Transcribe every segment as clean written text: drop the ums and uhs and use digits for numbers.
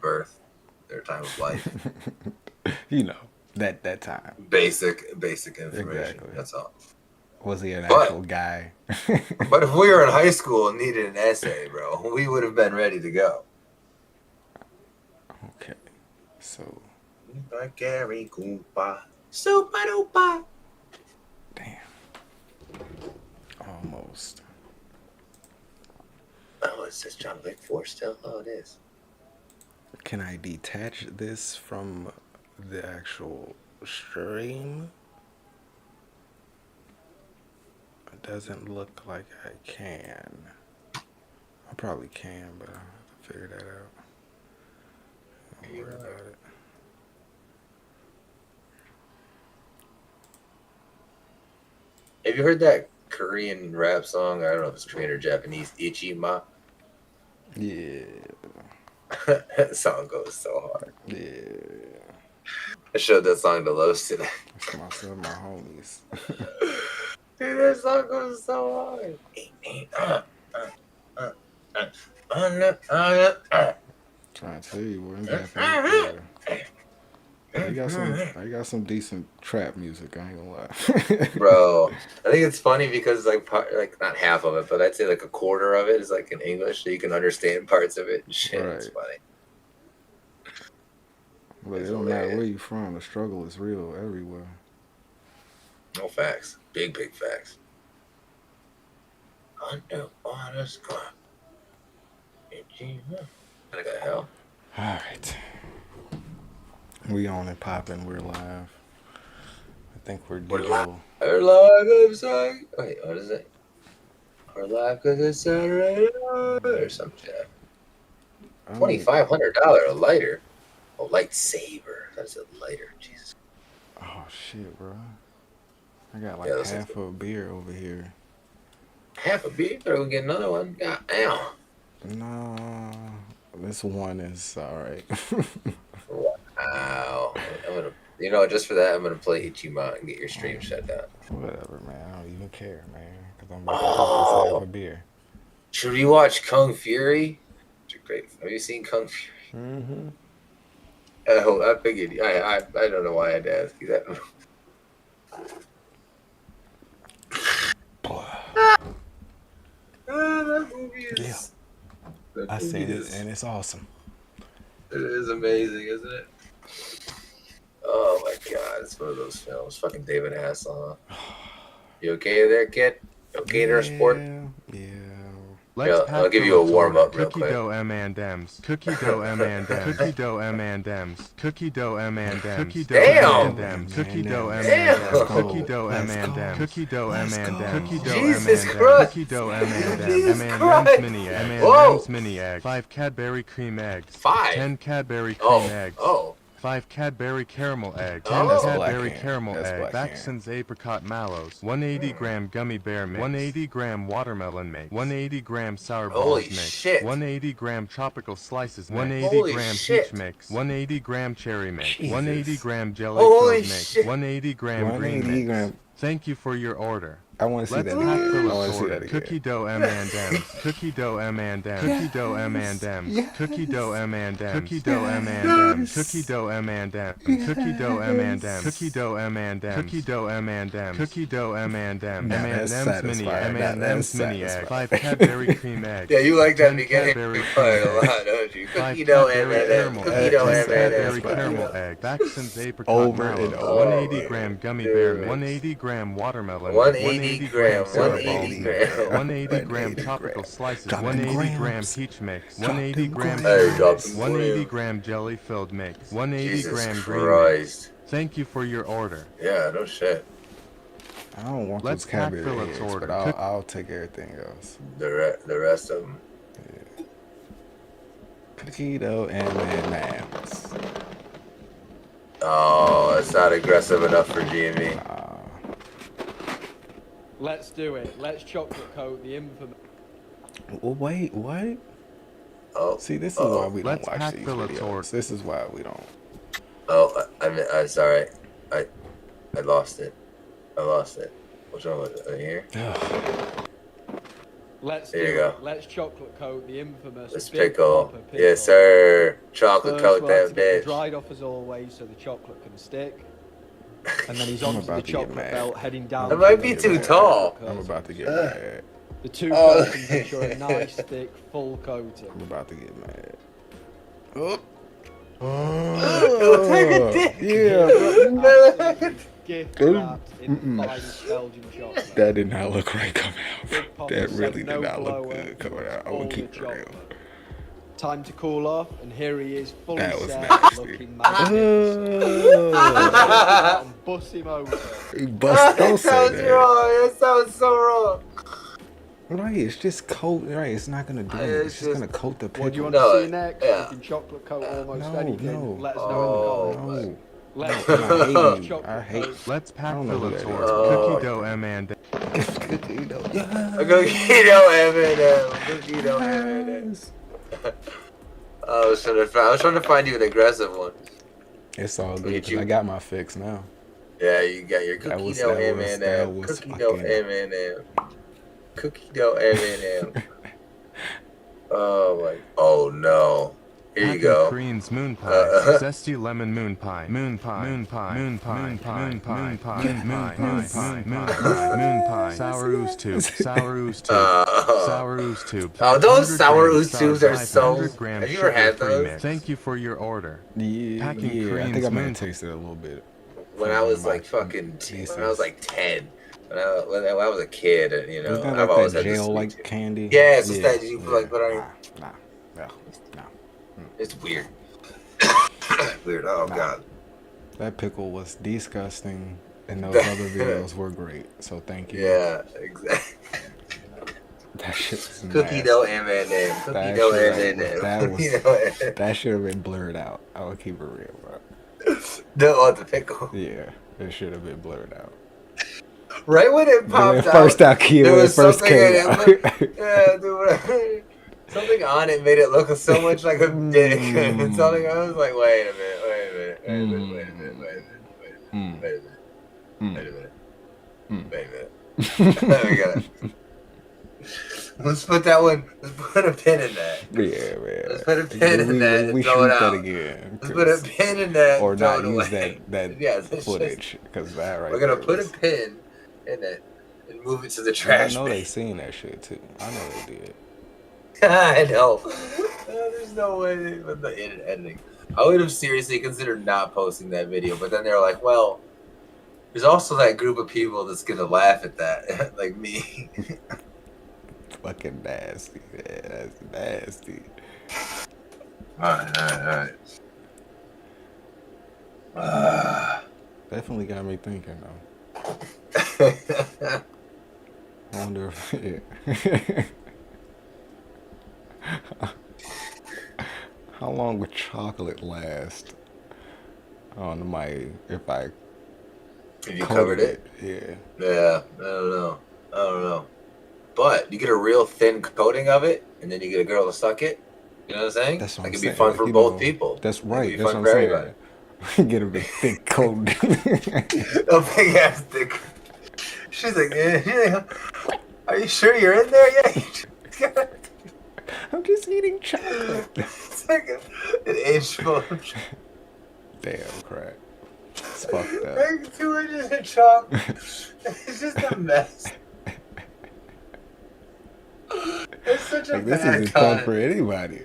birth, their time of life. You know, that time. Basic information. Exactly. That's all. Was he an actual guy? But if we were in high school and needed an essay, bro, we would have been ready to go. Okay. So. Gary Koopa. Super duper. Damn. Almost. Oh, it says John Wick 4 still? Oh, it is. Can I detach this from the actual stream? It doesn't look like I can. I probably can, but I'll have to figure that out. Don't worry about it. Have you heard that Korean rap song? I don't know if it's Korean or Japanese. Ichima. Yeah. That song goes so hard. Yeah. I showed that song to Los today. That's myself, my homies. Dude, that song goes so hard. Trying to tell you, we're in Japanese. I got some decent trap music. I ain't gonna lie. Bro, I think it's funny because like not half of it, but I'd say like a quarter of it is like in English, so you can understand parts of it and shit. Right. It's funny. But it don't matter where you from. The struggle is real everywhere. No facts. Big facts. Underwater squad. What the hell? All right. We on and popping. We're live. I think we're live. We're live. I'm sorry. Wait, what is it? We're live because it's Saturday or some shit. $2,500 lighter. Oh, lightsaber. That's a lighter. Jesus. Oh shit, bro. I got like half a beer over here. Half a beer? Better go get another one. God damn. No, this one is alright. Wow. I'm gonna, just for that, I'm gonna play Ichima and get your stream shut down. Whatever, man. I don't even care, man. Because I'm about to have a beer. Should we watch Kung Fury? Great. Have you seen Kung Fury? Mm-hmm. I figured. I don't know why I had to ask you that. That movie is. Yeah. I seen it, and it's awesome. It is amazing, isn't it? Oh my god, it's one of those films. Fucking David Hasselhoff. You okay there, kid? Okay there, sport? Yeah. I'll give you a warm up real quick. Cookie dough M&M's. Cookie dough M&M's. Cookie dough M&M's. Cookie dough M&M's. Cookie dough M&M's. Cookie dough M&M's. Cookie dough M&M's. Cookie dough M&M's. Cookie dough M&M's. Jesus Christ! Cookie dough M&M's. M&M's mini egg. M&M's mini egg. 5 Cadbury cream eggs. 5. 10 Cadbury cream eggs. Oh. 5 Cadbury caramel eggs, 10 Oh. Cadbury caramel eggs, Baxton's apricot mallows, 180 gram gummy bear mix, 180 gram watermelon mix, 180 gram sour balls mix, shit. 180 gram tropical slices mix, 180 Holy gram shit. peach mix, 180 gram cherry mix, Jesus. 180 gram jelly Holy filled mix, shit. 180 gram green mix. Thank you for your order. I want to see that Let's again. I want to see order. that again. Cookie dough M&M's. Cookie dough M&M's. Cookie dough M&M's. Cookie dough M&M's. Cookie dough M&M's. Cookie dough M&M's. Cookie dough M&M's. Cookie dough M&M's. Cookie dough M&M's. Cookie dough M&M's. M&M's mini egg. M&M's mini egg. 5 Cadbury cream eggs. Yeah, you like that 10 beginning Cadbury part cream a lot, eggs. don't you? 5 Cookie dough Cadbury M&M's. caramel Cookie eggs. dough 10 M&M's. Cadbury caramel egg. Baxton's apricot Over and mallows. over. 180 gram gummy bear mix. 180 gram watermelon. 180 gram. sour balls 180 mix. gram. 180 gram tropical slices, Drop them 180 gram grams. peach mix, Drop 180 them gram grams. Hey, drop them 180 grams. gram jelly filled mix, 180 Jesus gram green mix. Christ. Thank you for your order. Yeah, no shit. I don't want Let's those pack Cadbury Philip's eggs, order. but I'll take everything else. The rest of them. Yeah. Cookie dough M&M's. Oh, it's not aggressive enough for GME. Let's do it. Let's chocolate coat the infamous. Well, wait, what? Oh, See, this is why we don't Let's watch pack these Philip's videos. order. This is why we don't. Oh, I'm sorry. I lost it. Which one was it? Right here? Let's There you do go. it. Let's chocolate coat the infamous This Big pickle. Papa pickle. Yes, sir. Chocolate First, coat we'll have that to get it bitch. dried off as always, so the chocolate can stick. And then he's I'm onto the about to get chocolate mad. belt, heading down. That might be too tall. I'm about to get mad. The two Oh. coatings ensure a nice, thick, full coating. I'm about to get mad. Oh. It'll take a dick. Yeah. Absolutely gift wrapped in the finest Belgian chocolate. That did not look right coming out. Big Papa That said really no did not look blower good coming out. I all will the keep it real. chocolate. Time to cool off, and here he is, fully That was set, nasty. looking magnificent. Oh. And bust him over. You bust, don't That say sounds that. wrong. That sounds so wrong. Right, it's just coat. Right, it's not gonna do anything. It's just gonna coat the pickle. What do you want No, to see next? yeah. We can chocolate coat almost No, anything. no. Let us know Oh, in the comments. No. Let's I do hate you. chocolate I hate. coat. Let's I pack don't know who Phillips that horse. is. Oh. Cookie dough M&M. Cookie dough. Yes. A cookie dough M&M. Cookie dough M&M. Yes. I was trying to find you an aggressive one. It's all Look good. at 'Cause you. I got my fix now. Yeah, you got your That cookie was- dough that was- M&M. that was Cookie dough fucking- M&M. Cookie dough M&M. Oh my! Oh no! Here you Happy go. Korean's moon pie. Zesty lemon moon pie. Moon pie. Moon pie. Moon pie. Moon pie. Moon pie. Moon pie. Moon pie. Moon pie. Moon pie. Sour ooze tube. Sour ooze tube. Sour ooze tube. Oh, those 500 sour grams ooze tubes are so- 500 grams have you ever had sugar-free those? mix. Thank you for your order. Yeah, Packing yeah. I Korean's think I may moon have tasted it a little bit. When I was like fucking, when I was like 10, when I was a kid, and you know, Isn't that I've like always that had this gel sweet like tooth. candy? Yeah, it's just that you like put on your. Nah. It's weird. Weird. Oh god. That pickle was disgusting, and those other videos were great. So thank you. Yeah, exactly. That shit was Cookie nasty. dough M&M. Cookie That dough shit- M&M. that was- Cookie dough M&M. That should have been blurred out. I would keep it real, bro. The pickle. Yeah, it should have been blurred out. Right when it When popped it first out, kid, there when it was first something came in out. it. Yeah, dude. Something on it made it look so much like a dick. And something I was like, wait a minute. Wait a minute. We got it. Let's put that one. Let's put a pin in that. Yeah, man. Let's put a pin in that and We throw shoot it that out. again. Let's put a 'cause- pin in that. or and throw not it use away. that Yeah, it's footage, because that right We're gonna there put a was- pin in it and move it to the I trash. know bin. they seen that shit too. I know they did. I know. There's no way with the editing. I would have seriously considered not posting that video, but then they were like, well, there's also that group of people that's gonna laugh at that, like me. Fucking nasty. Yeah, that's nasty. Alright. Definitely got me thinking though. I wonder if yeah. How long would chocolate last on my if I If you coated covered it? Yeah. Yeah, I don't know. But you get a real thin coating of it, and then you get a girl to suck it. You know what I'm saying? That's what that I'm could saying. be fun for You both know, people. That's It could right. be That's fun what I'm for saying. everybody. Get a big thick coat. A big ass dick. She's like, yeah. Are you sure you're in there? Yeah. I'm just eating chocolate. It's like an inch full of Damn crack. It's fucked up. like 2 inches of chocolate. It's just a mess. It's such a Like, this bad isn't fun con. for anybody.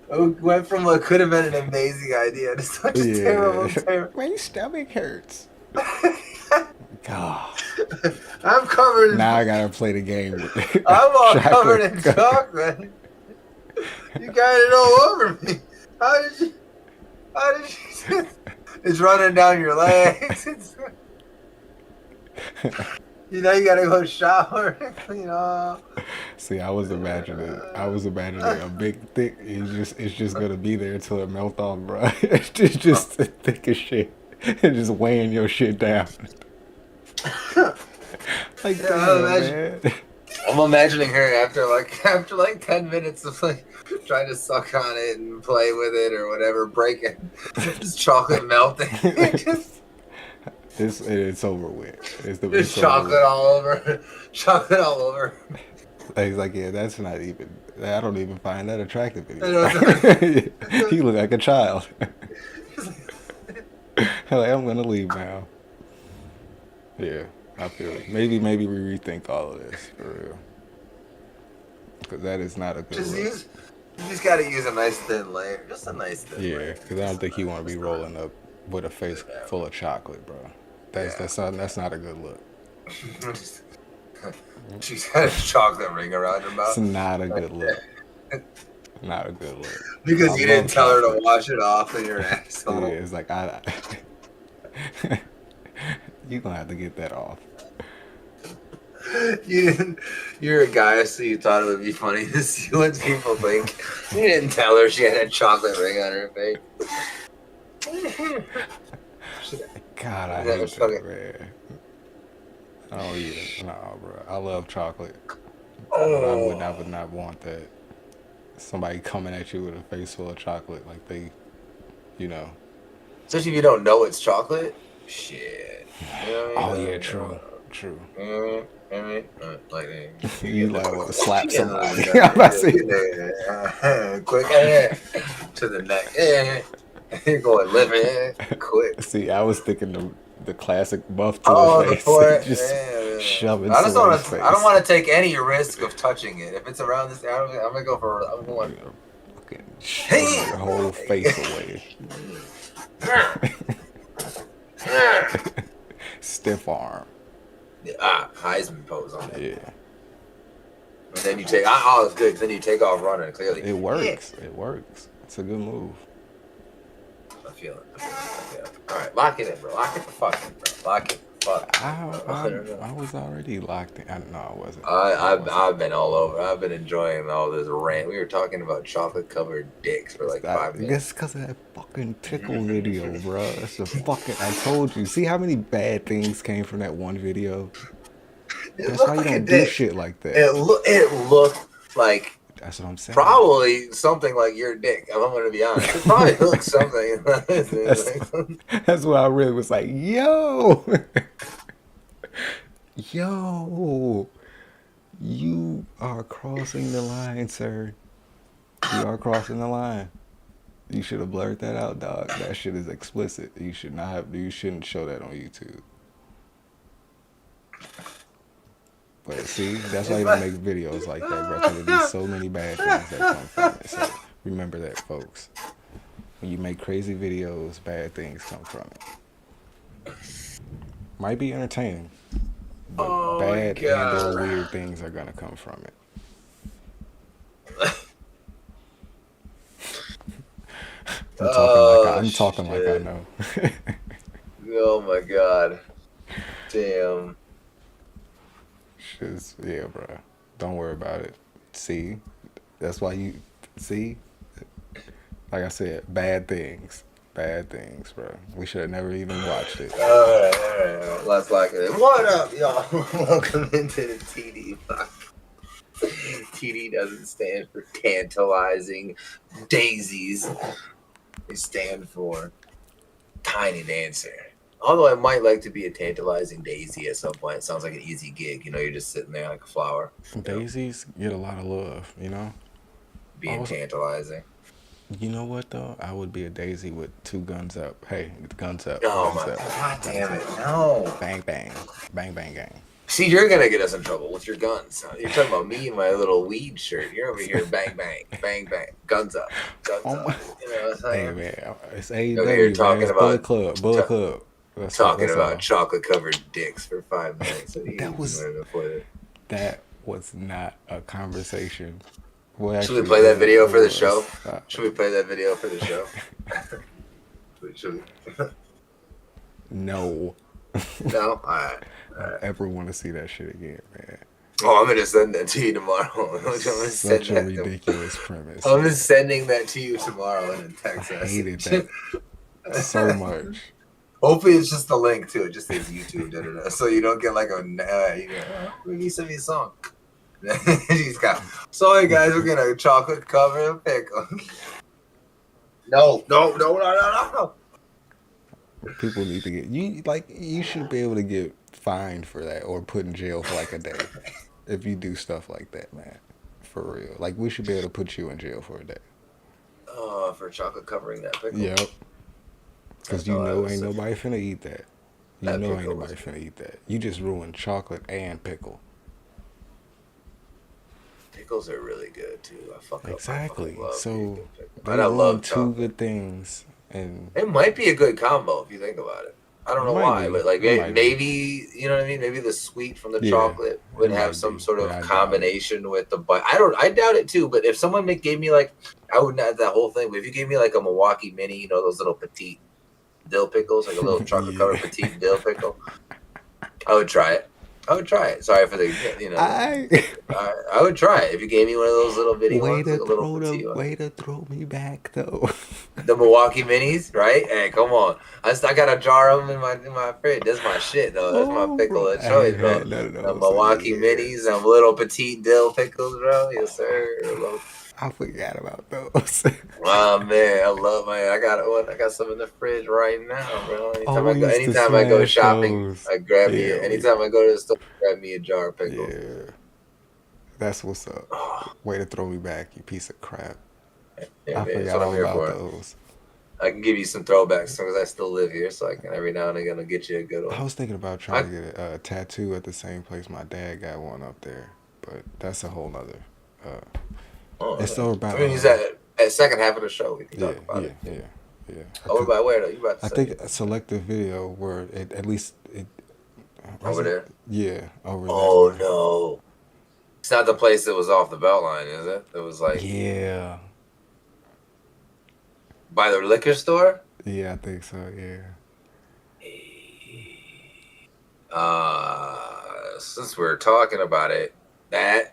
It went from what could have been an amazing idea to such a terrible. My stomach hurts. God. I'm covered in. Now I gotta play the game with I'm all chocolate covered in covered. chocolate. You got it all over me. How did you? It's running down your legs. You know you gotta go shower and clean off. See, I was imagining a big thick. It's just gonna be there until it melt off, bro. It's just thick as shit, and just weighing your shit down. Like, Yeah, damn, imagine- man. I'm imagining her after like 10 minutes of like trying to suck on it and play with it or whatever, break it, just chocolate melting. Just It's over with. There's chocolate all over. Chocolate all over. He's like, yeah, that's not even. I don't even find that attractive I anymore. know. He look like a child. Like, I'm gonna leave now. Yeah, I feel it. Maybe we rethink all of this for real, because that is not a good look. You just gotta use a nice thin layer. Just a nice thin layer. Yeah, because I don't think you want to be rolling up with a face full of chocolate, bro. That's not a good look. She's got a chocolate ring around her mouth. It's not a good look. Not a good look. Because you didn't tell her to wash it off in your asshole. Yeah, it's like you're gonna have to get that off. You're a guy, so you thought it would be funny to see what people think. You didn't tell her she had a chocolate ring on her face. God, I hate that, man. Oh yeah, no, bro. I love chocolate. Oh. I would not want that. Somebody coming at you with a face full of chocolate, like they, you know. Especially if you don't know it's chocolate. Shit. You know what I mean? Oh yeah, true. Like you like want to slap somebody. Quick to the neck. You're going living quick. See, I was thinking the classic buff to the face. Just shoving I don't face. I don't want to take any risk of touching it. If it's around this, I'm gonna go for. I'm going. Fucking shove your whole face away. Stiff arm. Heisman pose on it. Yeah. And then you take. Oh, it's good. Then you take off running. Clearly, it works. It works. It's a good move. I feel it. All right, lock it in, bro. Lock it the fuck in, bro. Lock it. Fuck. I was already locked in. I wasn't. I've been all over. I've been enjoying all this rant. We were talking about chocolate covered dicks for like 5 minutes. It's because of that fucking tickle video, bro. That's the fucking. I told you. See how many bad things came from that one video. That's why you don't do shit like that. It looked like. That's what I'm saying. Probably something like your dick. If I'm going to be honest, it probably looks something. That's why I really was like, yo, you are crossing the line, sir. You are crossing the line. You should have blurred that out, dog. That shit is explicit. You shouldn't show that on YouTube. But see, that's why you don't make videos like that, bro. Because there's so many bad things that come from it. So remember that, folks. When you make crazy videos, bad things come from it. Might be entertaining, but bad and or weird things are gonna come from it. I'm talking like I know. Oh my god. Damn. Yeah, bro. Don't worry about it. See? That's why you see? Like I said, bad things. Bad things, bro. We should have never even watched it. All right. Let's lock it in. What up, y'all? Welcome into the TD. TD doesn't stand for tantalizing daisies. They stand for tiny dancer. Although I might like to be a tantalizing daisy at some point. It sounds like an easy gig. You know, you're just sitting there like a flower. Daisies get a lot of love, you know? Being tantalizing. You know what, though? I would be a daisy with 2 guns up. Hey, guns up. Oh, guns my up. God damn it. No. Bang, bang. Bang, bang, gang. See, you're going to get us in trouble with your guns. You're talking about me and my little weed shirt. You're over here, bang, bang, bang, bang. Guns up. Guns up. You know what I'm saying? Hey, man. It's AEW, you're talking man. about Bullet Club. Talking about chocolate-covered dicks for 5 minutes. That was not a conversation. Well, should we play that video for the show? Should we play that video for the show? Should we? No. No? All right. I don't ever want to see that shit again, man. Oh, I'm going to send that to you tomorrow. Such a ridiculous premise. I'm just sending that to you tomorrow in a text message. I hated that so much. Hopefully it's just the link to it. Just says YouTube, so you don't get like you send me a song. He's got. Sorry guys, we're gonna chocolate cover a pickle. No. People need to get you like you should be able to get fined for that or put in jail for like a day if you do stuff like that, man. For real, like we should be able to put you in jail for a day. Oh, for chocolate covering that pickle. Yep, because you know ain't nobody finna eat that. You That know ain't pickle nobody was finna eat that. You just ruined chocolate and pickle. Pickles are really good too. Exactly. I fucking love So pickle. they And I love ruined two chocolate. good things, and It might be a good combo if you think about it. I don't it know might why, be. but like It might be. maybe you know what I mean. Maybe the sweet from the Yeah, chocolate it would have might some be, sort but of I doubt it. combination with the bite. I doubt it too. But if someone gave me like, I would not that whole thing. But if you gave me like a Milwaukee Mini, you know those little petite dill pickles, like a little chocolate covered Yeah. petite dill pickle, I would try it. I would try it. Sorry for the I I would try it if you gave me one of those little bitty ones, like a little petite one. way to throw me back though. The Milwaukee Minis, right? Hey, come on! I got a jar of them in my fridge. That's my shit, though. That's my Oh, pickle bro, of I choice, ain't bro. had none of The those in Milwaukee Minis, years. them little petite dill pickles, bro. Yes, sir. I forgot about those. Oh man, I love man. I got one. I got some in the fridge right now, bro. Oh, we used to Anytime I go smash shopping, those. I grab me. Yeah, Anytime I go to the store, I grab me a jar of pickles. yeah. That's what's up. Oh, Way to throw me back, you piece of crap. yeah, I man. That's forgot what I'm all here about for. those. I can give you some throwbacks as long as I still live here, so I can every now and again get you a good I one. was thinking about trying to get a tattoo at the same place my dad got one up there, but that's a whole nother. It's over by. I mean, he's at second half of the show. We can Yeah, talk about yeah, it. yeah, yeah. Over by where though? You about to I say think a selective video where it at least it over there? Yeah, over Oh there. no, it's not the place that was off the belt line, is it? It was like Yeah, by the liquor store. yeah, I think so. Yeah. Since we're talking about it, that's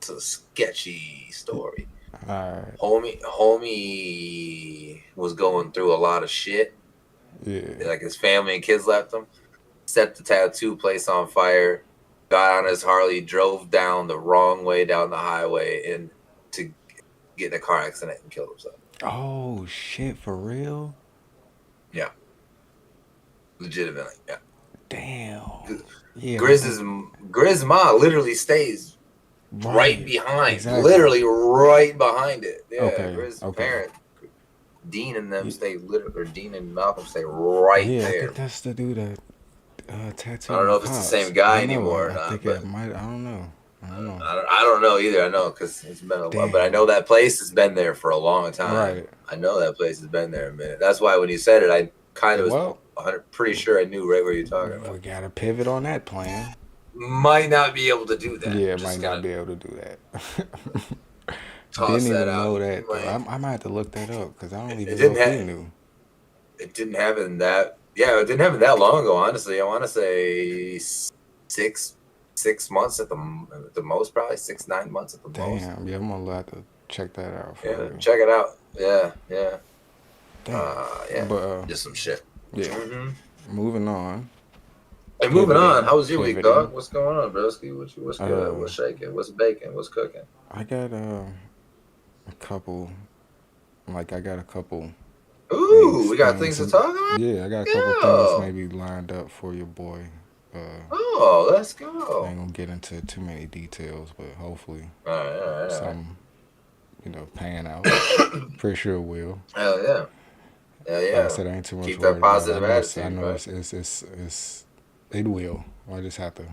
a sketchy story. All right. Homie was going through a lot of shit. Yeah. Like his family and kids left him. Set the tattoo place on fire. Got on his Harley, drove down the wrong way down the highway, and to get in a car accident and killed himself. Oh shit! For real? Yeah, legitimately. Yeah. Damn. Yeah. Grizz Ma literally stays right behind, exactly. literally right behind it. Yeah, Okay, Grizz's okay. parent, Dean and them stay literally, or Dean and Malcolm stay right Yeah, there. I think that's the dude that tattooed. I don't know if it's the same guy anymore or not. I think it might. I don't know. I don't know either. I know because it's been a while, but I know that place has been there for a long time. Right. I know that place has been there a minute. That's why when you said it, I kind of was pretty sure I knew right where you're talking about. We gotta pivot on that plan. Might not be able to do that. Yeah, might not be able to do that. Toss Didn't that even out. know that. I might have to look that up because I don't even know if he knew. It didn't happen that. Yeah, it didn't happen that long ago. Honestly, I want to say 6 months at the most, probably 6-9 months at the most. Damn. Yeah, I'm gonna have to check that out. Check it out. Yeah. Damn. Yeah. But just some shit. Yeah. Mm-hmm. Moving on. Hey, moving on. How was your week, dog? What's going on, broski? What's good? What's shaking? What's baking? What's cooking? I got a couple. Like I got a couple. Ooh, we got things to talk about. Yeah, I got a couple things maybe lined up for your boy. Let's go. I ain't gonna get into too many details, but hopefully, all right. Some, pan out. Pretty sure it will. Hell yeah. Like I said, I ain't too much. Keep that positive attitude. I know right? it will. I just have to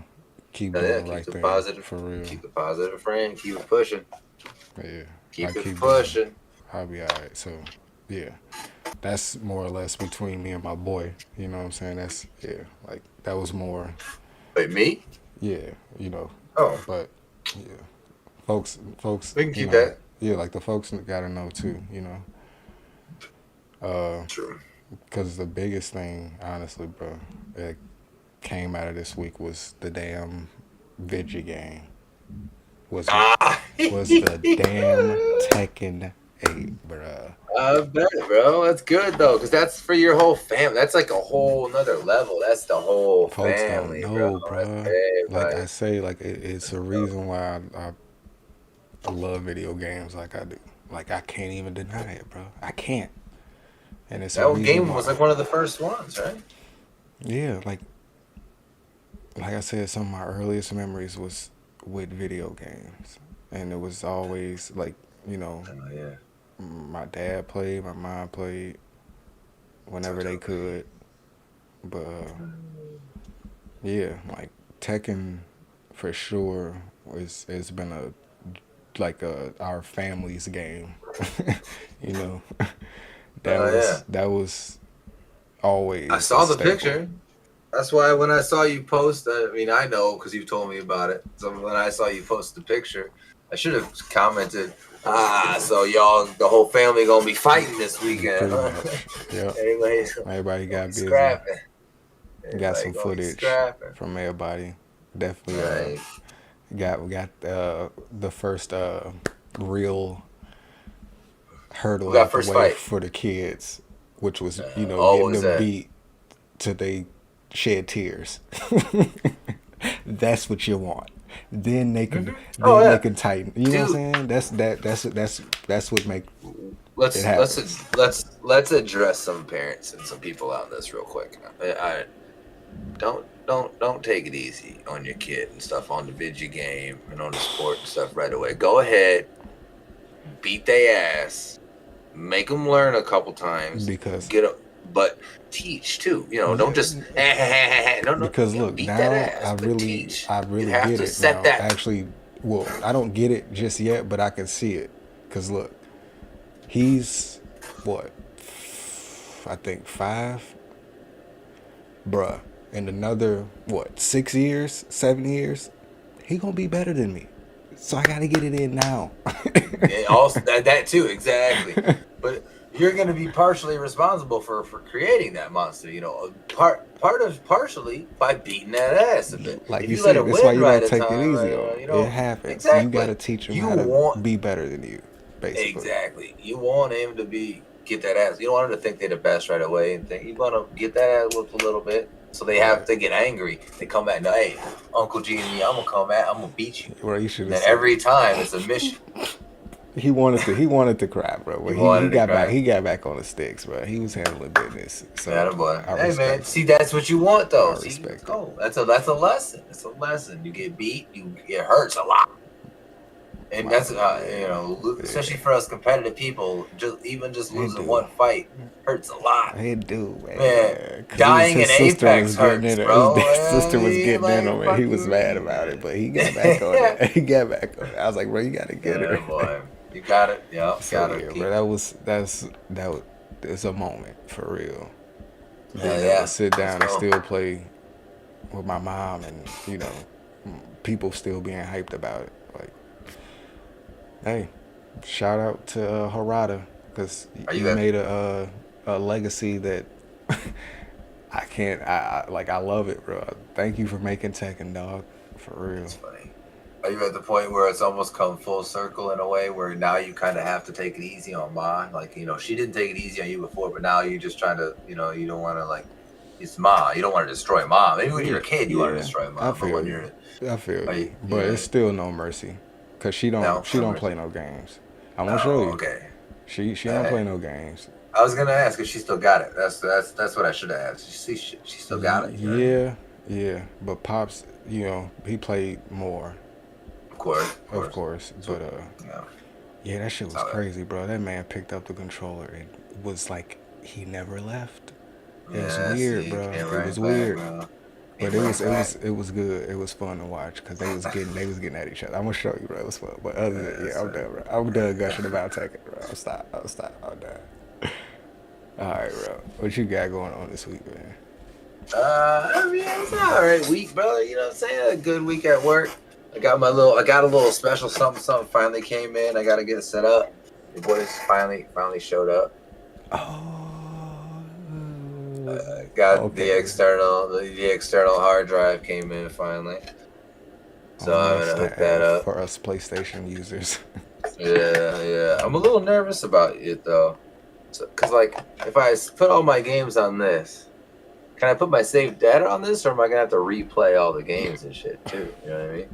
keep doing the right thing. Positive, for real. Keep the positive frame. Keep it pushing. Yeah. Keep it pushing. I'll be alright. So, yeah. That's more or less between me and my boy. You know what I'm saying? Like that was more. Wait, me? Yeah, Oh. But yeah, folks. We can keep that. Yeah, like the folks gotta know too. True. Because the biggest thing, honestly, bro, that came out of this week was the damn Vigi game. Was the damn Tekken 8, bruh. I bet, bro. That's good though, because that's for your whole family. That's like a whole nother level. That's the whole Folks family, don't know, bro. Like I say, like it's a reason why I love video games like I do. Like I can't even deny it, bro. I can't. And it's a That reason game was why. like one of the first ones, right? Yeah, like I said, some of my earliest memories was with video games, and it was always like, you know, Oh yeah. my dad played, my mom played whenever they could, but yeah, like Tekken for sure was it's been our family's game, you know. That Oh yeah. was I always a saw the staple. picture. That's why when I saw you post, I mean, I know because you told me about it. So when I saw you post the picture, I should have commented, so y'all, the whole family gonna be fighting this weekend, Pretty huh? much. Yep. Everybody's Everybody gonna be got busy. scrapping. Got Everybody some gonna be footage scrapping. from everybody. Definitely Right. got the first real Who hurdle got out the first way fight? for the kids, which was, What getting was them that? beat till they shed tears. That's what you want. Then they can Oh yeah, tighten. You know what dude. I'm saying? That's what make it Let's happens. let's address some parents and some people on this real quick. I don't take it easy on your kid and stuff on the video game and on the sport and stuff right away. Go ahead, beat their ass, make them learn a couple times, Because but teach too. Don't yeah, just no. because look, Beat that now ass, but teach. I You really have get to it set now. that. Actually, well, I don't get it just yet, but I can see it. Cause look, he's what, I think 5, bruh. In another what, 6 years, 7 years, he gonna be better than me. So I gotta get it in now. And also that too, exactly. But you're going to be partially responsible for creating that monster. Partially by beating that ass a bit. Like If you you let said, it that's why win you right gotta a take it time, easy on him. It happens. You exactly. gotta teach him You how to want be better than you, basically. exactly. You want him to get that ass. You don't want him to think they're the best right away and think you want to get that ass whooped a little bit. So they have Right. to get angry. They come back and hey, Uncle G and me, I'm gonna beat you. Well, you should And have then said. every time it's a mission. He wanted to cry, bro. He But he wanted to got back. cry. He got back on the sticks, bro. He was handling business. So Boy. I Hey man, respect see it. that's what you want though. I See, let's respect it. go. That's a lesson. It's a lesson. You get beat, it hurts a lot. And that's especially for us competitive people, just It losing do. one fight hurts a lot. It do, Man, man. Cause dying his in sister Apex was getting hurts, in it. bro. His sister was getting in Like on it. He was mad fucking about it, but he got back on it. He got back on it. I was like, bro, you gotta get yeah, her. boy. You got it. Yeah, So gotta yeah, keep. bro. That was it's a moment for real. Being able Yeah. to sit Let's down and go. still play with my mom, and people still being hyped about it. Like, hey, shout out to Harada, because Are you you at made a legacy that I can't. I love it, bro. Thank you for making Tekken, dog. For real. It's funny. Are you at the point where it's almost come full circle in a way where now you kind of have to take it easy on Ma? Like, she didn't take it easy on you before, but now you're just trying to, you don't want to it's Ma. You don't want to destroy Ma. Maybe when you're a kid, you want to destroy Ma, I but when feel you're, you. I feel you. you But know, it's still no mercy, cause she no, don't play no games. I'm gonna show oh, you. okay. She don't play no games. I was gonna ask if she still got it. That's what I should have asked. She still got it. You know what I mean? Yeah. But Pops, he played more. Of course. But Yeah. that shit was crazy, bro. That man picked up the controller. It was like he never left. It was weird, bro. It was weird. But it was good. It was fun to watch because they was getting at each other. I'm gonna show you, bro. It was fun. But other than I'm done, bro. I'm done gushing about Tekken, bro. I'll stop. I'm done. All right, bro. What you got going on this week, man? I mean, it's an alright week, brother. You know what I'm saying? A good week at work. I got a little special something finally came in. I gotta get it set up. The boys finally showed up. Got the external hard drive came in finally. So I'm gonna hook that up for us PlayStation users. Yeah. I'm a little nervous about it though, cause like if I put all my games on this, can I put my saved data on this, or am I gonna have to replay all the games and shit too? You know what I mean?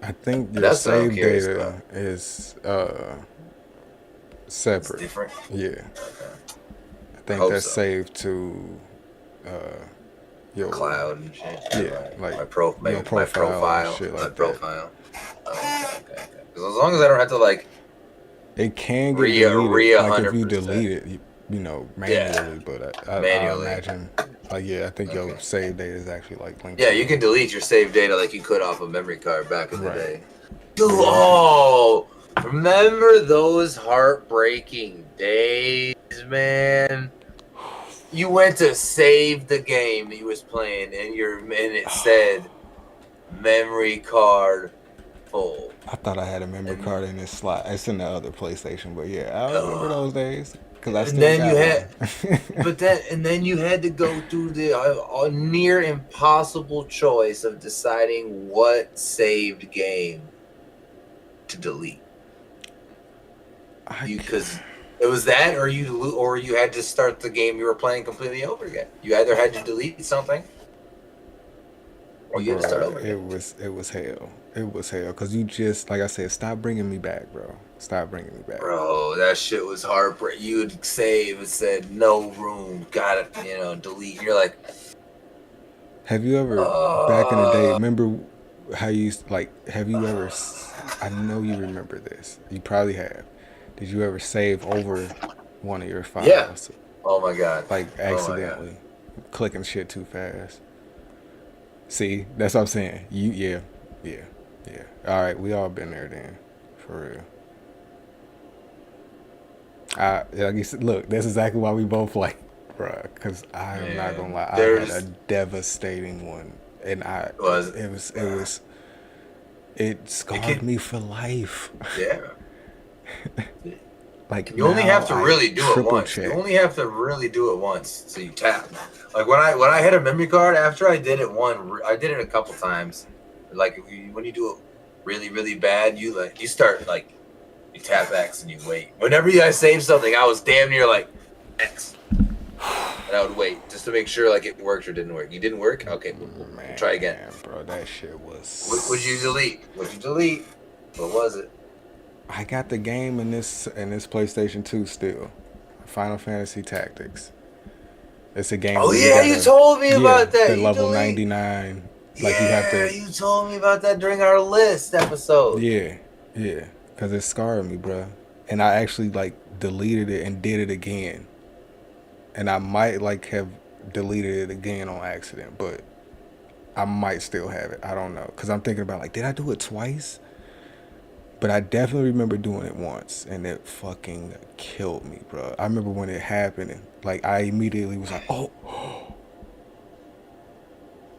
I think your save data is Separate. It's different. Yeah. Okay. I think Hope that's so. saved to your Cloud and shit. Yeah, like my your profile, profile, shit my like that. profile. Oh, okay. Because as long as I don't have to like It can get deleted, like if you 100%. delete it, you know, manually. But I Manually. imagine, like, yeah, I think your save data is actually like linked. Yeah, to you it. can delete your save data like you could off a memory card back in the Right. day. Dude, oh, remember those heartbreaking days, man? You went to save the game that you was playing, and it said memory card full. I thought I had a memory card in this slot. It's in the other PlayStation, but yeah, I remember those days because I still got one. And then you had to go through the near impossible choice of deciding what saved game to delete. Because it was that, or you had to start the game you were playing completely over again. You either had to delete something, or you had to start over again. It was hell. It was hell because you just, like I said, stop bringing me back, bro. Stop bringing me back, bro. That shit was heartbreaking. You would save and said no room, got it, delete. You're like, have you ever back in the day? Remember how you used, like? Have you ever? I know you remember this. You probably have. Did you ever save over one of your files? Yeah. Oh my god. Like accidentally clicking shit too fast. See, that's what I'm saying. Yeah. All right, we all been there then, for real. Like you said, look, that's exactly why we both like, bruh. Because I am not gonna lie, I had a devastating one, and it scarred me for life. Yeah. Like you only have to really do it once. Check. You only have to really do it once, so you tap. Like when I had a memory card, after I did it I did it a couple times. Like when you do it really really bad, you start like you tap X and you wait. Whenever I saved something, I was damn near like X, and I would wait just to make sure like it worked or didn't work. You didn't work? Okay, man, try again. Man, bro, that shit was. What you delete? What'd you delete? What was it? I got the game in this PlayStation 2 still. Final Fantasy Tactics. It's a game. Oh yeah, you told me about that. The level 99. Like you have to. You told me about that during our list episode. Yeah, because it scarred me, bro. And I actually like deleted it and did it again. And I might like have deleted it again on accident, but I might still have it. I don't know, because I'm thinking about like, did I do it twice? But I definitely remember doing it once, and it fucking killed me, bro. I remember when it happened, and like I immediately was like, oh.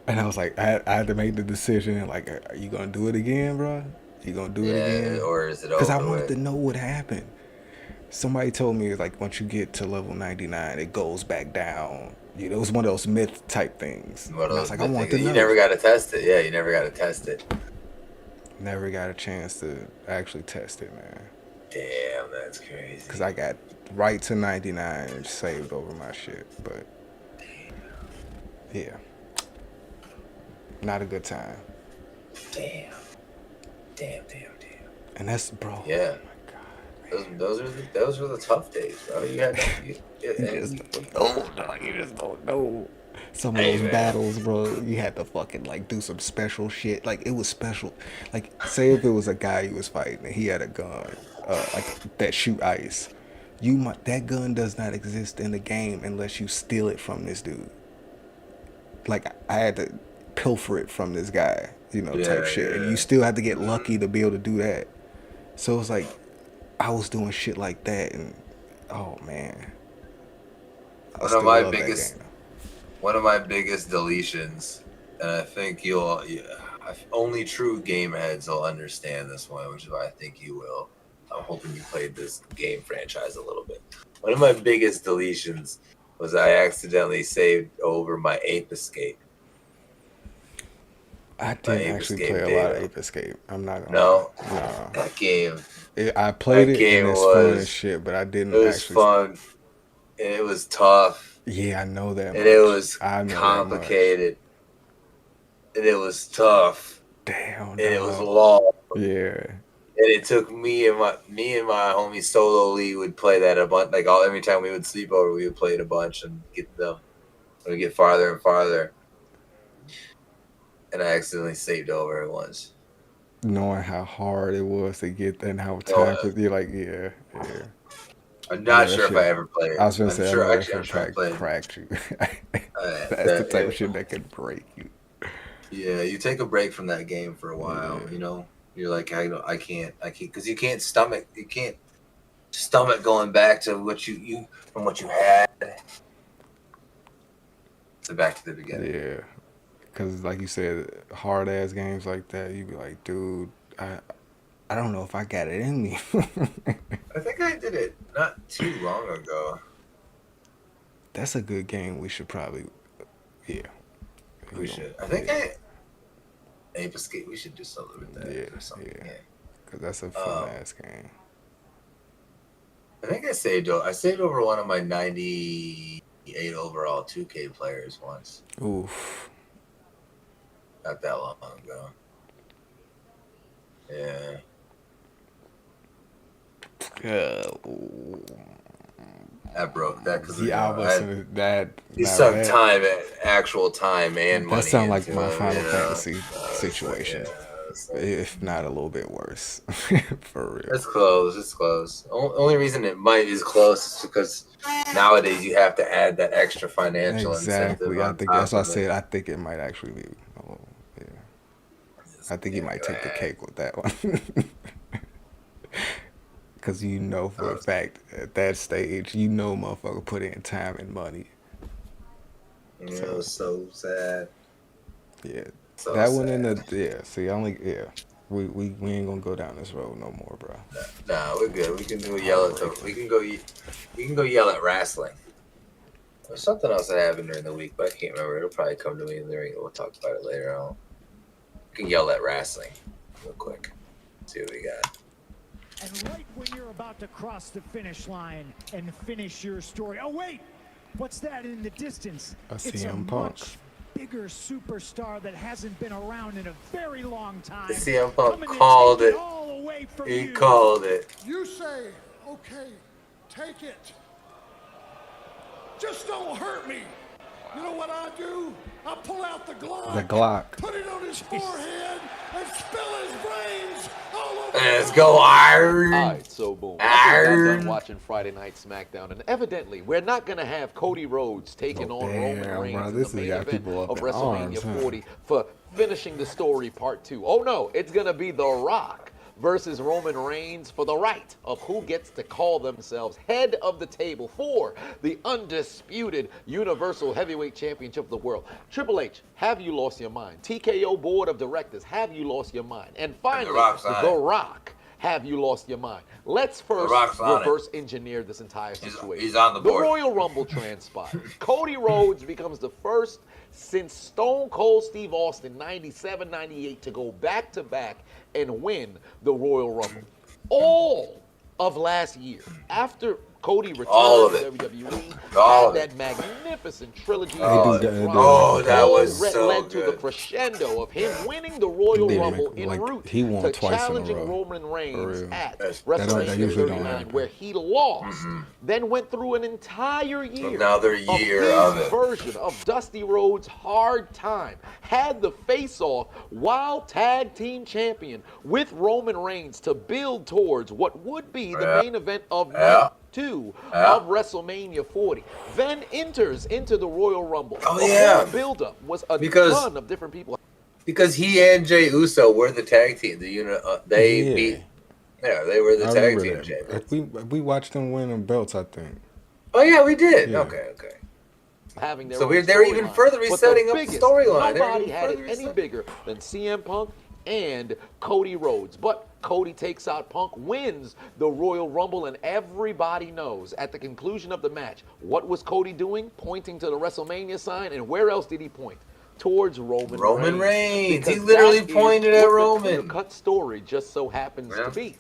And I was like, I had to make the decision, and like, are you gonna do it again, bro? You gonna do it again? Or is it over? Because I wanted to know what happened. Somebody told me like once you get to level 99, it goes back down. You know, it was one of those myth type things. And I was like, I want to know. You never got to test it. Yeah, you never got to test it. Never got a chance to actually test it, man. Damn, that's crazy. Because I got right to 99 and saved over my shit. But, yeah. Not a good time. Damn. And that's, bro. Yeah. Oh my God, those were the tough days, bro. You just don't know. Some of those battles, bro, you had to fucking like do some special shit. Like it was special. Like say if it was a guy you was fighting and he had a gun, like that shoot ice. That gun does not exist in the game unless you steal it from this dude. Like I had to pilfer it from this guy, type shit. And you still had to get lucky to be able to do that. So it was like I was doing shit like that, and oh man. One of my biggest deletions, and I think only true game heads will understand this one, which is why I think you will. I'm hoping you played this game franchise a little bit. One of my biggest deletions was I accidentally saved over my Ape Escape. I didn't actually play a lot of Ape Escape. I'm not gonna lie. No. That game. I played it and it's fun as shit, but I didn't actually. It was fun. And it was tough. Yeah, I know that. And it was complicated. And it was tough. Damn. And it was long. Yeah. it took me and my homie Solo Lee would play that a bunch. Like every time we would sleep over, we would play it a bunch and get farther and farther. And I accidentally saved over it once. Knowing how hard it was to get and how time you're like, yeah. I'm not sure if I ever played it. I was gonna say, sure, I actually, I'm sure I played cracked you. That's the type of shit that could break you. Yeah, you take a break from that game for a while. You know, you're like, I can't, because you can't stomach going back to what you had. So back to the beginning. Yeah, because like you said, hard ass games like that, you'd be like, dude, I don't know if I got it in me. I think I did it not too long ago. That's a good game. We should probably, we should. I think Ape Escape. We should do something with that or something. Yeah, because that's a fun ass game. I think I saved over one of my 98 overall 2K players once. Oof. Not that long ago. Yeah. I broke that because he sunk time, actual time and money. That sounds like my Final Fantasy situation, if not a little bit worse. For real. It's close. It's close. Only reason it is close is because nowadays you have to add that extra financial incentive. Exactly. I think that's what I said. I think it might actually be. I think he might take the cake with that one. Because for a fact, at that stage, motherfucker put in time and money. Yeah, it was so sad. Yeah. So that one in see, we ain't gonna go down this road no more, bro. Nah, we're good. We can go yell at wrestling. There's something else that happened during the week, but I can't remember. It'll probably come to me during. We'll talk about it later on. We can yell at wrestling real quick. See what we got. And right when you're about to cross the finish line and finish your story. Oh, wait! What's that in the distance? It's CM Punk. Much bigger superstar that hasn't been around in a very long time. CM Punk called it. He called it. You say, okay, take it. Just don't hurt me. You know what I do? I pull out the Glock. Put it on his forehead and spill his brains all over. Let's go, Iron. All right, so boom. I just got done watching Friday Night SmackDown, and evidently we're not gonna have Cody Rhodes taking on Roman Reigns in the main event of WrestleMania 40 for finishing the story part 2. Oh no, it's gonna be The Rock versus Roman Reigns for the right of who gets to call themselves head of the table for the undisputed Universal Heavyweight Championship of the world. Triple H, have you lost your mind? TKO Board of Directors, have you lost your mind? And finally, The Rock, have you lost your mind? Let's first reverse engineer this entire situation. He's on the board. The Royal Rumble transpires. Cody Rhodes becomes the first since Stone Cold Steve Austin 97, 98 to go back-to-back and win the Royal Rumble. All of last year, after Cody returned to WWE, had that magnificent trilogy. That was so led to the crescendo of him winning the Royal Rumble en route to challenging Roman Reigns at WrestleMania 39, where he lost, then went through an entire year of his version of Dusty Rhodes' hard time, had the face-off while tag team champion with Roman Reigns to build towards what would be the main event of night 2 of WrestleMania 40, then enters into the Royal Rumble. The whole build-up was a ton of different people. Because he and Jey Uso were the tag team. They beat. Yeah, they were the tag team champions. We watched them win the belts, I think. Oh yeah, we did. Yeah. Okay. Having their they're even further resetting up the storyline. Nobody had it any bigger than CM Punk and Cody Rhodes. But Cody takes out Punk, wins the Royal Rumble, and everybody knows at the conclusion of the match, what was Cody doing? Pointing to the WrestleMania sign, and where else did he point? Towards Roman Reigns. He literally pointed at Roman. The cut story just so happens to be.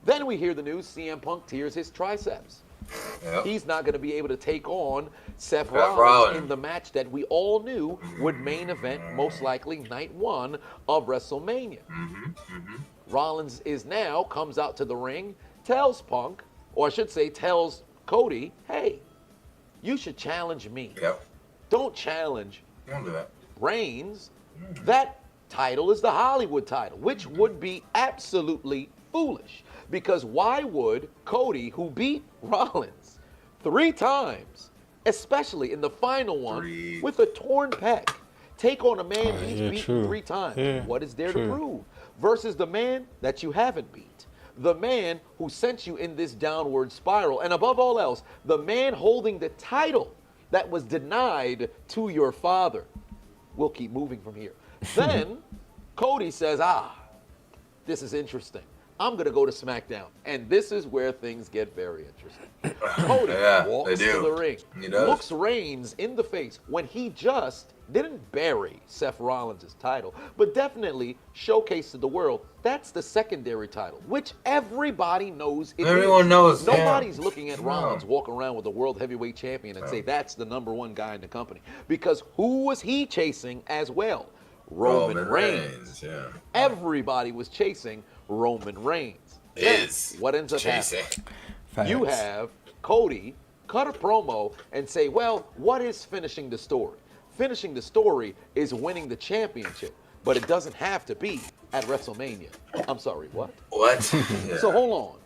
Then we hear the news, CM Punk tears his triceps. Yep. He's not going to be able to take on Seth Rollins in the match that we all knew would main event most likely night 1 of WrestleMania. Rollins comes out to the ring, tells Punk, or I should say tells Cody, hey, you should challenge me. Yep. Don't challenge Don't do that. Reigns. That title is the Hollywood title, which would be absolutely foolish. Because why would Cody, who beat Rollins 3 times, especially in the final one with a torn pec, take on a man he's beaten 3 times? Yeah, what is there to prove? Versus the man that you haven't beat. The man who sent you in this downward spiral. And above all else, the man holding the title that was denied to your father. We'll keep moving from here. Then Cody says, this is interesting. I'm going to go to SmackDown. And this is where things get very interesting. Cody walks to the ring, looks Reigns in the face when he just didn't bury Seth Rollins' title, but definitely showcased to the world that's the secondary title, which everybody knows it Everyone knows. Nobody's looking at Rollins walking around with the World Heavyweight Champion and say that's the #1 guy in the company. Because who was he chasing as well? Roman Reigns. Everybody was chasing Roman Reigns. What ends up happening? You have Cody cut a promo and say, well, what is finishing the story? Finishing the story is winning the championship, but it doesn't have to be at WrestleMania. I'm sorry, what? What? So hold on.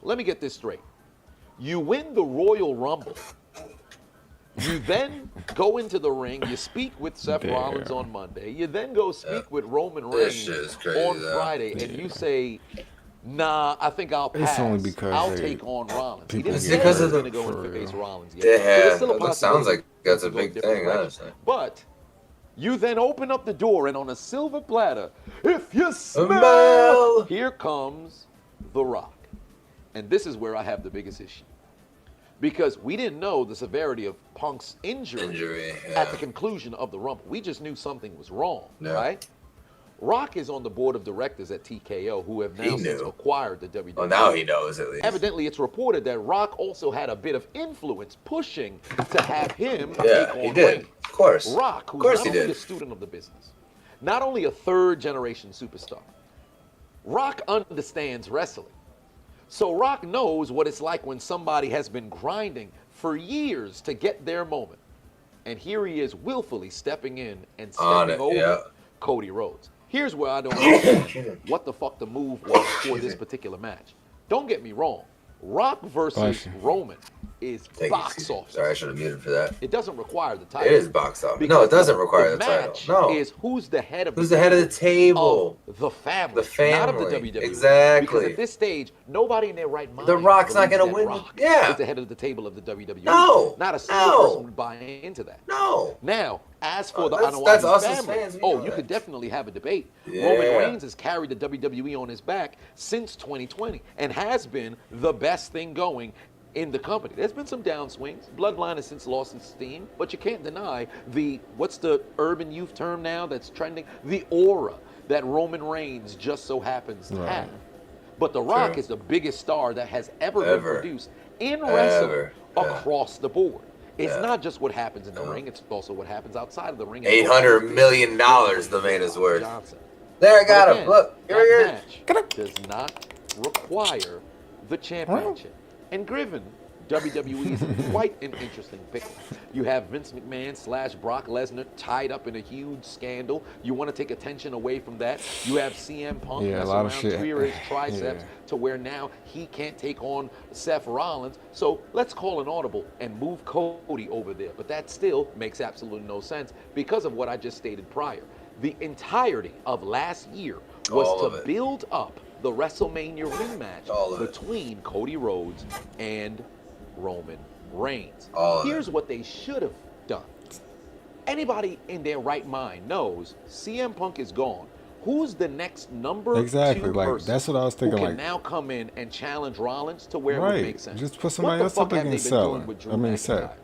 Let me get this straight. You win the Royal Rumble. You then go into the ring. You speak with Seth Rollins on Monday. You then go speak with Roman Reigns on Friday, and you say, nah, I think I'll pass. It's only because I'll take on Rollins. He didn't It's say because he of was the. going to go and face Rollins yet. Yeah, So that sounds like that's a big thing, honestly. But you then open up the door, and on a silver platter, if you smell, here comes The Rock. And this is where I have the biggest issue. Because we didn't know the severity of Punk's injury at the conclusion of the Rumble. We just knew something was wrong, right? Rock is on the board of directors at TKO, who have now since acquired the WWE. Well, now he knows at least. Evidently, it's reported that Rock also had a bit of influence pushing to have him take on Reigns. Of course. Rock, who's not only a student of the business, not only a third-generation superstar, Rock understands wrestling. So Rock knows what it's like when somebody has been grinding for years to get their moment. And here he is willfully stepping in and stepping over Cody Rhodes. Here's where I don't understand what the fuck the move was for this particular match. Don't get me wrong. Rock versus Roman is box office. Sorry, I should have muted for that. It doesn't require the title. It is box office. No, it doesn't require the title. No. Is who's the head of the table? Of the family. The family. Not of the WWE. Exactly. Because at this stage, nobody in their right mind. The Rock's not going to win. Rock is the head of the table of the WWE. No. Not a single person would buy into that. No. Now, as for the that's us family, as fans. you could definitely have a debate. Roman Reigns has carried the WWE on his back since 2020 and has been the best thing going in the company. There's been some downswings. Bloodline has since lost its steam, but you can't deny what's the urban youth term now that's trending? The aura that Roman Reigns just so happens to have. But The Rock is the biggest star that has ever been produced in wrestling across the board. It's not just what happens in the ring, it's also what happens outside of the ring. $800 million the man is worth. There, I got him. Look, here he is. Does not require the championship. And given WWE is in quite an interesting pickle. You have Vince McMahon / Brock Lesnar tied up in a huge scandal. You want to take attention away from that. You have CM Punk mess around, clear his triceps to where now he can't take on Seth Rollins. So let's call an audible and move Cody over there. But that still makes absolutely no sense because of what I just stated prior. The entirety of last year was to build up the WrestleMania rematch between Cody Rhodes and Roman Reigns. Here's what they should have done. Anybody in their right mind knows CM Punk is gone. Who's the next number two person that's what I was thinking. Who can now come in and challenge Rollins to where it would make sense? Just put somebody else up against Seth.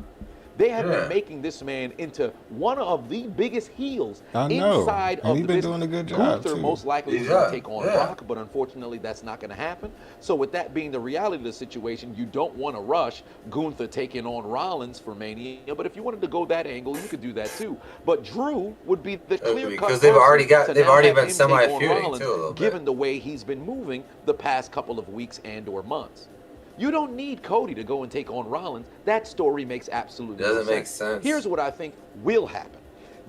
They have been making this man into one of the biggest heels inside and of he's the been business. doing a good job Gunther too. most likely is going to take on Rock, but unfortunately that's not going to happen. So with that being the reality of the situation, you don't want to rush Gunther taking on Rollins for Mania. But if you wanted to go that angle, you could do that too. But Drew would be the clear-cut because they've already been semi-feuding too, given the way he's been moving the past couple of weeks and/or months. You don't need Cody to go and take on Rollins. That story makes absolutely no sense. Doesn't make sense. Here's what I think will happen.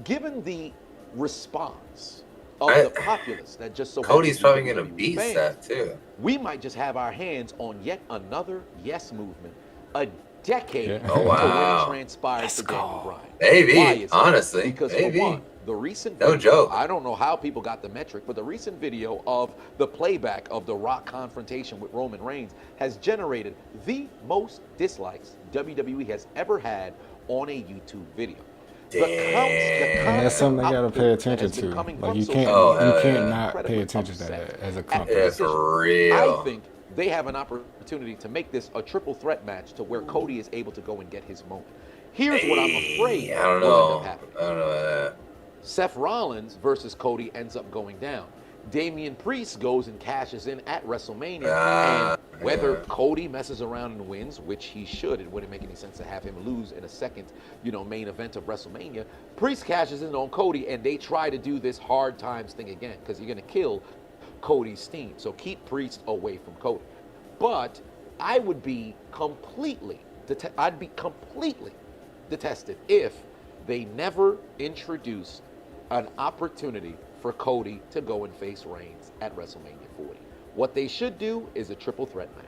Given the response of the populace that just so Cody's probably going to beat that too. We might just have our hands on yet another yes movement, a decade to when it transpires to Daniel Bryan. Maybe, honestly. Because maybe. for one, the recent video, joke. I don't know how people got the metric, but the recent video of the playback of the Rock confrontation with Roman Reigns has generated the most dislikes WWE has ever had on a YouTube video. That's something they gotta pay attention to. Like you can't not pay attention to that as a company. Yeah, for real. I think they have an opportunity to make this a triple threat match to where Cody is able to go and get his moment. Here's what I'm afraid will end up happening. I don't know that. Seth Rollins versus Cody ends up going down. Damian Priest goes and cashes in at WrestleMania. And whether Cody messes around and wins, which he should, it wouldn't make any sense to have him lose in a second, main event of WrestleMania. Priest cashes in on Cody, and they try to do this hard times thing again because you're going to kill Cody's steam. So keep Priest away from Cody. But I would be completely detested if they never introduced an opportunity for Cody to go and face Reigns at WrestleMania 40. What they should do is a triple threat match.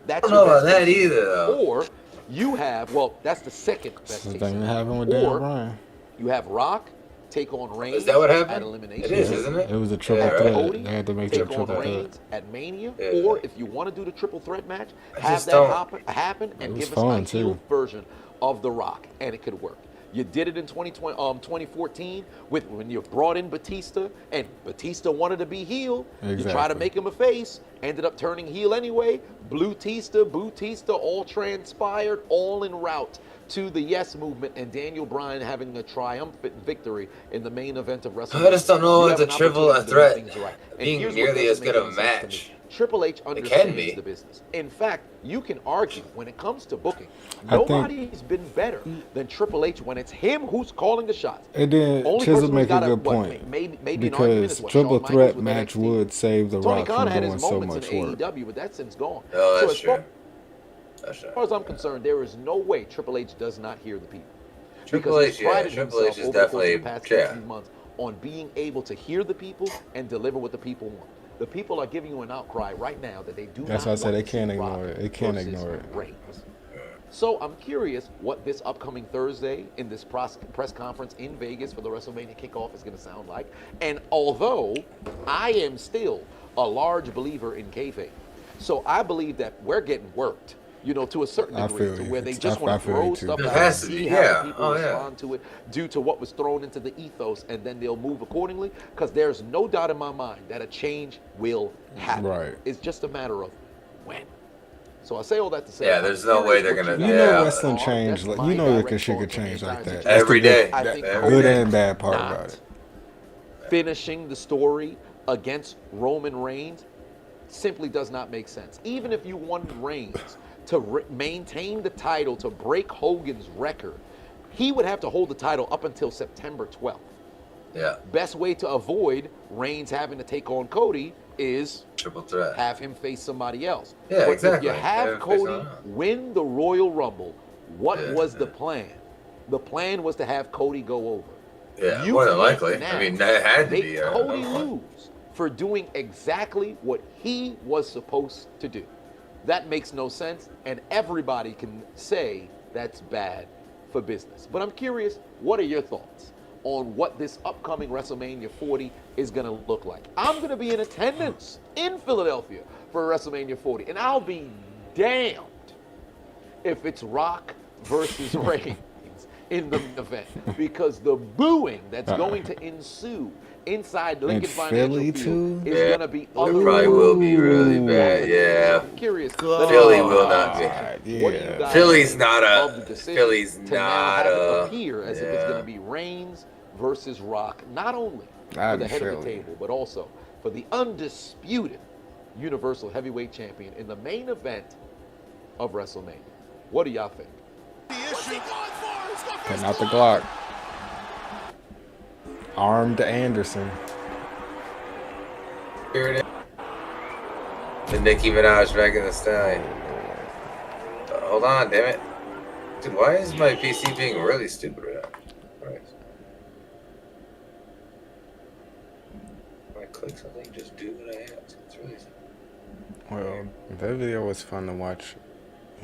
That's I don't know about that either, though. Or you have, that's the second best case. Thing happened with Daniel Bryan. You have Rock take on Reigns. Is that what happened? At Elimination. It is, isn't it? It was a triple threat. Cody They had to make that take on triple Reigns threat. at Mania. Or if you want to do the triple threat match, have just that happen and was give us fun, a heel too. version of The Rock, and it could work. You did it in 2014 when you brought in Batista, and Batista wanted to be heel. Exactly. You try to make him a face, ended up turning heel anyway. Bootista, all transpired, all en route to the Yes Movement, and Daniel Bryan having a triumphant victory in the main event of WrestleMania. I just don't know if it's a triple threat right. being nearly as good a match. Triple H understands the business. In fact, you can argue when it comes to booking, nobody's been better than Triple H when it's him who's calling the shots. And then Chisel make a good point because triple threat match would save The Rock from doing so much work. AEW, but that's since gone. Oh, that's true. As far as I'm concerned, there is no way Triple H does not hear the people. Triple H is definitely the past 15 months on being able to hear the people and deliver what the people want. The people are giving you an outcry right now that they do That's not why I said want they can't to see ignore Rock it. They can't versus ignore it. Reigns. So I'm curious what this upcoming Thursday in this press conference in Vegas for the WrestleMania kickoff is going to sound like. And although I am still a large believer in kayfabe, so I believe that we're getting worked, to a certain degree, to where they just want to throw stuff out and see how people respond to it due to what was thrown into the ethos, and then they'll move accordingly, because there's no doubt in my mind that a change will happen. Right. It's just a matter of when. So I say all that to say, there's no way they're gonna. You know wrestling change. You know shit could change like that. Every day. Good and bad part about it. Finishing the story against Roman Reigns simply does not make sense. Even if you wanted Reigns to maintain the title, to break Hogan's record, he would have to hold the title up until September 12th. Yeah. Best way to avoid Reigns having to take on Cody is triple threat. Have him face somebody else. Yeah, but exactly. If you have Cody win the Royal Rumble, what was the plan? The plan was to have Cody go over. Yeah, more than likely. I mean, that had to be. Cody lose for doing exactly what he was supposed to do. That makes no sense, and everybody can say that's bad for business. But I'm curious, what are your thoughts on what this upcoming WrestleMania 40 is going to look like? I'm going to be in attendance in Philadelphia for WrestleMania 40, and I'll be damned if it's Rock versus Reigns in the event because the booing that's going to ensue inside Lincoln Financial Field is going to be otherworldly. Probably will be really bad. Yeah. I'm curious. Philly will not be. What do you guys Philly's not of the decision to now have it appear as if it's going to be Reigns versus Rock, not only for the head of the table, but also for the undisputed Universal Heavyweight Champion in the main event of WrestleMania. What do y'all think? Putting out the Glock. Armed Anderson. Here it is. The Nicki Minaj back in the stallion. Hold on, damn it. Dude, why is my PC being really stupid right now? Right. When I click something, just do what I ask. It's really simple. Well, that video was fun to watch,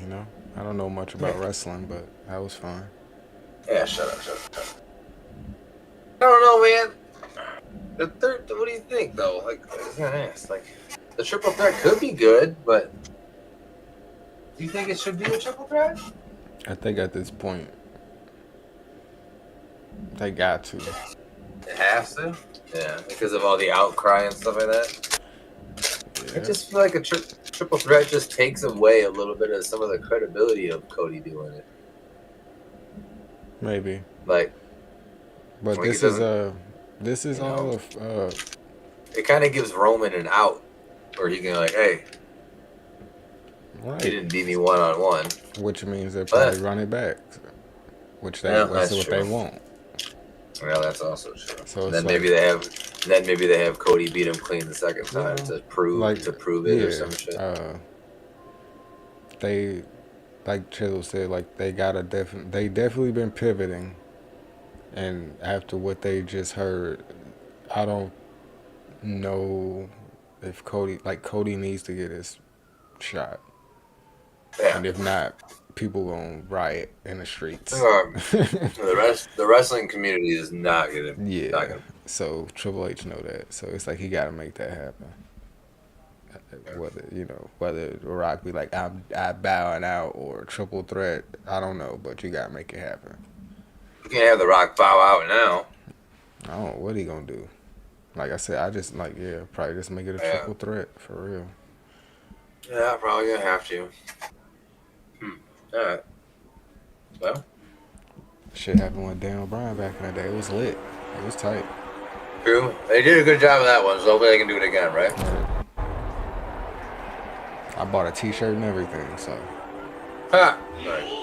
you know? I don't know much about wrestling, but that was fun. Yeah, shut up. I don't know, man. The third, what do you think, though? Like, I was gonna ask, like, the triple threat could be good, but do you think it should be a triple threat? I think at this point, they got to. It has to? Yeah, because of all the outcry and stuff like that. Yeah. I just feel like a triple threat just takes away a little bit of some of the credibility of Cody doing it. Maybe. Like, but this is all of. It kind of gives Roman an out, where he can like, hey, right. He didn't beat me 1-on-1. Which means they'll probably run it back, which that's what they want. Well, that's also true. So then maybe they have Cody beat him clean the second time to prove it or some shit. They, like Chisel said, like they definitely been pivoting, and after what they just heard, I don't know if Cody needs to get his shot. Yeah. And if not, people gonna riot in the streets. The wrestling community is not gonna. Yeah. Not gonna. So Triple H know that. So it's like he gotta make that happen. Whether The Rock be like I'm bowing out or triple threat, I don't know, but you gotta make it happen. You can't have The Rock bow out now. I don't know what he gonna do. Like I said, I just probably just make it a triple threat for real. Yeah, probably gonna have to. Alright. Well. Shit happened with Daniel Bryan back in the day. It was lit. It was tight. True. They did a good job of that one, so hopefully they can do it again, right? I bought a t-shirt and everything, so. Ha! Nice.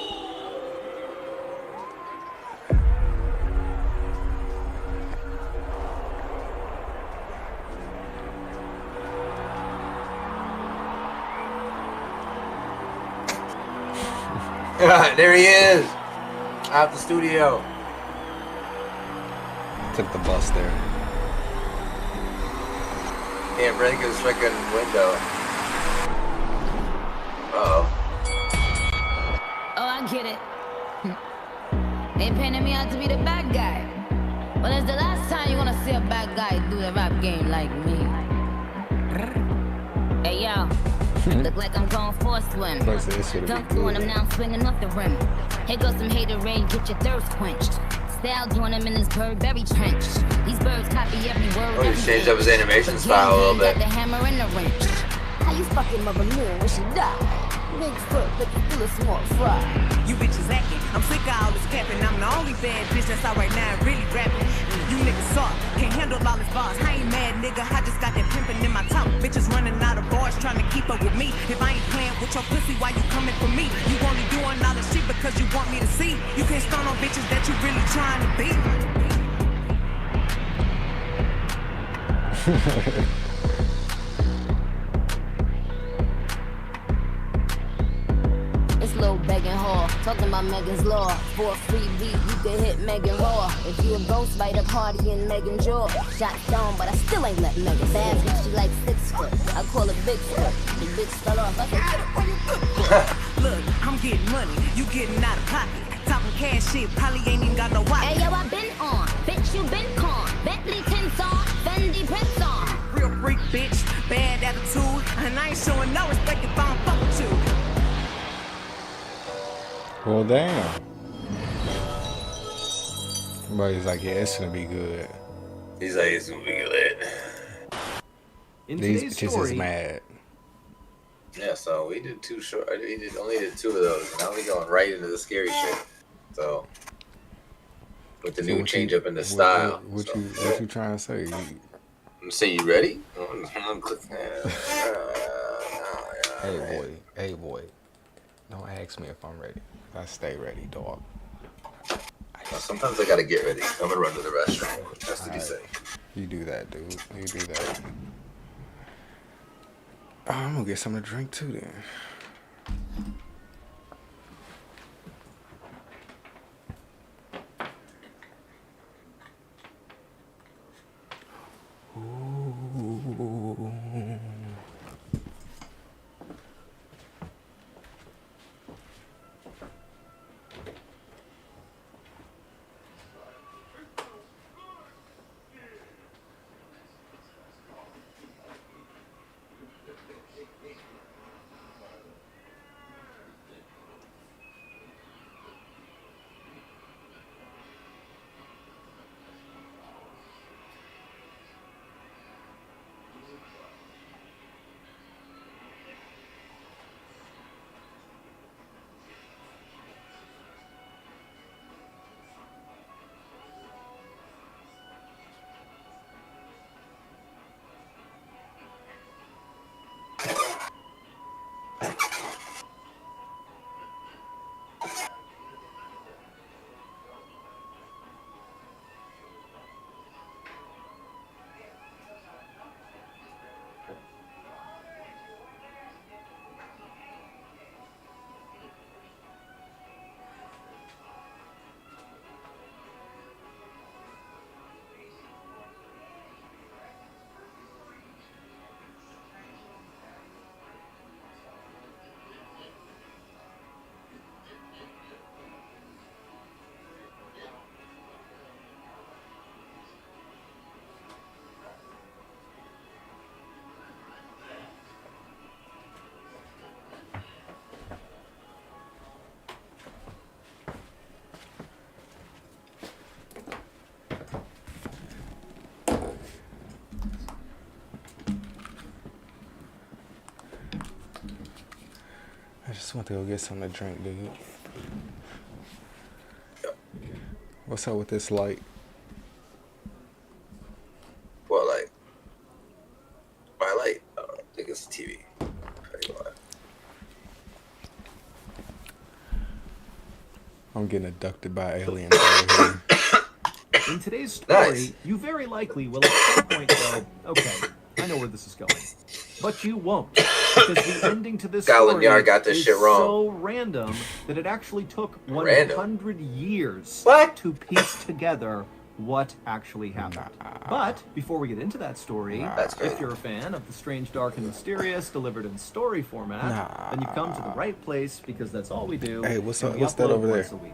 There he is, out the studio. Took the bus there. Can't break his freaking window. Uh-oh. Oh, I get it. They painted me out to be the bad guy. Well, it's the last time you're gonna see a bad guy do the rap game like me. Hey, yo. Look like I'm going for a swim. Dunk on him, now I'm swinging off the rim. Here goes some hater rain, get your thirst quenched. Style doing him in this Burberry trench. These birds copy every word. Oh, he changed up his animation style a little bit. Got the hammer and the wrench. How you fucking mother moon when she die? Big foot, but you still a small fry. You bitches acting, I'm sick of all this capping. I'm the only bad bitch that's out right now really rapping. You niggas suck, can't handle all this bars. I ain't mad, nigga, I just got that pimpin' in my tongue. Bitches running out of bars trying to keep up with me. If I ain't playing with your pussy, why you coming for me? You only doing all this shit because you want me to see. You can't stun on bitches that you really trying to be. Little begging whore, talking about Megan's law. For a free beat, you can hit Megan raw. If you a ghost, bite a party in Megan's jaw. Shot down, but I still ain't let Megan. Bad bitch, she like 6 foot. I call it big foot. The bitch fell off. I said, look, I'm getting money, you getting out of pocket. Talking cash shit, probably ain't even got no watch. Hey yo, I been on, bitch, you been con. Bentley tints on, Fendi prints on. Real freak, bitch, bad attitude, and I ain't showing no respect if I don't fuck with you. Well, damn. But he's like, yeah, it's gonna be good. He's like, it's gonna be good. These bitches is mad. Yeah, so we did two short. We only did two of those, and now we going right into the scary shit. So with the new change up in the style. What you trying to say? Say you ready? Hey boy, don't ask me if I'm ready. I stay ready, dog. Sometimes I gotta get ready. I'm gonna run to the restroom. Just to be safe. You do that, dude. You do that. Oh, I'm gonna get something to drink too then. I just want to go get something to drink, dude. What's up with this light? What light? My light? I think it's the TV. I'm getting abducted by aliens over here. In today's story, you very likely will at some point go, okay, I know where this is going. But you won't. Because the ending to this story got this is shit wrong. so random that it actually took 100 years to piece together what actually happened. But before we get into that story, if you're a fan of the strange, dark, and mysterious delivered in story format, then you've come to the right place because that's all we do. Hey, what's up? What's that over there? A week.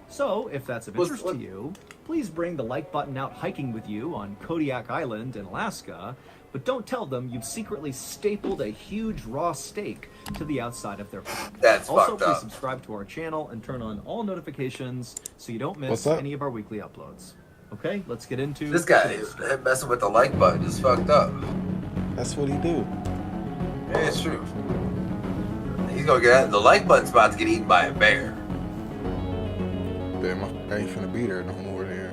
So, if that's of interest to you, please bring the like button out hiking with you on Kodiak Island in Alaska, but don't tell them you've secretly stapled a huge raw steak to the outside of their phone. That's also, fucked please up. subscribe to our channel and turn on all notifications so you don't miss any of our weekly uploads. Okay, let's get into this guy messing with the like button is fucked up. That's what he do. Yeah, it's true. He's gonna get the like button's about to get eaten by a bear. Damn, I ain't finna be there no more there.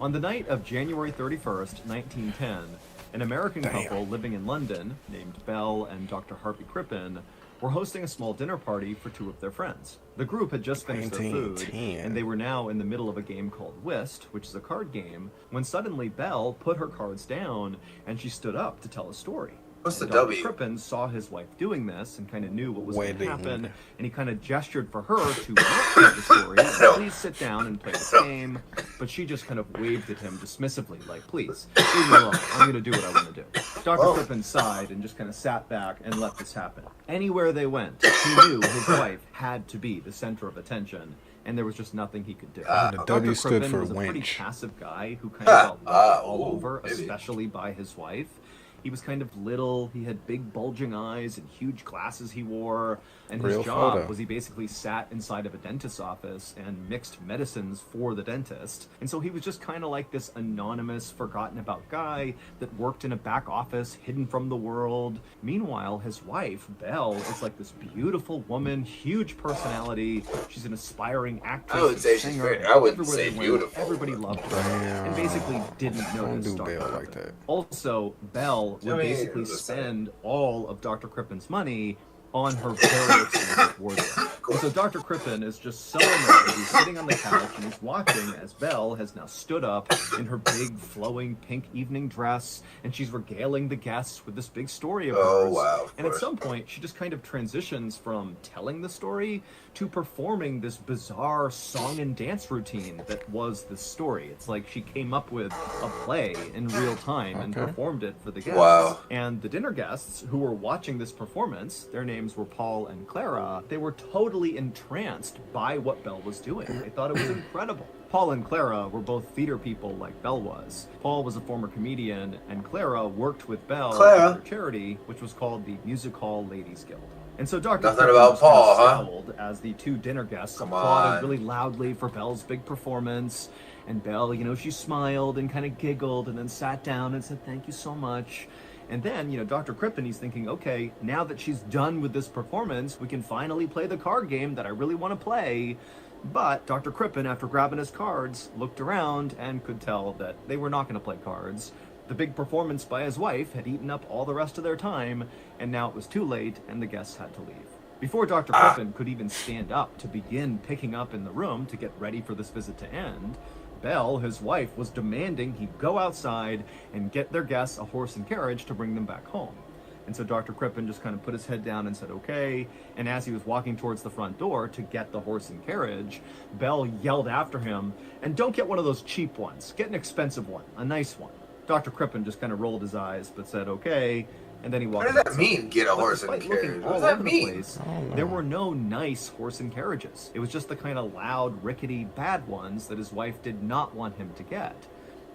On the night of January 31st, 1910, an American couple living in London, named Belle and Dr. Harvey Crippen, were hosting a small dinner party for two of their friends. The group had just finished their food, and they were now in the middle of a game called Whist, which is a card game, when suddenly Belle put her cards down, and she stood up to tell a story. What's the Dr. W? Crippen saw his wife doing this and kind of knew what was going to happen, and he kind of gestured for her to not tell the story, please sit down and play the game, but she just kind of waved at him dismissively, like, please, leave me alone, I'm going to do what I want to do. Dr. Crippen sighed and just kind of sat back and let this happen. Anywhere they went, he knew his wife had to be the center of attention, and there was just nothing he could do. The W stood for was a pretty winch. passive guy who kind of got walked all over, especially by his wife. He was kind of little, he had big bulging eyes and huge glasses he wore, and his Real job photo. was he basically sat inside of a dentist's office and mixed medicines for the dentist. And so he was just kind of like this anonymous, forgotten about guy that worked in a back office, hidden from the world. Meanwhile, his wife, Belle, is like this beautiful woman, huge personality. She's an aspiring actress. I would say she's singer. very, I wouldn't Everywhere say they went, beautiful. everybody loved her. And basically didn't notice do Dr. Belle Crippen. like that. Also, Belle would I mean, basically listen. spend all of Dr. Crippen's money on her very expensive wardrobe. And so Dr. Crippen is just so annoyed. He's sitting on the couch and he's watching as Belle has now stood up in her big flowing pink evening dress, and she's regaling the guests with this big story of Oh, hers. wow, of And at course. some point, she just kind of transitions from telling the story to performing this bizarre song and dance routine that was the story. It's like she came up with a play in real time and performed it for the guests. Wow. And the dinner guests who were watching this performance, their names were Paul and Clara, they were totally entranced by what Belle was doing. They thought it was incredible. Paul and Clara were both theater people like Belle was. Paul was a former comedian, and Clara worked with Belle at their charity, which was called the Music Hall Ladies Guild. And so Dr. Nothing Crippen about just kind of Paul, huh? scowled as the two dinner guests Come applauded on. really loudly for Belle's big performance. And Belle, you know, she smiled and kind of giggled and then sat down and said, "Thank you so much." And then, you know, Dr. Crippen, he's thinking, okay, now that she's done with this performance, we can finally play the card game that I really want to play. But Dr. Crippen, after grabbing his cards, looked around and could tell that they were not going to play cards. The big performance by his wife had eaten up all the rest of their time, and now it was too late, and the guests had to leave. Before Dr. Crippen could even stand up to begin picking up in the room to get ready for this visit to end, Belle, his wife, was demanding he go outside and get their guests a horse and carriage to bring them back home. And so Dr. Crippen just kind of put his head down and said, okay. And as he was walking towards the front door to get the horse and carriage, Belle yelled after him, "And don't get one of those cheap ones. Get an expensive one, a nice one." Dr. Crippen just kind of rolled his eyes, but said, okay. And then he walked. What does that mean, get a horse and Despite carriage? looking What does all that over the mean? place, there were no nice horse and carriages. It was just the kind of loud, rickety, bad ones that his wife did not want him to get.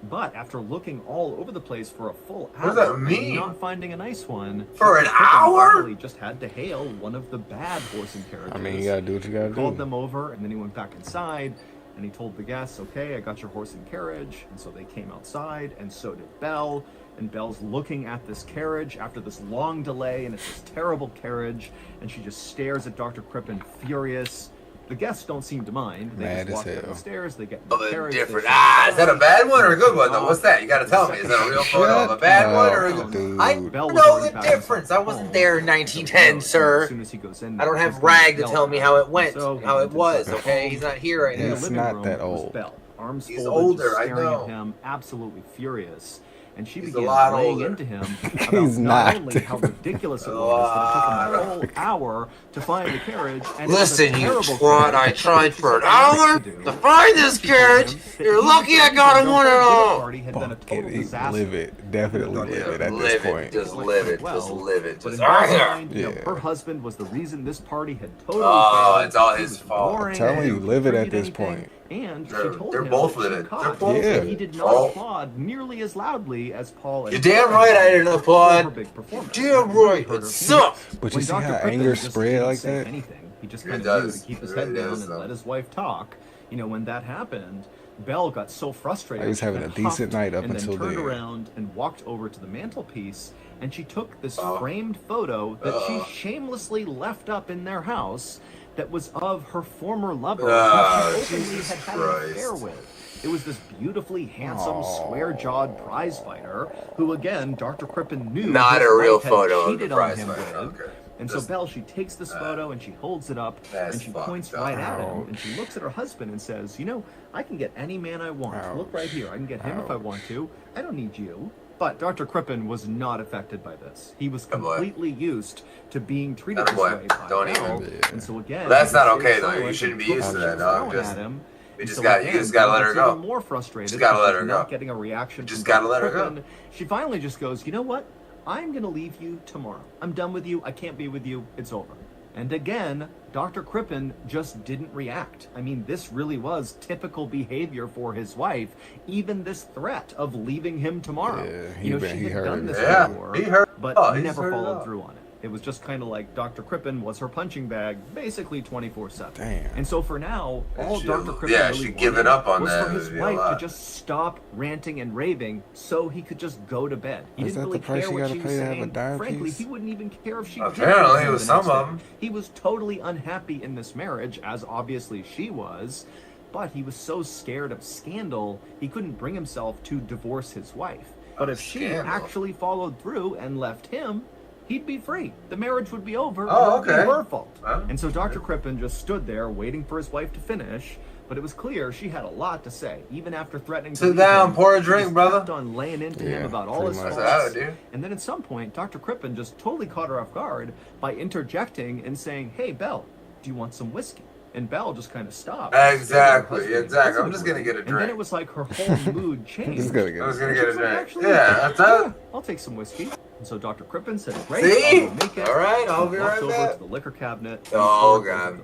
But after looking all over the place for a full hour What does that and mean? not finding a nice one, For an Dr. Crippen hour? finally just had to hail one of the bad horse and carriages. I mean, you gotta do what you gotta Called do. them over, and then he went back inside, and he told the guests, okay, I got your horse and carriage. And so they came outside, and so did Belle. And Belle's looking at this carriage after this long delay, and it's this terrible carriage, and she just stares at Dr. Crippen, furious. The guests don't seem to mind. They Mad just as walk hell. down the stairs, they get in the Oh, carriage. different. they Ah, is that a sit bad one or a down, good one though? they What's that? You gotta tell me. Is that a real photo of a bad one or a good Dude. I Belle was know already the back difference. I home. wasn't there in So 1910, as sir. soon as he goes in I don't there, have he's gonna Rag to yell tell at me him. how it went, So he how it went was. inside. Okay, he's not here right In the now. He's living not room that was old. Belle, arms He's folded, older, just I staring know. at him, absolutely furious. And she He's a began lot laying older. into him about He's not not. only how ridiculous it was that it took him a whole hour to find the carriage, and Listen, it was a you terrible twat, carriage. I tried She for an said all he hour had do to find this was tell carriage. him that You're he lucky I was got him their one at dinner all. party had been a Fuck total it. disaster. Live it. Definitely live it at this Live it. point. Just live it. Just live it. But Just in Belle's mind, you know, Yeah. her husband was the reason this party had totally Oh, failed. it's all He his was fault. boring, I'm telling he you, didn't live it at contribute this anything, point. And They're- she told they're him both that she living. caught They're him both that living. he did not Oh. applaud nearly as loudly as Paul and You're damn Clara right I didn't for applaud. her big performance. You're damn It really right. hurt It her sucked. feelings. But you When see Dr. how Crippen anger just spread didn't like say that? anything. He just It kind of knew does. to keep his It head really down does, and though. let his wife talk. You know, when that happened, Belle got so frustrated. I was she having kinda a decent huffed night up and until then turned then. around and walked over to the mantelpiece, and she took this Oh. framed photo that she shamelessly left up in their house that was of her former lover Oh, who she openly Jesus had had an affair Christ. with. It was this beautifully handsome, square-jawed prize fighter who, again, Dr. Crippen knew Not his a real wife had photo of the cheated on prize him fighter. with. Okay. And so Just- Belle, she takes this photo and she holds it up That's and she fucked points up. right at him and she looks at her husband and says, you know, I can get any man I want. Look right here. I can get him if I want to. I don't need you. But Dr. Crippen was not affected by this. He was Oh, boy. completely used to being treated Oh, this boy. way by Don't Belle. even. And so again, That's he not stayed okay, though. silent You and shouldn't be took used to what that, she was dog. throwing Just- at him. You And just so got again, to Belle let her gets go. even more frustrated. Just gotta let because her she's not go. getting a reaction. Just from gotta Dr. let her go. Crippen. She finally just goes, you know what? I'm going to leave you tomorrow. I'm done with you. I can't be with you. It's over. And again, Dr. Crippen just didn't react. I mean, this really was typical behavior for his wife. Even this threat of leaving him tomorrow. Yeah, she had done this before, but he never followed through on it. It was just kind of like Dr. Crippen was her punching bag, basically 24/7. Damn. And so for now, all Dr. Crippen really given up on was that for his wife to just stop ranting and raving, so he could just go to bed. He didn't really care what she was saying. Frankly, he wouldn't even care if she did. Apparently, it was some of them. He was totally unhappy in this marriage, as obviously she was. But he was so scared of scandal, he couldn't bring himself to divorce his wife. But if she actually followed through and left him, he'd be free. The marriage would be over. Oh, okay. It would be her fault. And so Dr. Crippen just stood there waiting for his wife to finish. But it was clear she had a lot to say, even after threatening to sit down, pour a drink, brother. Kept on laying into him about all his faults. And then at some point, Dr. Crippen just totally caught her off guard by interjecting and saying, "Hey, Belle, do you want some whiskey?" And Belle just kind of stopped. Exactly. I'm just gonna get a drink. And then it was like her whole mood changed. I was gonna get a drink. Yeah, that's it. I'll take some whiskey. And so Dr. Crippen said, "Great, see? I'll make it." All right, I'll be right over back. to the liquor cabinet. Oh, God.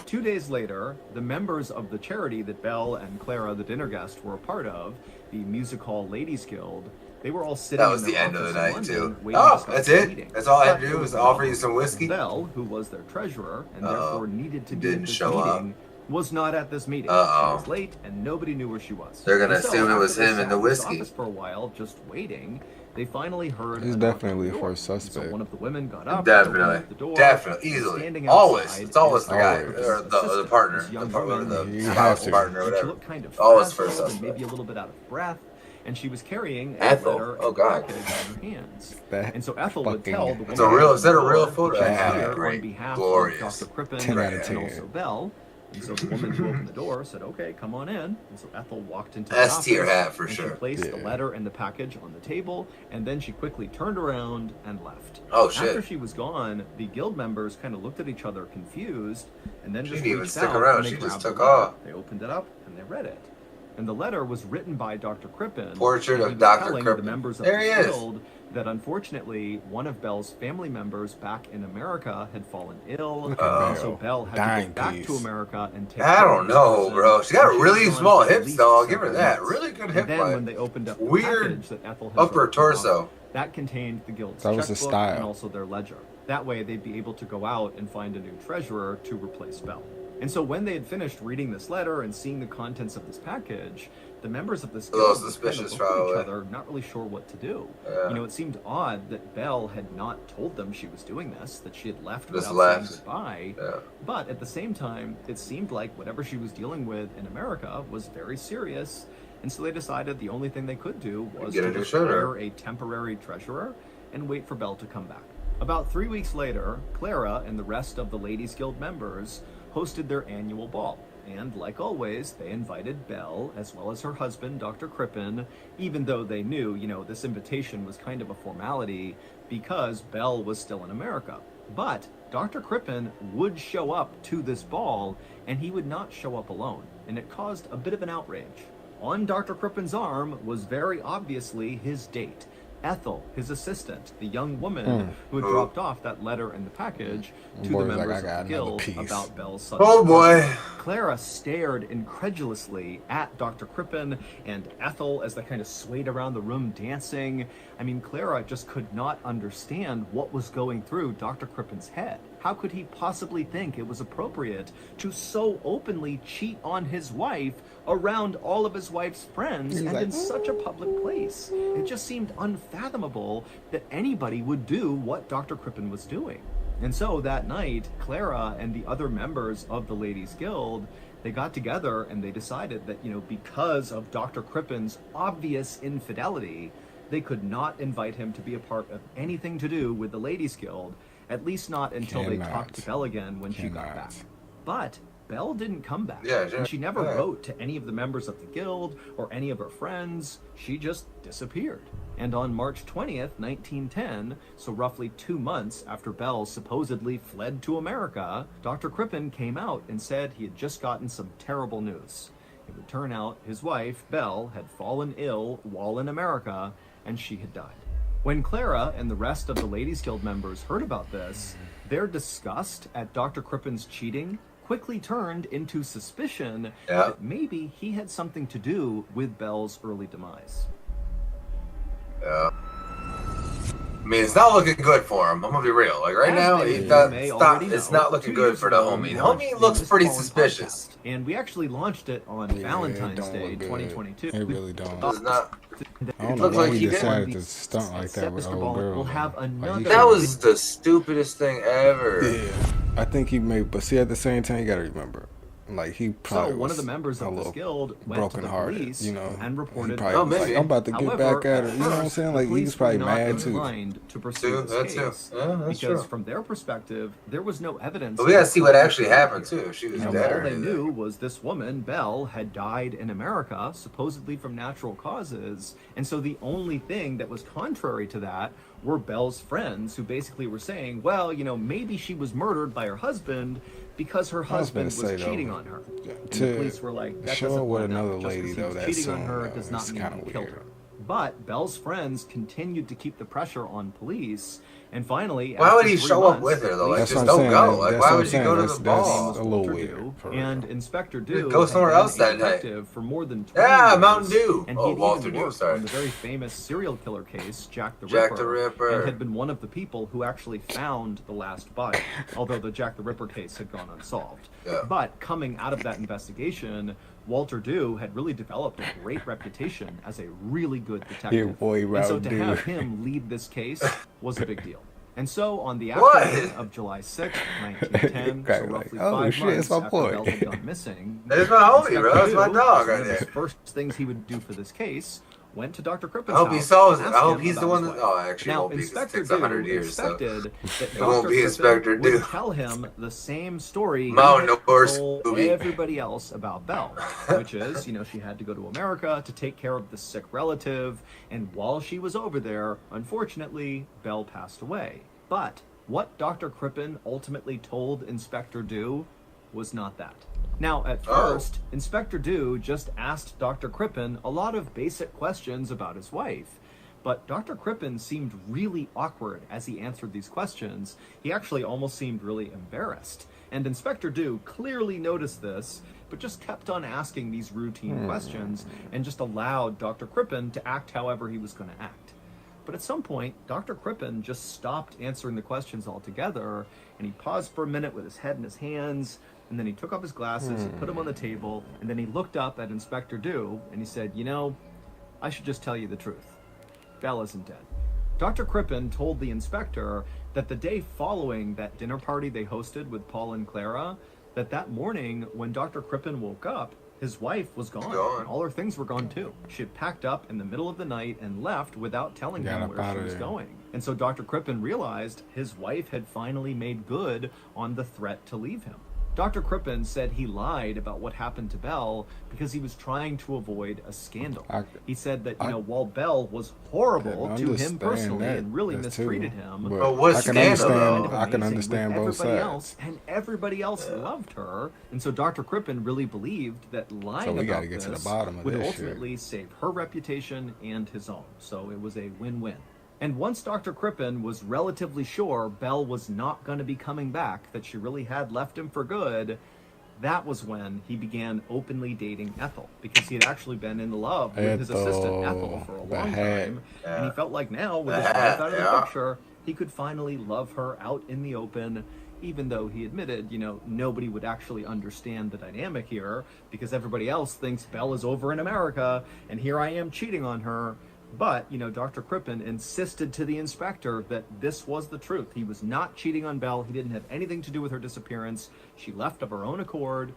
2 days later, the members of the charity that Belle and Clara, the dinner guest, were a part of, the Music Hall Ladies Guild, they were all sitting. That was in the their end of the office in night London, too. waiting to Oh, start that's the it. meeting. That's all I had But to do was offer you some whiskey. Belle, who was their treasurer and therefore needed to be at Didn't this show up. meeting, was not at this meeting. She was late, and nobody knew where she was. They're gonna And so assume it was after they him and sat the in his whiskey. office for a while, just waiting, they finally heard. He's a knock definitely on a the door. first And suspect. So one of the women got up. Definitely. opened the door, Definitely. and Easily. standing Always. outside It's always is the guy. Dr. Or the assistant, partner. this young The woman spouse have to. partner or and she whatever. looked kind of Always first frazzled and suspect. maybe a little bit out of breath. And she was carrying a Ethel. letter Oh, and God. package in her hands. That And so Ethel would tell the woman. It's a real. Is that a real photo? She's I have here it. on Great. behalf Glorious. of Dr. Crippen 10 out of and 10. also Belle. And so the woman who opened the door said, "Okay, come on in." And so Ethel walked into the S office. tier hat for and sure. She placed the Yeah. letter and the package on the table, and then she quickly turned around and left. Oh, shit. After she was gone, the guild members kind of looked at each other confused, and then She just didn't even reached stick out around. and they She just grabbed the took letter. off. They opened it up and they read it. And the letter was written by Dr. Crippen. Portrait and of he was Dr. telling Crippen. the members of There the he is. guild that unfortunately one of Belle's family members back in America had fallen ill, and so Belle had to Dying get back piece. to America and take I care don't of this know, person. bro. She got And really was small gone for at hips, least though. I'll give her several that. months. Really good And hip then line. when they opened up the Weird package that Ethel had upper dropped off, torso. that contained the guild's That was the checkbook style. and also their ledger. That way they'd be able to go out and find a new treasurer to replace Belle. And so when they had finished reading this letter and seeing the contents of this package, the members of this A little guild just suspicious, kind of looked at each probably. other, not really sure what to do. Yeah. You know, it seemed odd that Belle had not told them she was doing this, that she had left Just without left. saying goodbye. Yeah. But at the same time, it seemed like whatever she was dealing with in America was very serious. And so they decided the only thing they could do was Get a to new just treasurer. hire a temporary treasurer and wait for Belle to come back. About 3 weeks later, Clara and the rest of the Ladies Guild members hosted their annual ball. And like always, they invited Belle, as well as her husband, Dr. Crippen, even though they knew, this invitation was kind of a formality because Belle was still in America. But Dr. Crippen would show up to this ball, and he would not show up alone. And it caused a bit of an outrage. On Dr. Crippen's arm was very obviously his date. Ethel, his assistant, the young woman who had dropped off that letter and the package to the Boy's like, members "I of got the guild another piece." about Belle's sudden Oh boy. departure. Clara stared incredulously at Dr. Crippen and Ethel as they kind of swayed around the room dancing. I mean, Clara just could not understand what was going through Dr. Crippen's head. How could he possibly think it was appropriate to so openly cheat on his wife around all of his wife's friends and in such a public place? It just seemed unfathomable that anybody would do what Dr. Crippen was doing. And so that night, Clara and the other members of the Ladies Guild, they got together and they decided that, because of Dr. Crippen's obvious infidelity, they could not invite him to be a part of anything to do with the Ladies Guild, at least not until they talked to Belle again when she got back. But Belle didn't come back. Yeah, and she never wrote to any of the members of the guild or any of her friends. She just disappeared. And on March 20th, 1910, so roughly 2 months after Belle supposedly fled to America, Dr. Crippen came out and said he had just gotten some terrible news. It would turn out his wife, Belle, had fallen ill while in America, and she had died. When Clara and the rest of the Ladies Guild members heard about this, Their disgust at Dr. Crippen's cheating quickly turned into suspicion Yeah. that maybe he had something to do with Bell's early demise. Yeah. I mean, it's not looking good for him. I'm gonna be real. Like right now, it's not looking good for the homie. The homie looks pretty suspicious. And we actually launched it on Valentine's Day 2022. It really don't. Does not. I don't know looks why like he he decided to stunt like that with old girl. We'll have another. That was the stupidest thing ever. Yeah, I think he made, but see, at the same time, you gotta remember, like he probably one of the members of this guild went to the police, you know, and reported. Probably was like, I'm about to get back at her. You know what I'm saying? Like he was probably mad too. To pursue this case, because true. from their perspective, there was no evidence. But we gotta see what actually happened too. If she was dead. All they knew was this woman, Belle, had died in America, supposedly from natural causes, and so the only thing that was contrary to that were Belle's friends, who basically were saying, well, you know, maybe she was murdered by her husband because her husband was cheating on her. And the police were like, that doesn't with line another up. lady Just though, because he that's was cheating on her does not mean he killed weird. her. But Belle's friends continued to keep the pressure on police, and finally, why would he show up with her though? Like, just don't go. Like, why would you go to the ball? That's a little weird. And Inspector Dew go somewhere else that night. For more than 20 years, Mountain Dew. And Walter Dew. Sorry. On the very famous serial killer case, Jack the Ripper, and had been one of the people who actually found the last body, although the Jack the Ripper case had gone unsolved. Yeah. But coming out of that investigation, Walter Dew had really developed a great reputation as a really good detective. And so to have him lead this case was a big deal. And so on the afternoon of July 6th, 1910, so roughly 5 months after Bell had gone missing, that is my homie, bro. That's my dog right there. The first things he would do for this case went to Dr. Crippen's I hope house. he solves it. I hope he's the one that. Oh, actually, now, won't be. Inspector It takes 100 years, so expected that it won't be Inspector Crippen Dew. would tell him the same story Mountain he Horse told movie. everybody else about Belle, which is, you know, she had to go to America to take care of the sick relative, and while she was over there, unfortunately, Belle passed away. But what Dr. Crippen ultimately told Inspector Dew was not that. Now, at first, Inspector Dew just asked Dr. Crippen a lot of basic questions about his wife. But Dr. Crippen seemed really awkward as he answered these questions. He actually almost seemed really embarrassed. And Inspector Dew clearly noticed this, but just kept on asking these routine questions and just allowed Dr. Crippen to act however he was going to act. But at some point, Dr. Crippen just stopped answering the questions altogether, and he paused for a minute with his head in his hands, and then he took off his glasses, he put them on the table, and then he looked up at Inspector Dew, and he said, you know, I should just tell you the truth. Belle isn't dead. Dr. Crippen told the inspector that the day following that dinner party they hosted with Paul and Clara, that morning when Dr. Crippen woke up, his wife was gone. And all her things were gone too. She had packed up in the middle of the night and left without telling him where she was going. And so Dr. Crippen realized his wife had finally made good on the threat to leave him. Dr. Crippen said he lied about what happened to Belle because he was trying to avoid a scandal. He said that, you know, while Belle was horrible to him personally and really mistreated him, I can understand both sides. And everybody else loved her. And so Dr. Crippen really believed that lying about this would ultimately save her reputation and his own. So it was a win-win. And once Dr. Crippen was relatively sure Belle was not going to be coming back, that she really had left him for good, that was when he began openly dating Ethel, because he had actually been in love with his assistant Ethel for a long time, and he felt like now, with his wife out of the picture, he could finally love her out in the open, even though he admitted, you know, nobody would actually understand the dynamic here, because everybody else thinks Belle is over in America, and here I am cheating on her. But, you know, Dr. Crippen insisted to the inspector that this was the truth. He was not cheating on Belle. He didn't have anything to do with her disappearance. She left of her own accord,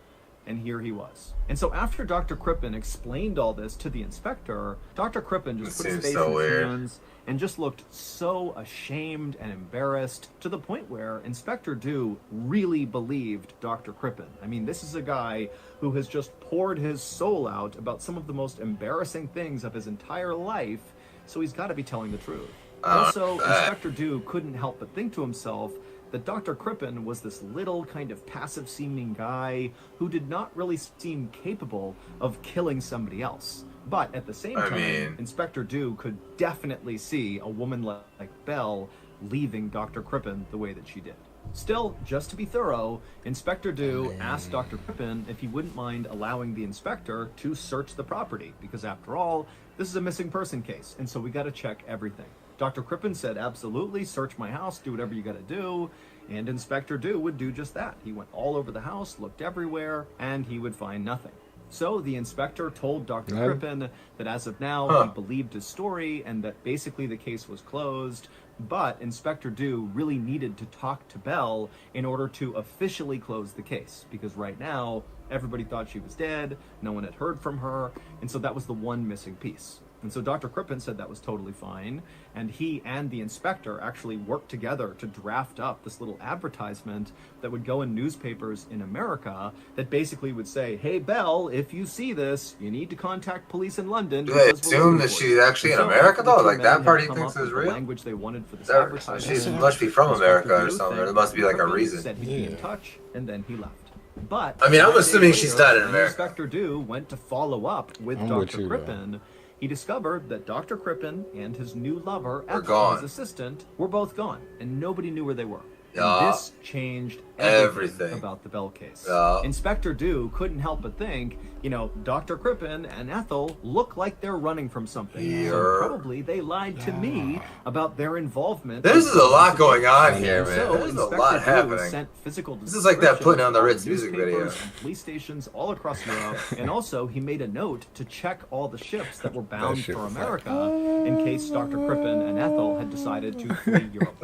and here he was. And so after Dr. Crippen explained all this to the inspector, Dr. Crippen just put his face in his hands and just looked so ashamed and embarrassed, to the point where Inspector Dew really believed Dr. Crippen. I mean, this is a guy who has just poured his soul out about some of the most embarrassing things of his entire life, so he's got to be telling the truth. Also, Inspector Dew couldn't help but think to himself that Dr. Crippen was this little kind of passive-seeming guy who did not really seem capable of killing somebody else. But at the same time, Inspector Dew could definitely see a woman like Belle leaving Dr. Crippen the way that she did. Still, just to be thorough, Inspector Dew asked Dr. Crippen if he wouldn't mind allowing the inspector to search the property, because after all, this is a missing person case, and so we got to check everything. Dr. Crippen said, absolutely, search my house, do whatever you got to do, and Inspector Dew would do just that. He went all over the house, looked everywhere, and he would find nothing. So the inspector told Dr. Crippen that as of now, he believed his story and that basically the case was closed, but Inspector Dew really needed to talk to Belle in order to officially close the case, because right now, everybody thought she was dead, no one had heard from her, and so that was the one missing piece. And so Dr. Crippen said that was totally fine, and he and the inspector actually worked together to draft up this little advertisement that would go in newspapers in America that basically would say, hey, Belle, if you see this, you need to contact police in London. Do they assume that she's actually in America, though? Like, that party thinks it's real? Language they wanted for this advertisement. She must be from America or something, or there must be like a reason. Said he'd be in touch, and then he left. But I mean, I'm assuming she's not in America. Inspector Dew went to follow up with Dr. Crippen. He discovered that Dr. Crippen and his new lover, Ethel, his assistant, were both gone, and nobody knew where they were. And this changed everything about the Belle case. Inspector Dew couldn't help but think, you know, Dr. Crippen and Ethel look like they're running from something. So probably they lied to me about their involvement. There's a lot going on here, man. So There's a lot happening. Sent physical this is like that putting on the Ritz music video. And police stations all across Europe. And also, he made a note to check all the ships that were bound for America in case Dr. Crippen and Ethel had decided to flee Europe.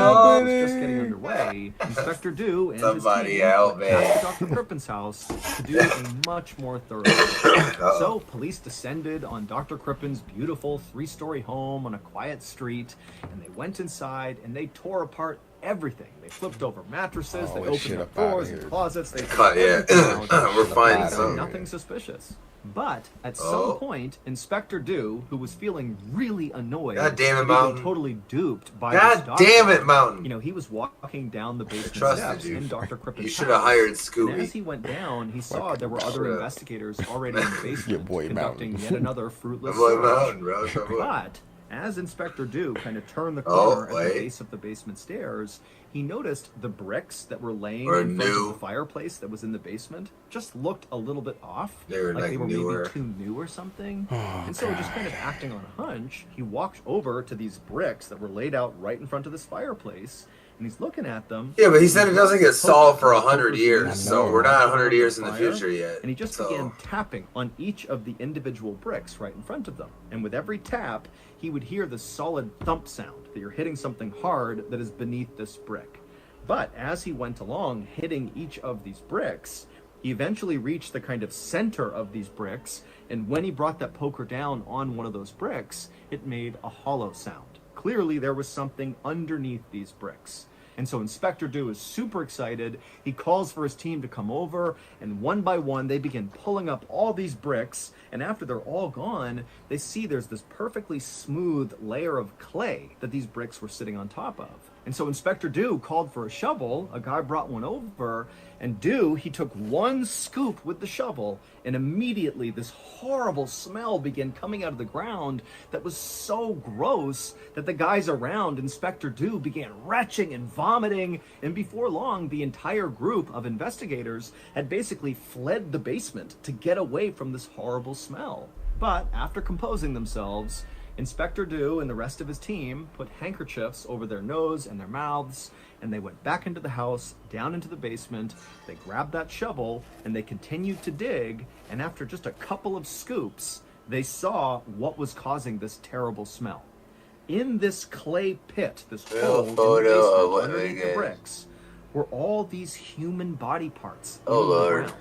Was just getting underway. Inspector Dew and his team went to Dr. Crippen's house to do a much more thorough search. So police descended on Dr. Crippen's beautiful 3-story home on a quiet street, and they went inside and they tore apart everything. They flipped over mattresses, they opened up doors and closets, they cut we're finding something. Nothing suspicious. But at some point, Inspector Dew, who was feeling really annoyed, God damn it, Mountain, totally duped by God damn it, Mountain. You know, he was walking down the basement steps in Dr. Crippen's house. You should have hired Scooby. And as he went down, he saw there were other investigators already in the basement conducting yet another fruitless search. But as Inspector Dew kind of turned the corner at the base of the basement stairs, he noticed the bricks that were laying in front of the fireplace that was in the basement just looked a little bit off. They were like they were maybe too new or something. And so just kind of acting on a hunch, he walked over to these bricks that were laid out right in front of this fireplace, and he's looking at them. Yeah, but he said it doesn't get solved for 100 years, so we're not 100 years in the future yet. And he just began tapping on each of the individual bricks right in front of them. And with every tap, he would hear the solid thump sound that you're hitting something hard that is beneath this brick. But as he went along, hitting each of these bricks, he eventually reached the kind of center of these bricks, and when he brought that poker down on one of those bricks, it made a hollow sound. Clearly, there was something underneath these bricks. And so Inspector Dew is super excited. He calls for his team to come over, and one by one, they begin pulling up all these bricks, and after they're all gone, they see there's this perfectly smooth layer of clay that these bricks were sitting on top of. And so Inspector Dew called for a shovel, a guy brought one over, and Dew, he took one scoop with the shovel, and immediately this horrible smell began coming out of the ground that was so gross that the guys around Inspector Dew began retching and vomiting, and before long, the entire group of investigators had basically fled the basement to get away from this horrible smell. But after composing themselves, Inspector Dew and the rest of his team put handkerchiefs over their nose and their mouths, and they went back into the house, down into the basement. They grabbed that shovel, and they continued to dig, and after just a couple of scoops, they saw what was causing this terrible smell. In this clay pit, this hole in the basement underneath the bricks, were all these human body parts in the ground.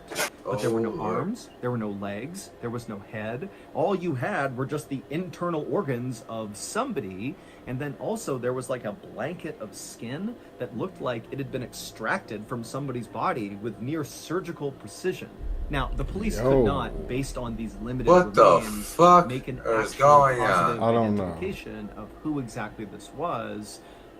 But there were no arms, there were no legs, there was no head. All you had were just the internal organs of somebody, and then also there was like a blanket of skin that looked like it had been extracted from somebody's body with near surgical precision. Now, the police could not, based on these limited remains, make an actual positive identification of who exactly this was.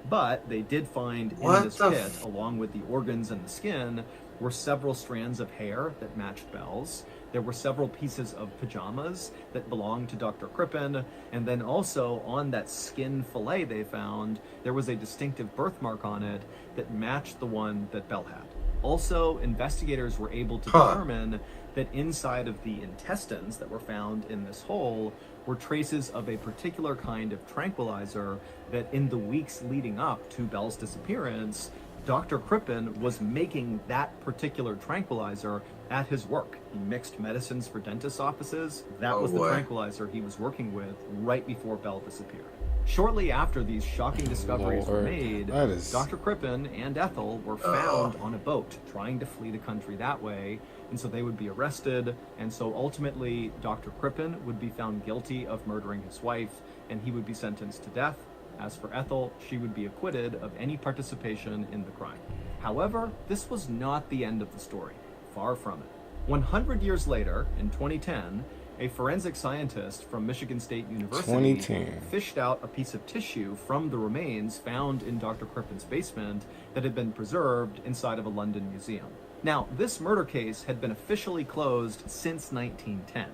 But they did find in this pit, along with the organs and the skin, were several strands of hair that matched Belle's. There were several pieces of pajamas that belonged to Dr. Crippen, and then also on that skin fillet they found, there was a distinctive birthmark on it that matched the one that Belle had. Also, investigators were able to determine that inside of the intestines that were found in this hole were traces of a particular kind of tranquilizer that in the weeks leading up to Belle's disappearance, Dr. Crippen was making that particular tranquilizer at his work. He mixed medicines for dentist offices. That was the tranquilizer he was working with right before Belle disappeared. Shortly after these shocking discoveries were made, Dr. Crippen and Ethel were found on a boat trying to flee the country that way, and so they would be arrested, and so ultimately Dr. Crippen would be found guilty of murdering his wife, and he would be sentenced to death. As for Ethel, she would be acquitted of any participation in the crime. However, this was not the end of the story. Far from it. 100 years later, in 2010, a forensic scientist from Michigan State University fished out a piece of tissue from the remains found in Dr. Crippen's basement that had been preserved inside of a London museum. Now, this murder case had been officially closed since 1910,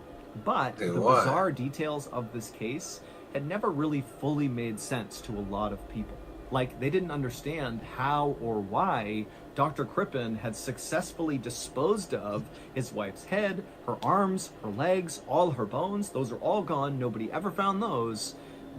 but the bizarre details of this case had never really fully made sense to a lot of people. Like, they didn't understand how or why Dr. Crippen had successfully disposed of his wife's head, her arms, her legs, all her bones. Those are all gone. Nobody ever found those.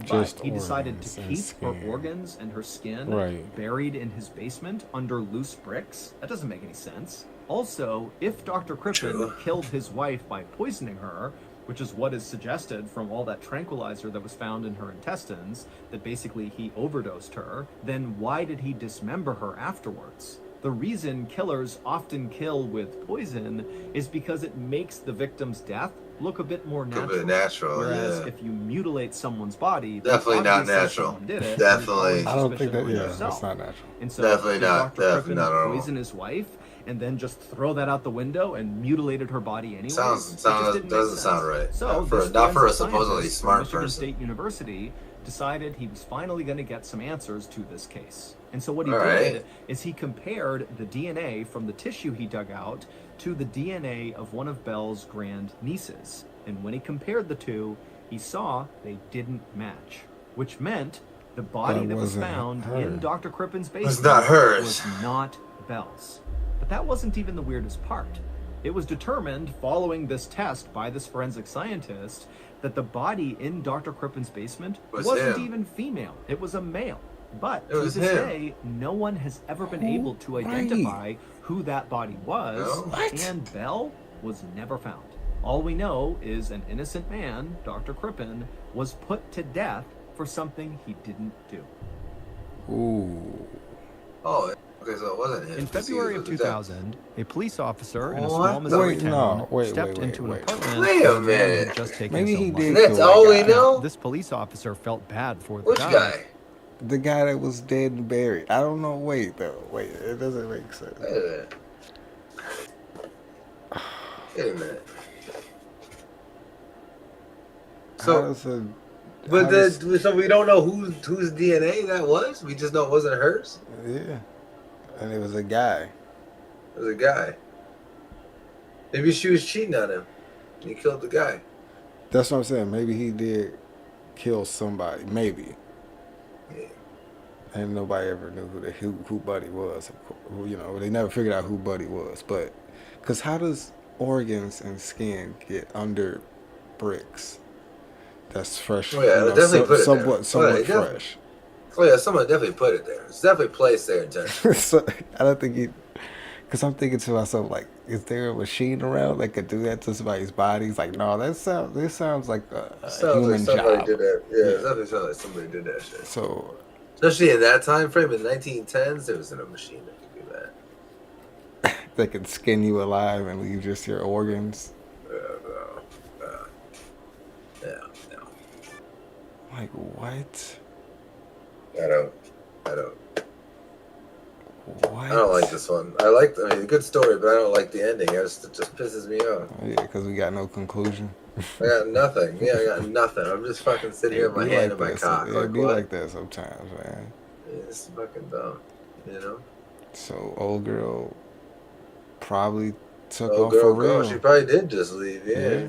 But he decided to keep her organs and her skin buried in his basement under loose bricks. That doesn't make any sense. Also, if Dr. Crippen killed his wife by poisoning her, which is what is suggested from all that tranquilizer that was found in her intestines, that basically he overdosed her, then why did he dismember her afterwards? The reason killers often kill with poison is because it makes the victim's death look a bit more natural. Whereas if you mutilate someone's body, definitely not natural. Definitely. I don't think that. Yeah, that's not natural. And so definitely not. Definitely not at all. Poison his wife and then just throw that out the window and mutilated her body anyway. Doesn't sound right. So not for a supposedly smart Michigan person. State University decided he was finally going to get some answers to this case. And so what he did is he compared the DNA from the tissue he dug out to the DNA of one of Belle's grand nieces. And when he compared the two, he saw they didn't match, which meant the body that was found in Dr. Crippen's basement was not hers. Was not Belle's. But that wasn't even the weirdest part. It was determined following this test by this forensic scientist that the body in Dr. Crippen's basement wasn't even female. It was a male. But to this day, no one has ever been able to identify who that body was, and Belle was never found. All we know is an innocent man, Dr. Crippen, was put to death for something he didn't do. Ooh. Oh, okay, so it wasn't him. In February of 2000, a police officer in a small Missouri town stepped into an apartment where had just taken Maybe he did. That's all we know? This police officer felt bad for the Which guy? The guy that was dead and buried. I don't know. Wait, it doesn't make sense. Wait a minute. So, so we don't know whose DNA that was? We just know it wasn't hers? Yeah. And it was a guy. It was a guy. Maybe she was cheating on him. He killed the guy. That's what I'm saying. Maybe he did kill somebody. Maybe. Yeah. And nobody ever knew who Buddy was. You know, they never figured out who Buddy was. But, because how does organs and skin get under bricks? That's fresh. Oh, yeah, definitely put it somewhat fresh. Oh yeah, someone definitely put it there. It's definitely placed there in time. So, I don't think because I'm thinking to myself, like, is there a machine around that could do that to somebody's body? It's like, no, this sounds like a human job. Did that. Yeah, it definitely sounds like somebody did that shit. So, especially in that time frame, in 1910s, there wasn't a machine that could do that. That could skin you alive and leave just your organs. No. Like, what? I don't. What? I don't like this one. A good story, but I don't like the ending. It just pisses me off. Yeah, because we got no conclusion. I got nothing. Yeah, I got nothing. I'm just fucking sitting here with my hand in my cock. It'd be like that sometimes, man. Yeah, it's fucking dumb, you know? So, old girl probably took off for real. She probably did just leave. Yeah, she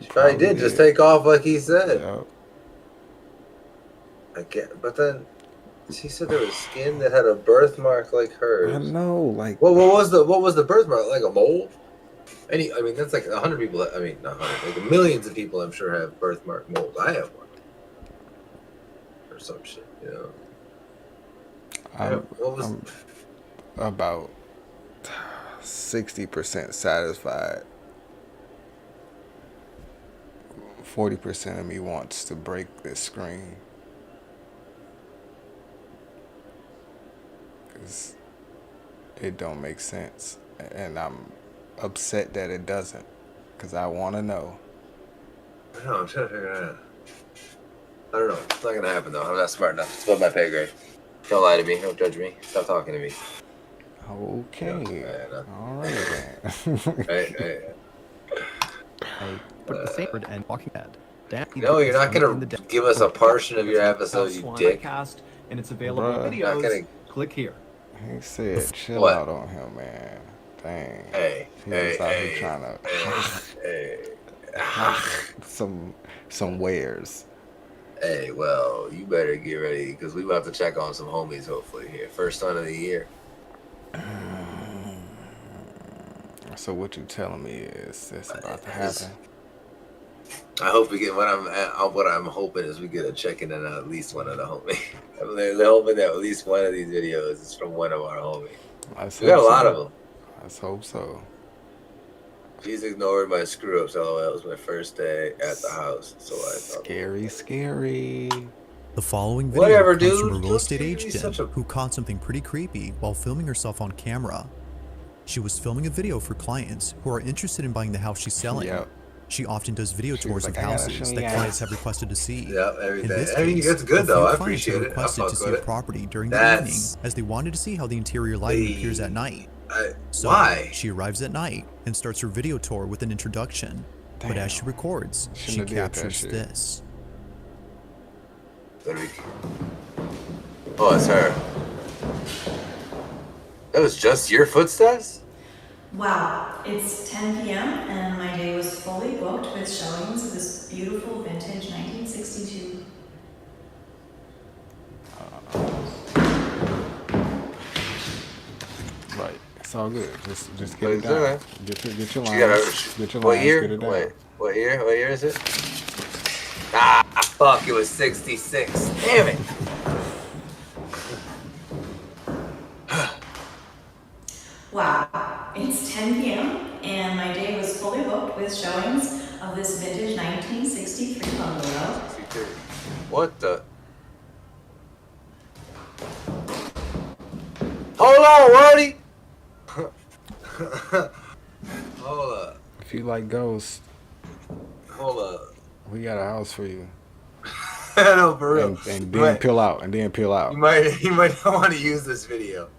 probably did just take off like he said. Yep. I get, but then she said there was skin that had a birthmark like hers. I know, like what was the birthmark? Like a mole? I mean, that's like 100 people. I mean, not 100, like millions of people. I'm sure have birthmark moles. I have one, or some shit. You know. I'm about 60% satisfied. 40% of me wants to break this screen. Because it don't make sense. And I'm upset that it doesn't. Because I want to know. I know, I'm trying to figure it out. I don't know. It's not going to happen, though. I'm not smart enough. It's above my pay grade. Don't lie to me. Don't judge me. Stop talking to me. Okay. All right, then. Hey. But the sacred and Walking Dead. No, you're not going to give us a portion of your episode, you dick. Cast, and it's available in videos. Click here. He said, chill out on him, man. Dang. Hey. Trying to some wares. Hey, well, you better get ready because we about to check on some homies hopefully here. First one of the year. So what you telling me is this about to happen? I hope we get what I'm hoping is we get a check-in on at least one of the homies. They're hoping that at least one of these videos is from one of our homies. We got a lot of them. Let's hope so. Please ignore my screw-ups. LOL. It was my first day at the house, so I thought. Scary. The following video comes from a real estate agent who caught something pretty creepy while filming herself on camera. She was filming a video for clients who are interested in buying the house she's selling. Yep. She often does video tours of houses that clients have requested to see. Yeah, everything. In this I mean, case, it's good though. I appreciate it. Requested to see a property during the evening as they wanted to see how the interior lighting appears at night. Why? She arrives at night and starts her video tour with an introduction. Damn. But as she records, she captures this. Oh, it's her. That was just your footsteps? Wow, it's 10 p.m. and my day was fully booked with showings of this beautiful vintage 1962. Right, it's all good. Just get it down. Get your lines. Get your what lines. Year? Get it down. Wait, what year? What year is it? Ah, fuck! It was 66. Damn it! Wow, it's 10 p.m. and my day was fully booked with showings of this vintage 1963 bungalow. What the? Hold on, Roddy! Hold up. If you like ghosts, hold up. We got a house for you. No, for real. And then peel out. You might not want to use this video.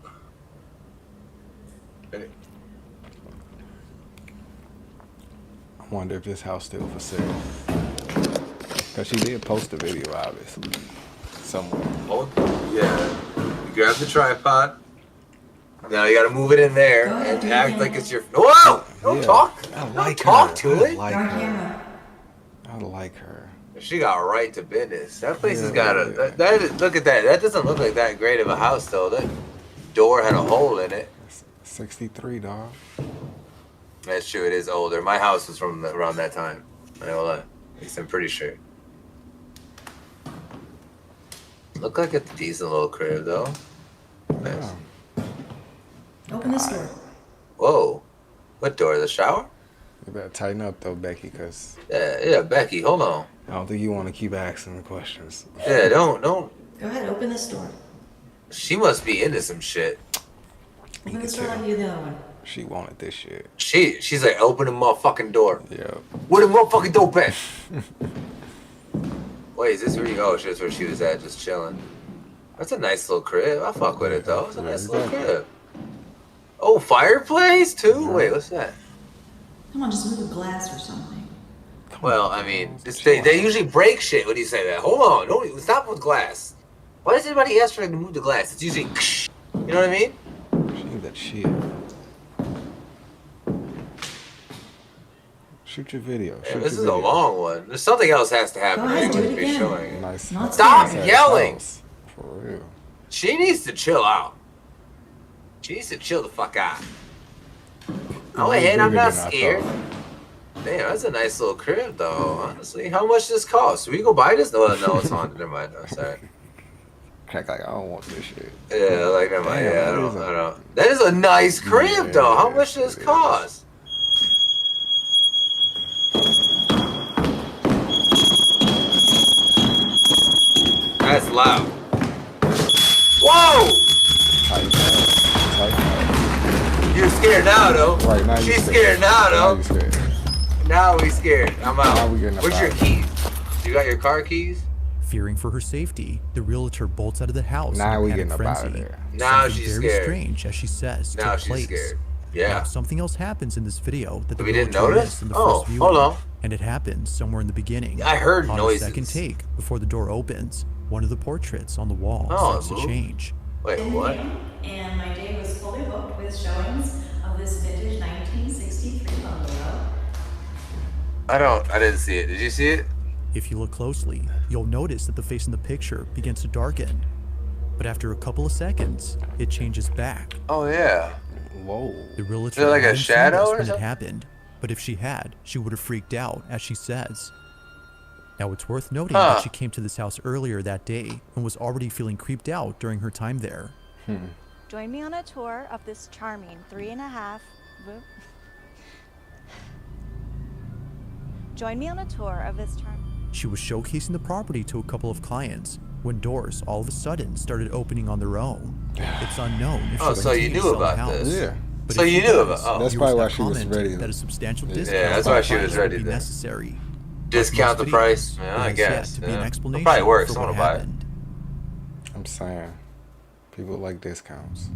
I wonder if this house still for sale. Because she did post a video, obviously. Somewhere. Oh, yeah. You grab the tripod. Now you gotta move it in there and act like it's your. Whoa! Don't talk. I like her. Talk to it. I like her. She got right to business. That place has got a. Look at that. That doesn't look like that great of a house though. That door had a hole in it. 63, dog. That's true. It is older. My house was from around that time. I know that. At least I'm pretty sure. Looked like a decent little crib though. Nice. Open this door. Whoa. What door? The shower? You better tighten up though, Becky, because... Yeah, Becky, hold on. I don't think you want to keep asking the questions. Yeah, don't. Go ahead, open this door. She must be into some shit. Open this door like you the other one. She wanted this shit. She's like, open the motherfucking door. Yeah. Where the motherfucking door at? Wait, is this where you go? Oh, shit, that's where she was at, just chilling. That's a nice little crib. I fuck with it though. It's a nice little crib. Oh, fireplace too? Wait, what's that? Come on, just move the glass or something. Well, I mean, they usually break shit when you say that. Hold on, don't stop with glass. Why does anybody ask for them to move the glass? It's usually, you know what I mean? She need that shit. Shoot your video. Yeah, this is a long one. There's something else has to happen. Go ahead, do it again. Showing it. Nice. Stop yelling. For real. She needs to chill out. She needs to chill the fuck out. Oh, hey, I'm not scared. Damn, that's a nice little crib, though, honestly. How much does this cost? We go buy this? No, it's haunted. Never mind. No, sorry. Like, I don't want this shit. Yeah, like, never mind. Yeah, I don't. That is a nice crib, though. How much does this cost? That's loud. Whoa! You're scared now, though. Right, now She's scared now, though. Now scared. Now we scared. I'm out. Now we getting Where's your keys? You got your car keys? Fearing for her safety, the realtor bolts out of the house. Now we getting up out of there. Now something she's very scared. strange, as she says, Now took she's place. scared. Yeah. Now, something else happens in this video that the We didn't realtor notice? missed in the Oh, first viewing, hold on. and it happens somewhere in the beginning. I heard on noises. a second take, before the door opens, one of the portraits on the wall starts to change. Wait, what? And my day was fully booked with showings of this vintage 1963 bungalow. I didn't see it. Did you see it? If you look closely, you'll notice that the face in the picture begins to darken. But after a couple of seconds, it changes back. Oh, yeah. Whoa. The realtor Is it like a hadn't seen shadow this or when it something? happened, but if she had, she would have freaked out, as she says. Now, it's worth noting that she came to this house earlier that day and was already feeling creeped out during her time there. Join me on a tour of this charming 3.5. Join me on a tour of this charming. She was showcasing the property to a couple of clients when doors all of a sudden started opening on their own. It's unknown if she so you continued to knew sell the about house. this. Yeah. But So if you she knew does, about oh. That's there probably why that she was comment ready. that a substantial Yeah, discount that's why she was would ready be then. necessary. Discount the Most price? videos, Yeah, there I has yet guess. to be an Yeah. explanation It probably works. for I what want to buy it. happened. I'm saying. People like discounts.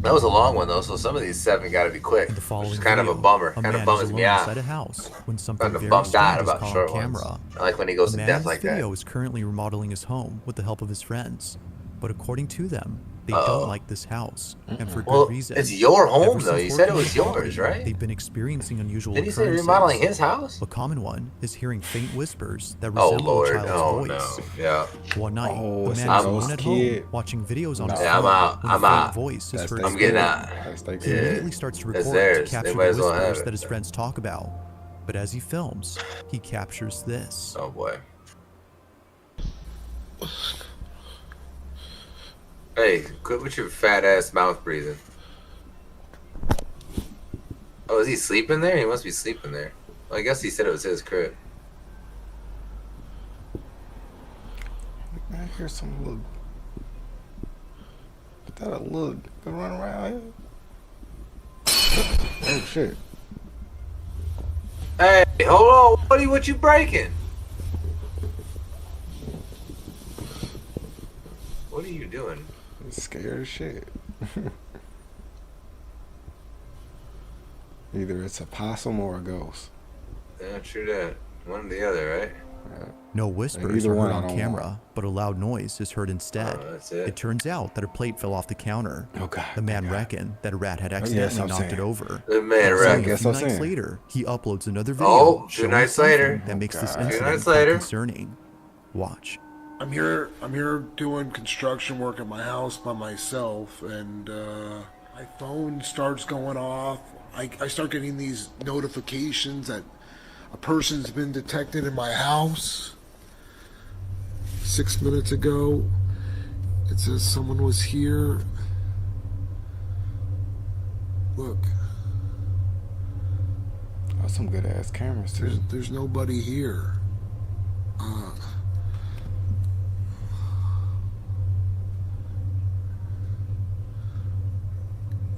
That was a long one, though, so some of these 7 got to be quick. Which is kind of a bummer. Kind of bums me out. A house when something Kind of very bummed out strange is about caught short on ones. camera. I like when he goes The in man depth in this like that. video is currently remodeling his home with the help of his friends, but according to them, they don't like this house, and for Well, good reason. it's your home, Ever though. since You said it working was on the property, yours, right? They've been experiencing unusual Did he say occurrences. remodeling his house? A common one is hearing faint whispers that Oh, resemble Lord. a child's Oh, voice. no. Yeah. One night, Oh, a it's man a is ghost alone at kid. home watching videos on his Yeah, I'm phone out. when a I'm faint out. voice is heard I'm getting out. He immediately starts to record theirs. to capture They the might as well have whispers it. that his friends talk about. But as he films, he captures this. Oh, boy. Hey, quit with your fat ass mouth breathing. Oh, is he sleeping there? He must be sleeping there. Well, I guess he said it was his crib. I hear some little. Is that a little good run around here? Oh shit. Hey, hold on, Woody, what you breaking? What are you doing? I'm scared as shit. Either it's a possum or a ghost. Yeah, true that. One or the other, right? No whispers Either are one heard I on don't camera, but a loud noise is heard instead. Oh, that's it. It turns out that a plate fell off the counter. Oh, God. The man reckoned that a rat had yes, accidentally I'm knocked saying. it over. The man So reckoned. a Guess few I'm nights saying. later, he uploads another video Oh, 2 showing nights something later. that makes this God. 2 incident nights quite later. concerning. Watch. I'm here doing construction work at my house by myself, and my phone starts going off. I start getting these notifications that a person's been detected in my house. 6 minutes ago, it says someone was here. Look, Oh, some good ass cameras too. there's nobody here.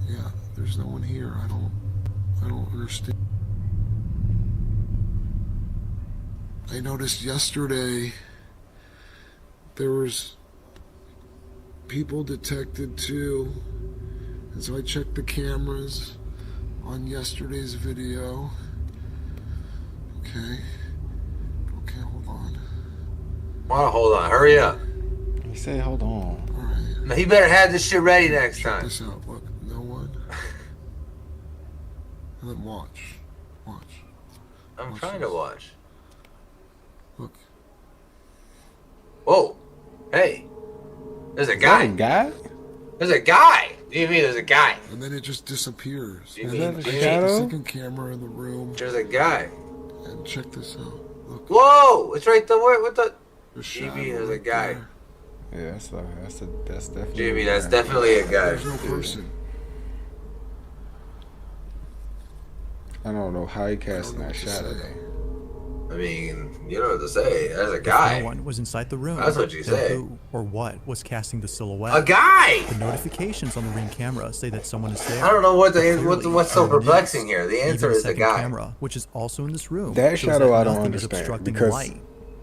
Yeah, there's no one here. I don't understand. I noticed yesterday there was people detected too, and so I checked the cameras on yesterday's video. Okay, hold on. Well, hold on, hurry up. He said, hold on. All right, Now, he better have this shit ready next check time. this out. Look, no one. And then watch. I'm trying to watch. Look. Whoa. Hey. There's a guy. Is that a guy? There's a guy. What do you mean there's a guy? And then it just disappears. Is that a I check the shadow? second camera in the room. There's a guy. And check this out. Look. Whoa! It's right there. What the? GB, there's a guy. Yeah, that's definitely. Jimmy, that's definitely a guy. There's no person. I don't know how he cast that shadow though. I mean, you don't know what to say. There's a guy. No one was inside the room. That's what you then say. Who or what was casting the silhouette? A guy! The notifications on the Ring camera say that someone is there. I don't know what's so perplexing here. The answer Even is the second guy. camera, which is also in this room. That shows shadow I don't nothing is understand obstructing because light.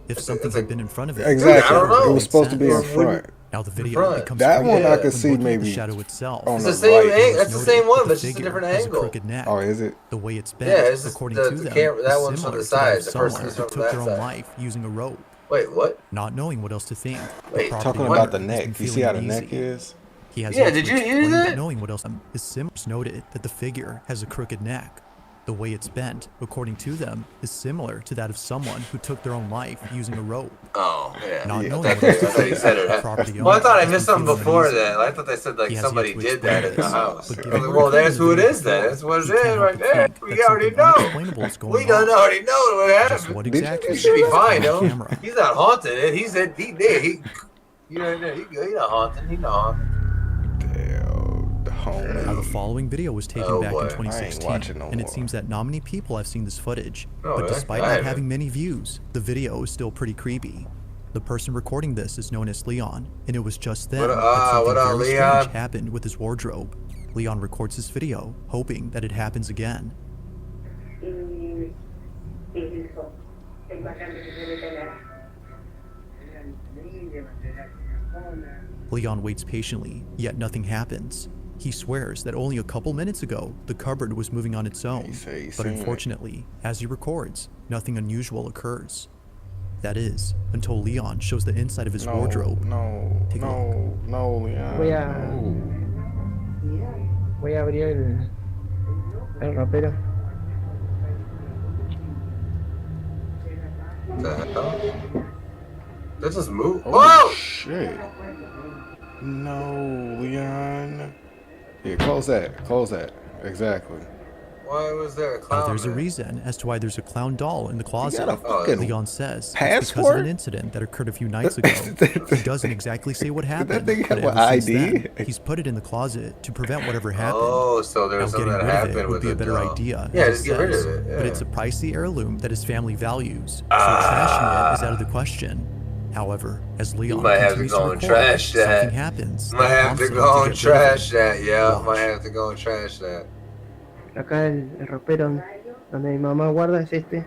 If something had been in front of it, exactly, I don't know. it was supposed to be in front. Now the video becomes that clear one I when could see looking at the maybe shadow itself. on It's the the same. right. That's the same one, but it's just a figure different has angle. crooked neck. Oh, is it? The way it's bent, Yeah, it's just according the to them, camera. That is one's from similar the to that side. of The someone person's who from took that their own side. life using a rope. Wait, what? Not knowing what else to think. Wait, Talking about the neck. You see how the neck is? He has Yeah, yet did to you hear explain that? Knowing what else is Simmons noted that the figure has a crooked neck. The way it's bent, according to them, is similar to that of someone who took their own life using a rope. Oh, yeah. Not Yeah, knowing I what else to thought he think, said it. the property Well, I owner thought I has missed been something feeling before uneasy. that. I thought they said like He has somebody yet to did that explain in the this, house. but given Well, what that's the who it video is then. shows, That's what it he can't is help right but there. think We that already something know. unexplainable is going We don't on. already know what Just happened. what exactly He should be is fine, on though. camera. He's not haunted. He said he did. He not haunted. He not haunted. Now, the following video was taken back in I ain't 2016, watching no and it more. seems that not many people have seen this footage. Oh, But really? despite I not haven't. having many views, the video is still pretty creepy. The person recording this is known as Leon, and it was just then What that up, something what up, very Leon? strange happened with his wardrobe. Leon records this video, hoping that it happens again. Leon waits patiently, yet nothing happens. He swears that only a couple minutes ago, the cupboard was moving on its own, but unfortunately, as he records, nothing unusual occurs. That is, until Leon shows the inside of his wardrobe. Take a look. No, Leon. Voy a abrir el ropero. The hell? That just moved. Oh, Whoa! shit. No, Leon. Yeah, close that. Close that. Exactly. Why was there a Now, clown? there's a reason as to why there's a clown doll in the closet. got a fucking Leon says it's because of passport? an incident that occurred a few nights ago. He doesn't exactly say what happened, thing but have ever an since ID? then, he's put it in the closet to prevent whatever happened. Oh, so there Now, was getting something rid that of it happened would with be a the better doll. idea, Yeah, as just it get rid says, of it. but Yeah. it's a pricey heirloom that his family values, so trashing it is out of the question. However, as Leon might have to continues go to and record, trash that. something happens. Might that have to prompts him go and get rid of it. trash that. Yeah, Watch. might have to go and trash that. Acá el ropero donde mi mamá guarda es este.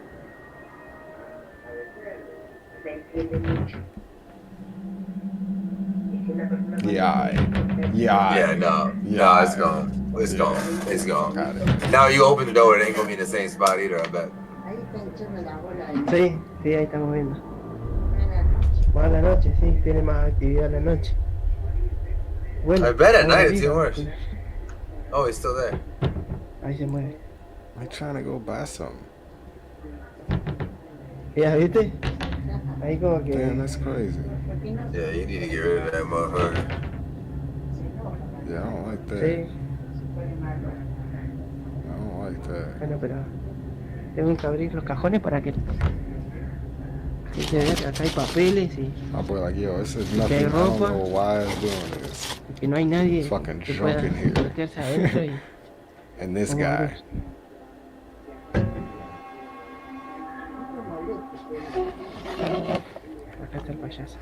Yeah. Yeah, no, it's gone. It's gone. It's gone. Got it. Now you open the door, it ain't gonna be in the same spot either, I bet. Sí, sí, ahí estamos viendo. Más a la noche, sí, tiene más actividad a la noche. Bueno, I bet at ahora night it's digo, even worse. Oh, he's still there. Ahí se mueve. I'm trying to go buy something. ¿Ya viste? Ahí como que... Damn, that's crazy. Yeah, you need to get rid of that motherfucker. Yeah, I don't like that. Sí, I don't like that. bueno, pero tengo que abrir los cajones para que... Así se ve que acá hay papeles y My boy like, yo, this is que nothing. hay I don't ropa, know why it's doing this. y que no hay nadie Fucking que junk pueda in here. meterse adentro y... And this Vamos a guy. ver. Acá está el payaso.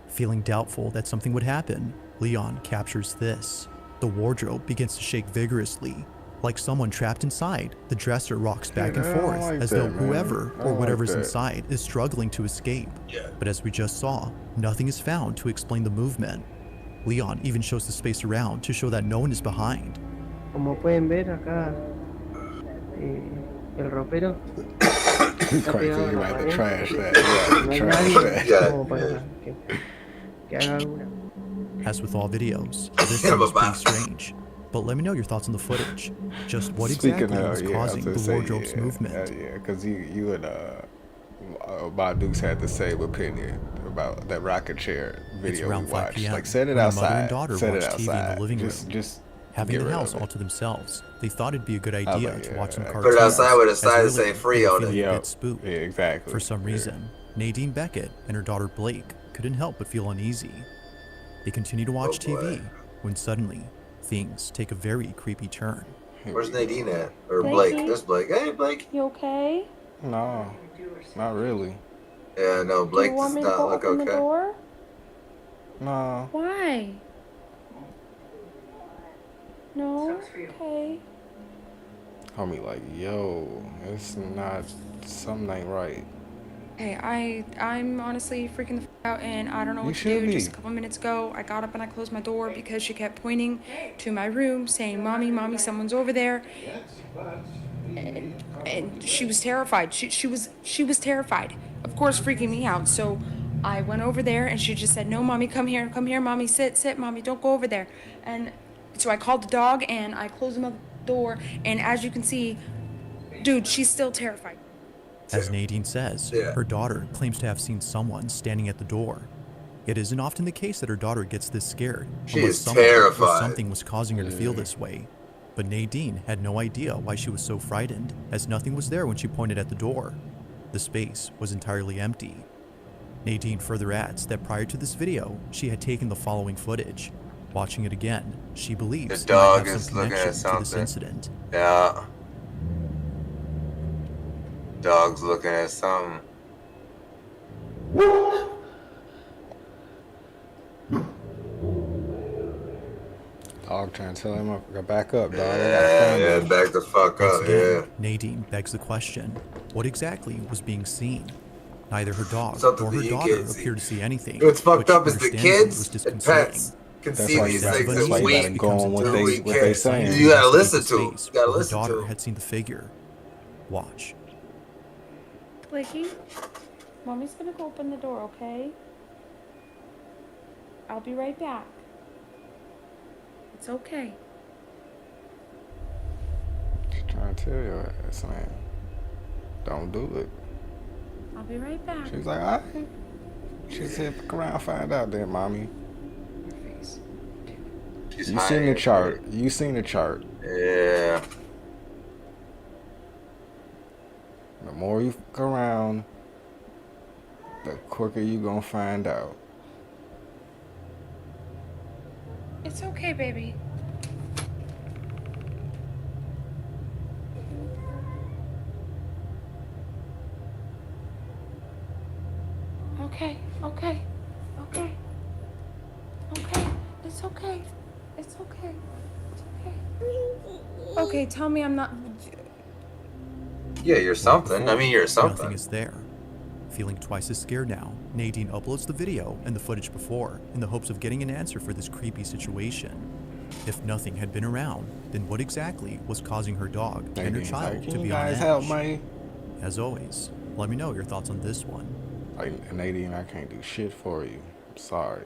Feeling doubtful that something would happen, Leon captures this. The wardrobe begins to shake vigorously. Like someone trapped inside, the dresser rocks back and I don't forth like as that, though man. whoever I or don't whatever's like that. inside is struggling to escape. Yeah. But as we just saw, nothing is found to explain the movement. Leon even shows the space around to show that no one is behind. Como pueden ver acá, el ropero He's está crazy. pegado a You la have to pared. trash that. You have No to hay trash nadie that. Yeah, como para yeah. que haga alguna. As with all videos, this one is pretty strange. But let me know your thoughts on the footage. Just what exactly was causing the wardrobe's movement? Yeah, because you and Badu's had the same opinion about that rocket chair video it's around we 5 watched. p.m. Like, set it when outside. A mother and daughter set watched it outside. TV in the living room. Just having the get rid house of all it. to themselves, they thought it'd be a good idea to watch some cartoons. Put it outside with a sign as that say really, free they were on it. feeling a Yep. bit spooked. Yeah, exactly. For some reason, Nadine Beckett and her daughter Blake couldn't help but feel uneasy. They continue to watch TV when suddenly things take a very creepy turn. Where's Nadine at? Or Blakey? Blake? There's Blake. Hey, Blake. You okay? No, not really. Yeah, no, Blake Do you want does me to not go look open the okay. door? No. Why? No? Okay. Homie, like, yo, it's not, something ain't right. Hey, I'm honestly freaking the f out, and I don't know what to do. Just a couple minutes ago, I got up and I closed my door because she kept pointing to my room, saying, "Mommy, mommy, someone's over there." And she was terrified. She was terrified. Of course, freaking me out. So I went over there, and she just said, "No, mommy, come here, mommy, sit, mommy, don't go over there." And so I called the dog, and I closed the door, and as you can see, dude, she's still terrified. As Nadine says, her daughter claims to have seen someone standing at the door. It isn't often the case that her daughter gets this scared, She unless is someone terrified. or something was causing her to feel this way. But Nadine had no idea why she was so frightened, as nothing was there when she pointed at the door. The space was entirely empty. Nadine further adds that prior to this video, she had taken the following footage. Watching it again, she believes The it might dog have is some looking connection at to this something. incident. Yeah. Dog's looking at something. Dog trying to tell him to back up, dog. Yeah, back the fuck Once up, again, yeah. Nadine begs the question, what exactly was being seen? Neither her dog Something nor her that you daughter can't see. appear to see anything. What's fucked but up she is the understands it was kids and disconcerting. pets can That's see why these you things gotta, and you we gotta go on what they can't. saying. You gotta listen Investigates to the them. space You gotta where her listen to daughter them. had seen the figure. Watch. Blakey, Mommy's gonna go open the door, okay? I'll be right back. It's okay. She's trying to tell your ass, man. Don't do it. I'll be right back. She's like, all right. She said, fuck around, find out then, mommy. She's You seen hiding the it. chart. You seen the chart. Yeah. The more you fuck around, the quicker you gonna find out. It's okay, baby. Okay, okay, okay, okay. It's okay. It's okay. It's okay. Okay, tell me I'm not. Yeah, you're something. I mean, you're Nothing something. is there. Feeling twice as scared now, Nadine uploads the video and the footage before in the hopes of getting an answer for this creepy situation. If nothing had been around, then what exactly was causing her dog and her Nadine's child like, to "Can be you on guys edge? help me?" As always, let me know your thoughts on this one. Like, Nadine, I can't do shit for you. I'm sorry.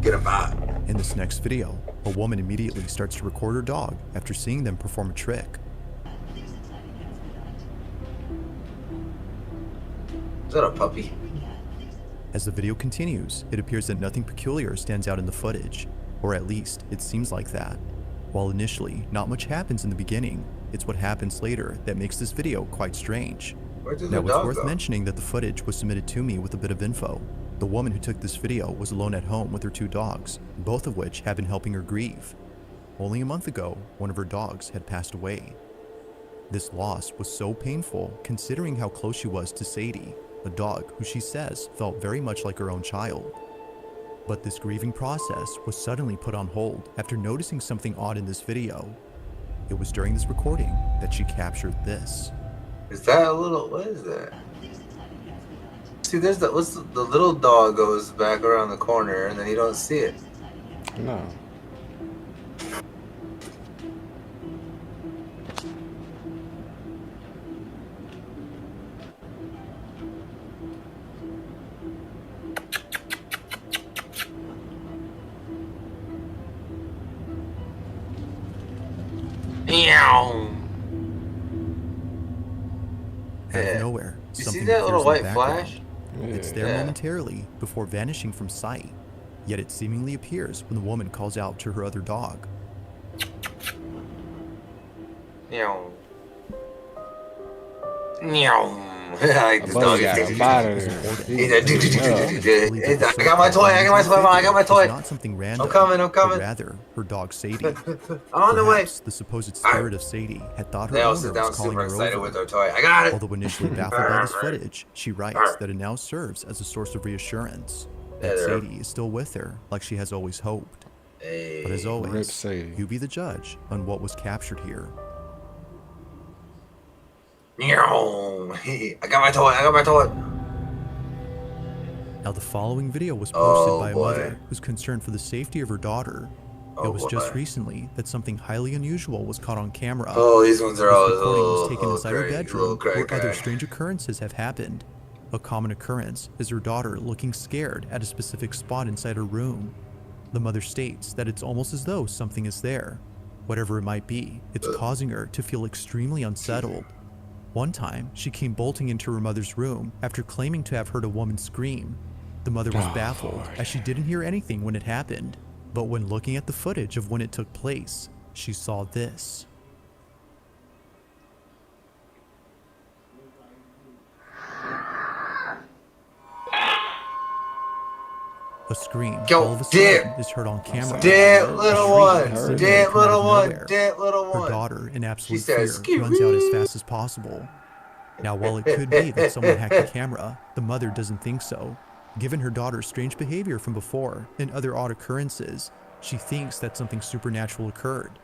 Get him out. In this next video, a woman immediately starts to record her dog after seeing them perform a trick. Is that a puppy? As the video continues, it appears that nothing peculiar stands out in the footage, or at least it seems like that. While initially not much happens in the beginning, it's what happens later that makes this video quite strange. Where did Now the it's dog worth go? mentioning that the footage was submitted to me with a bit of info. The woman who took this video was alone at home with her 2 dogs, both of which have been helping her grieve. Only a month ago, one of her dogs had passed away. This loss was so painful considering how close she was to Sadie, a dog who she says felt very much like her own child. But this grieving process was suddenly put on hold after noticing something odd in this video. It was during this recording that she captured this. Is that a little? What is that? See, there's the little dog goes back around the corner and then you don't see it. No. Out of nowhere, You something see that little appears in the white background. flash? It's there momentarily before vanishing from sight, yet it seemingly appears when the woman calls out to her other dog. Meow. Meow. Like this dog is He's like, I got my toy, I got my toy, I got my toy. Not something random. I'm coming. But rather, her dog Sadie. On the way. The supposed spirit of Sadie had thought her They all owner sit down was calling super her excited over. with their toy. I got it. Although initially baffled by this footage, she writes that it now serves as a source of reassurance that Sadie is still with her, like she has always hoped. But as always, you be the judge on what was captured here. I got my toy, I got my toy. Now the following video was posted by a mother who's concerned for the safety of her daughter. It was just recently that something highly unusual was caught on camera. Oh, these ones are all this recording was taken inside her bedroom where other strange occurrences have happened. A common occurrence is her daughter looking scared at a specific spot inside her room. The mother states that it's almost as though something is there. Whatever it might be, it's causing her to feel extremely unsettled. One time, she came bolting into her mother's room after claiming to have heard a woman scream. The mother was baffled as she didn't hear anything when it happened. But when looking at the footage of when it took place, she saw this. A scream all of a sudden is heard on camera. Dead little one. Dead little one. Dead little one. Her daughter, in absolute fear, runs out as fast as possible. Now, while it could be that someone hacked the camera, the mother doesn't think so. Given her daughter's strange behavior from before and other odd occurrences, she thinks that something supernatural occurred.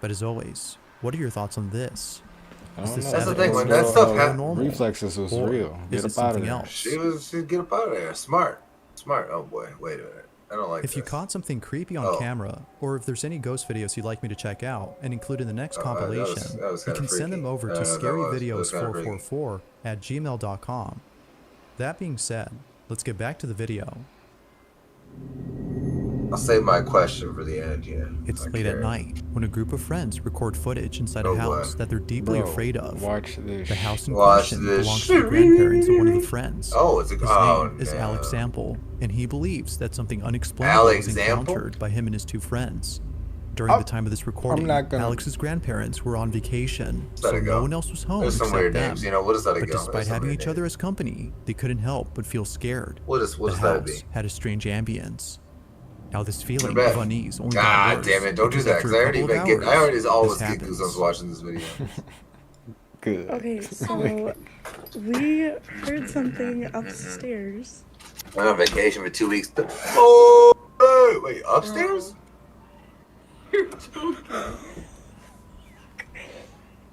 But as always, what are your thoughts on this? That's the thing, when that stuff happened, reflexes was real. Get up out of there. She'd get up out of there. Smart. Oh boy, wait a minute. I don't like If you caught something creepy on camera, or if there's any ghost videos you'd like me to check out and include in the next compilation, you can send them over to scaryvideos444@gmail.com. That being said, let's get back to the video. I'll save my question for the end, yeah. It's late at night when a group of friends record footage inside a house that they're deeply afraid of. Watch this. The house in question belongs to the grandparents of one of the friends. Oh, it's His name is Alex Sample, and he believes that something unexplainable was encountered by him and his two friends. During the time of this recording, Alex's grandparents were on vacation, so no one else was home except them. Names. You know, what is that again? But despite having each other as company, they couldn't help but feel scared. What does the that house be? had a strange ambience. Now this feeling of unease only got worse. God damn it, don't do that, because I already always get goosebumps watching this video. Good. Okay, so we heard something upstairs. Went on vacation for 2 weeks. Oh, wait, upstairs? You're joking.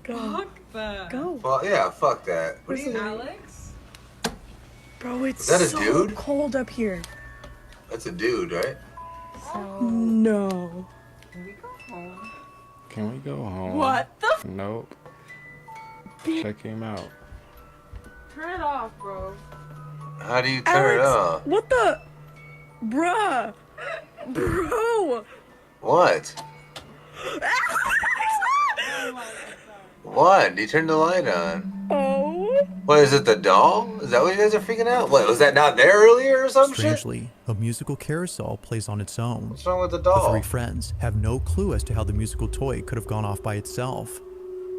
Go. Fuck that. Go. Well, yeah, fuck that. What are you, Alex? Bro, it's Is that a so dude? cold up here. That's a dude, right? No. Can we go home? Can we go home? What the? Nope. Check him out. Turn it off, bro. How do you turn it off? What the? Bruh. Bro. What? What? You turned the light on. Oh. What, is it the doll? Is that what you guys are freaking out? What, was that not there earlier or something? Strangely, a musical carousel plays on its own. What's wrong with the doll? The three friends have no clue as to how the musical toy could have gone off by itself.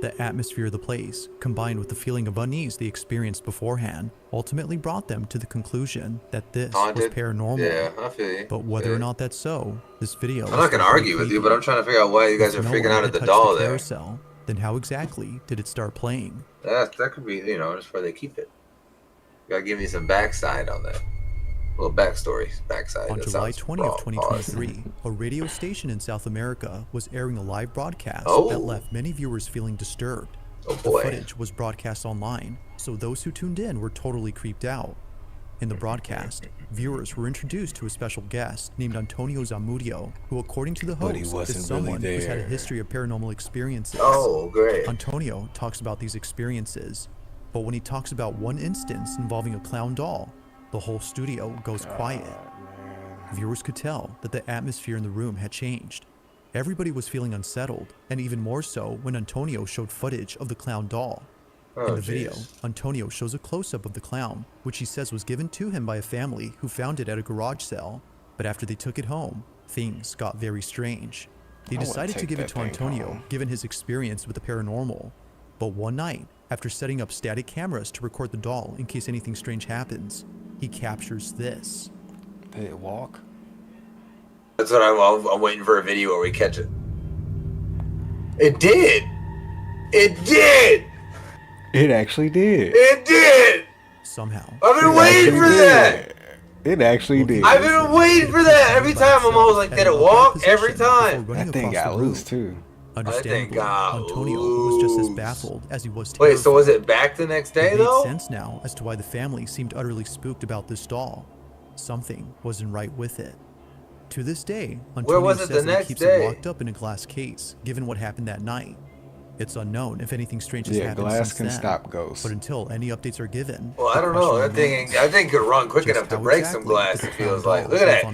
The atmosphere of the place, combined with the feeling of unease they experienced beforehand, ultimately brought them to the conclusion that this was paranormal. Yeah, I feel you. But whether or not that's so, this video... I'm not going to argue with you, but I'm trying to figure out why you guys are freaking out at the doll there. Carousel, then how exactly did it start playing? That could be, you know, just where they keep it. You got to give me some backside on that. A little backstory, backside. On July 20th of 2023, a radio station in South America was airing a live broadcast that left many viewers feeling disturbed. Oh boy. The footage was broadcast online, so those who tuned in were totally creeped out. In the broadcast, viewers were introduced to a special guest named Antonio Zamudio, who, according to the host, is someone who's had a history of paranormal experiences. Oh, great. Antonio talks about these experiences, but when he talks about one instance involving a clown doll, the whole studio goes quiet. Viewers could tell that the atmosphere in the room had changed. Everybody was feeling unsettled, and even more so when Antonio showed footage of the clown doll. In the video, Antonio shows a close-up of the clown, which he says was given to him by a family who found it at a garage sale. But after they took it home, things got very strange. They decided to give it to Antonio, given his experience with the paranormal. But one night, after setting up static cameras to record the doll in case anything strange happens, he captures this. Did it walk? That's what I'm waiting for a video where we catch it. It did! It did! It actually did. It did! Somehow. I've been waiting for that! It actually did. I've been waiting for that! Every time I'm always like, did it walk? Every time! That thing got loose too. Understandably, Antonio was just as baffled as he was terrified. Wait, so was it back the next day though? It made sense now as to why the family seemed utterly spooked about this doll. Something wasn't right with it. To this day, Antonio says that he keeps it locked up in a glass case, given what happened that night. It's unknown if anything strange has happened glass since can then, stop ghosts. But until any updates are given, well, I don't know. That thing could run quick enough to break some glass. It feels like. Look at that.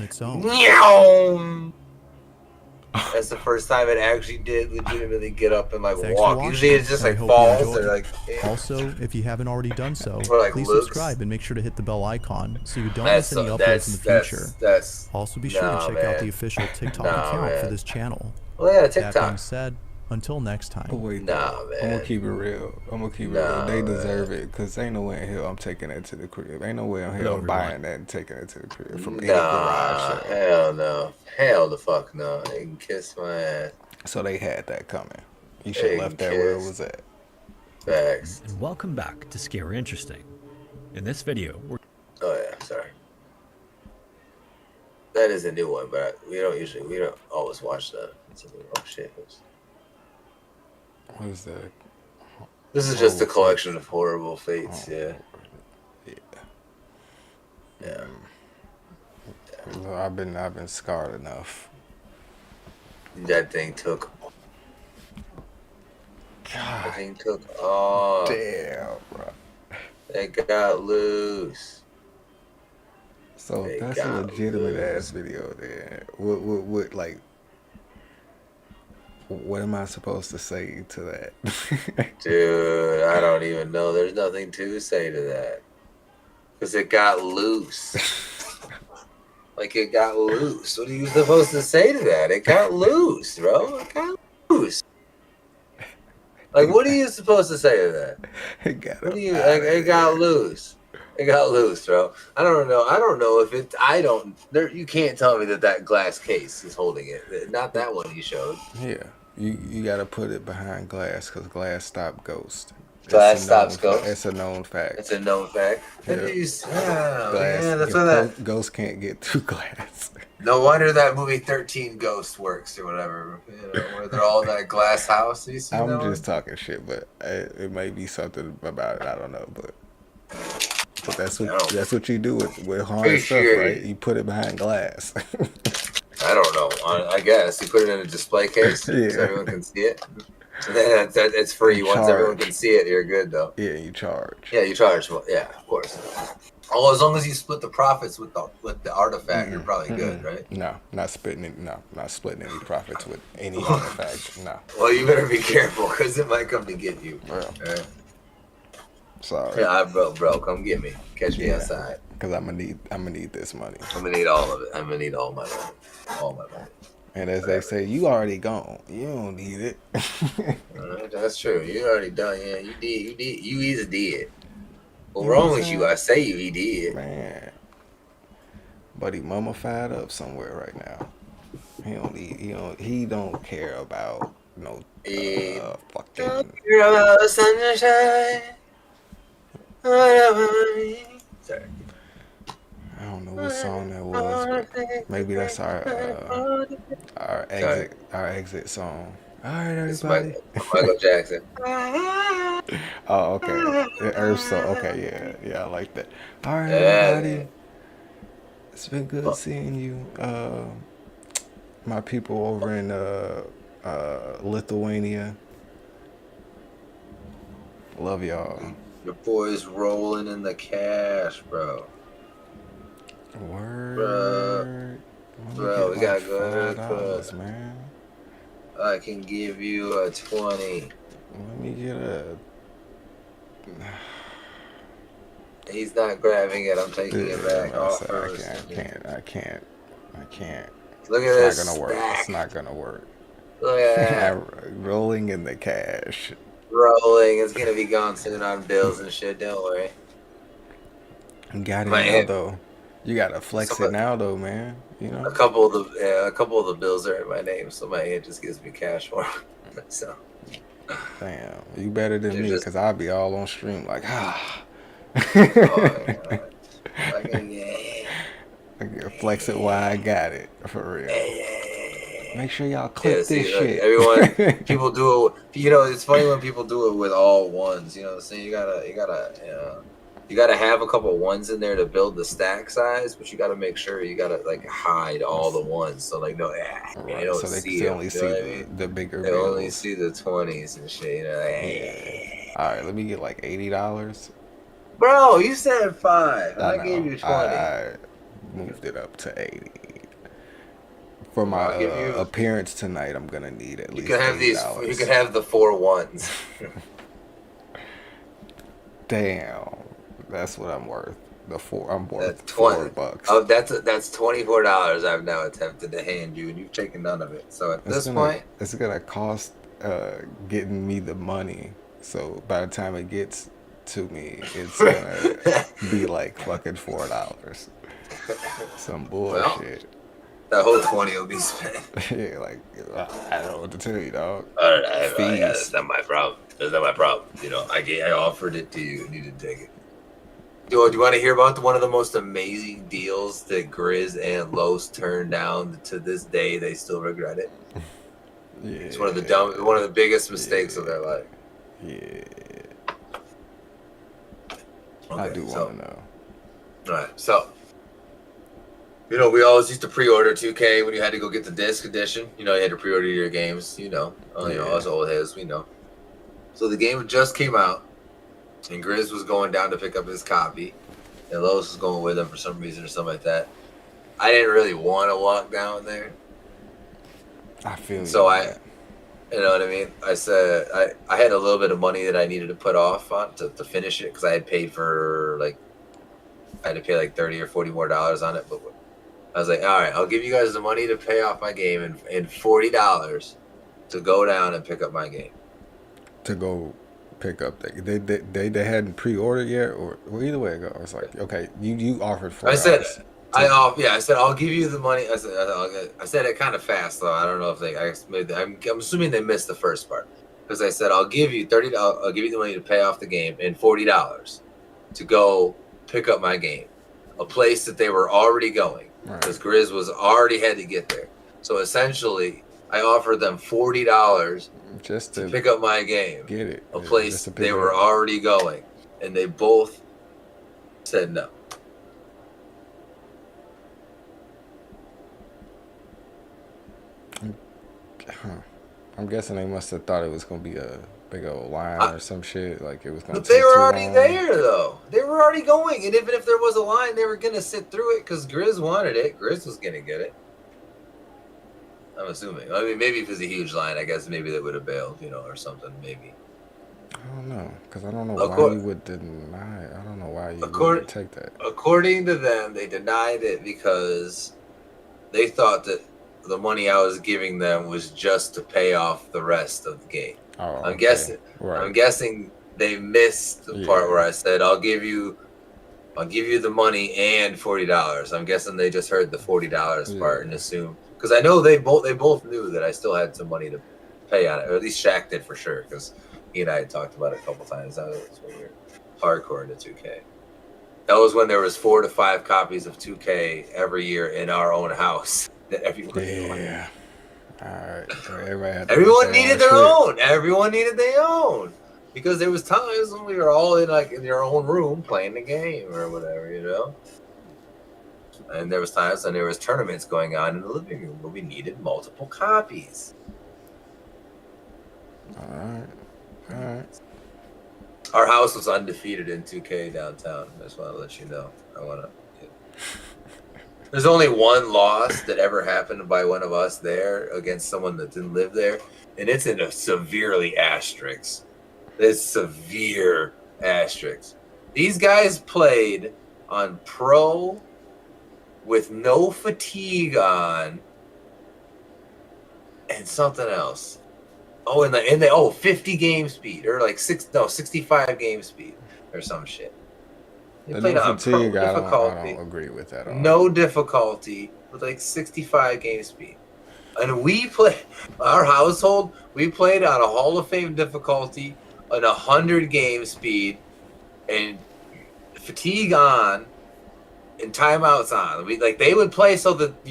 Meow. That's the first time it actually did legitimately get up and like walk. Usually it's just like falls or like. Also, if you haven't already done so, like please looks. subscribe and make sure to hit the bell icon so you don't miss any uploads in the future. Also, be sure to check out the official TikTok account for this channel. Oh yeah, TikTok. That being said, until next time. Oh, wait, man. I'm gonna keep it real. Real. They deserve it, because ain't no way in hell I'm taking that to the crib. Ain't no way in hell I'm buying that and taking it to the crib from any garage. Hell no. Hell the fuck no. They can kiss my ass. So they had that coming. You should have left that where it was at. Facts. And welcome back to Scary Interesting. In this video, we're... Oh yeah, sorry. That is a new one, but we don't always watch that. Oh shit. What is that? This is just a collection of horrible fates, yeah. Well, I've been scarred enough. That thing took. God. That thing took off. Damn, bro. It got loose. So that's a legitimate ass video there. What like? What am I supposed to say to that? Dude, I don't even know. There's nothing to say to that. Because it got loose. Like, it got loose. What are you supposed to say to that? It got loose, bro. It got loose. Like, what are you supposed to say to that? It got loose. It got loose, bro. I don't know. I don't know if it. You can't tell me that glass case is holding it. Not that one you showed. Yeah. You got to put it behind glass because glass stop ghost. Glass stops ghost. It's a known fact. It's a known fact. Yeah. That's what that ghosts can't get through glass. No wonder that movie 13 Ghosts works or whatever. You know, where they're all in that glass house. You see I'm just talking shit, but it may be something about it. I don't know, but that's what you do with haunted stuff, right? You put it behind glass. I don't know. I guess you put it in a display case so everyone can see it. It's free. Once everyone can see it, you're good though. Yeah, you charge. Yeah, you charge. Yeah, of course. Oh, as long as you split the profits with the artifact, you're probably good, right? No, not splitting any profits with any artifact. No. Well, you better be careful because it might come to get you. Well, right? Sorry. Yeah, bro, come get me. Catch me outside. Because I'm gonna need this money. I'm gonna need all of it. I'm gonna need all my money. All my money. And as they say, you already gone. You don't need it. That's true. You already done. Yeah, you did. You either did. What's wrong with you? I say he did. Man. But he mummified up somewhere right now. He don't care about no fucking. Sunshine. Sorry. I don't know what song that was. But maybe that's our exit song. All right, everybody. Michael Jackson. Oh, okay. Earth song. Okay, yeah, I like that. All right, everybody. It's been good seeing you. My people over in Lithuania. Love y'all. Your boy's rolling in the cash, bro. Word. Bro, we gotta go, man. I can give you a 20. Let me get a... He's not grabbing it. I'm taking it back. I can't. Look at this. It's not gonna work. It's not gonna work. Look at that. Rolling in the cash. Rolling. It's gonna be gone soon on bills and shit. Don't worry. Got it now though. You gotta flex it now though, man. You know. A couple of the bills are in my name, so my aunt just gives me cash for them. So. Damn, you better than me, cause I'll be all on stream like flex it while I got it for real. Make sure y'all clip this shit. Everyone, people do it. You know, it's funny when people do it with all ones. You know what I'm saying? You gotta have a couple ones in there to build the stack size, but you gotta make sure you gotta like hide all the ones. So like they don't see them. Only see the bigger. They only see the 20s and shit. You know. All right, let me get like $80. Bro, you said 5. I gave you 20. I moved it up to 80. For my appearance tonight, I'm gonna need at least $80. You can have the 4 ones. Damn, that's what I'm worth. I'm worth $4. Oh, that's $24 I've now attempted to hand you, and you've taken none of it. So at this point, it's gonna cost getting me the money. So by the time it gets to me, it's gonna be like fucking $4. Some bullshit. That whole 20 will be spent. Yeah, like I don't know what to tell you, dog. That's not my problem. That's not my problem. You know, I offered it to you, and you didn't take it. Do you want to hear about one of the most amazing deals that Grizz and Los turned down? To this day, they still regret it. Yeah, it's one of the biggest mistakes of their life. Yeah. Okay, I do want to know. All right, so you know we always used to pre-order 2K when you had to go get the disc edition. You know, you had to pre-order your games. You know, us old heads, we know. So the game just came out, and Grizz was going down to pick up his copy, and Los was going with him for some reason or something like that. I didn't really want to walk down there. I feel so you know what I mean? I said I had a little bit of money that I needed to put off on to finish it because I had paid for I had to pay like $30 or $40 more on it. But I was like, all right, I'll give you guys the money to pay off my game and $40 to go down and pick up my game. To go pick up they hadn't pre-ordered yet, or well, either way it goes. It's like, okay, you offered $4. I said I'll give you the money. I said it kind of fast though. I don't know if I'm assuming they missed the first part because I said I'll give you $30. I'll give you the money to pay off the game and $40 to go pick up my game, a place that they were already going because Grizz was already had to get there. So essentially, I offered them $40 just to pick up my game, get it, a place they were already going, and they both said no. I'm guessing they must have thought it was gonna be a big old line or some shit. Like it was gonna. But they were already there though. They were already going, and even if there was a line, they were gonna sit through it because Grizz wanted it. Grizz was gonna get it. I'm assuming. I mean, maybe if it's a huge line, I guess maybe they would have bailed, or something. Maybe. I don't know, because I don't know why you would deny it. I don't know why you would take that. According to them, they denied it because they thought that the money I was giving them was just to pay off the rest of the game. Oh, I'm guessing they missed the part where I said I'll give you the money and $40. I'm guessing they just heard the $40 part and assumed, because I know they both knew that I still had some money to pay on it, or at least Shaq did for sure, because he and I had talked about it a couple times. That was when we were hardcore into 2K. That was when there was 4 to 5 copies of 2K every year in our own house. That everyone all right. So everyone needed their own. Everyone needed their own. Because there was times when we were all in your own room playing the game or whatever, And there was times when there was tournaments going on in the living room where we needed multiple copies. All right. Our house was undefeated in 2K downtown. I just want to let you know. There's only one loss that ever happened by one of us there against someone that didn't live there, and it's in a severely asterisk. It's severe asterisk. These guys played on pro with no fatigue on and something else. Oh, and the 50 game speed or like 65 game speed or some shit. They played on pro difficulty. I don't agree with that at all. No difficulty with like 65 game speed. And we play our household, we played on a Hall of Fame difficulty on 100 game speed and fatigue on and timeouts on. They would play so that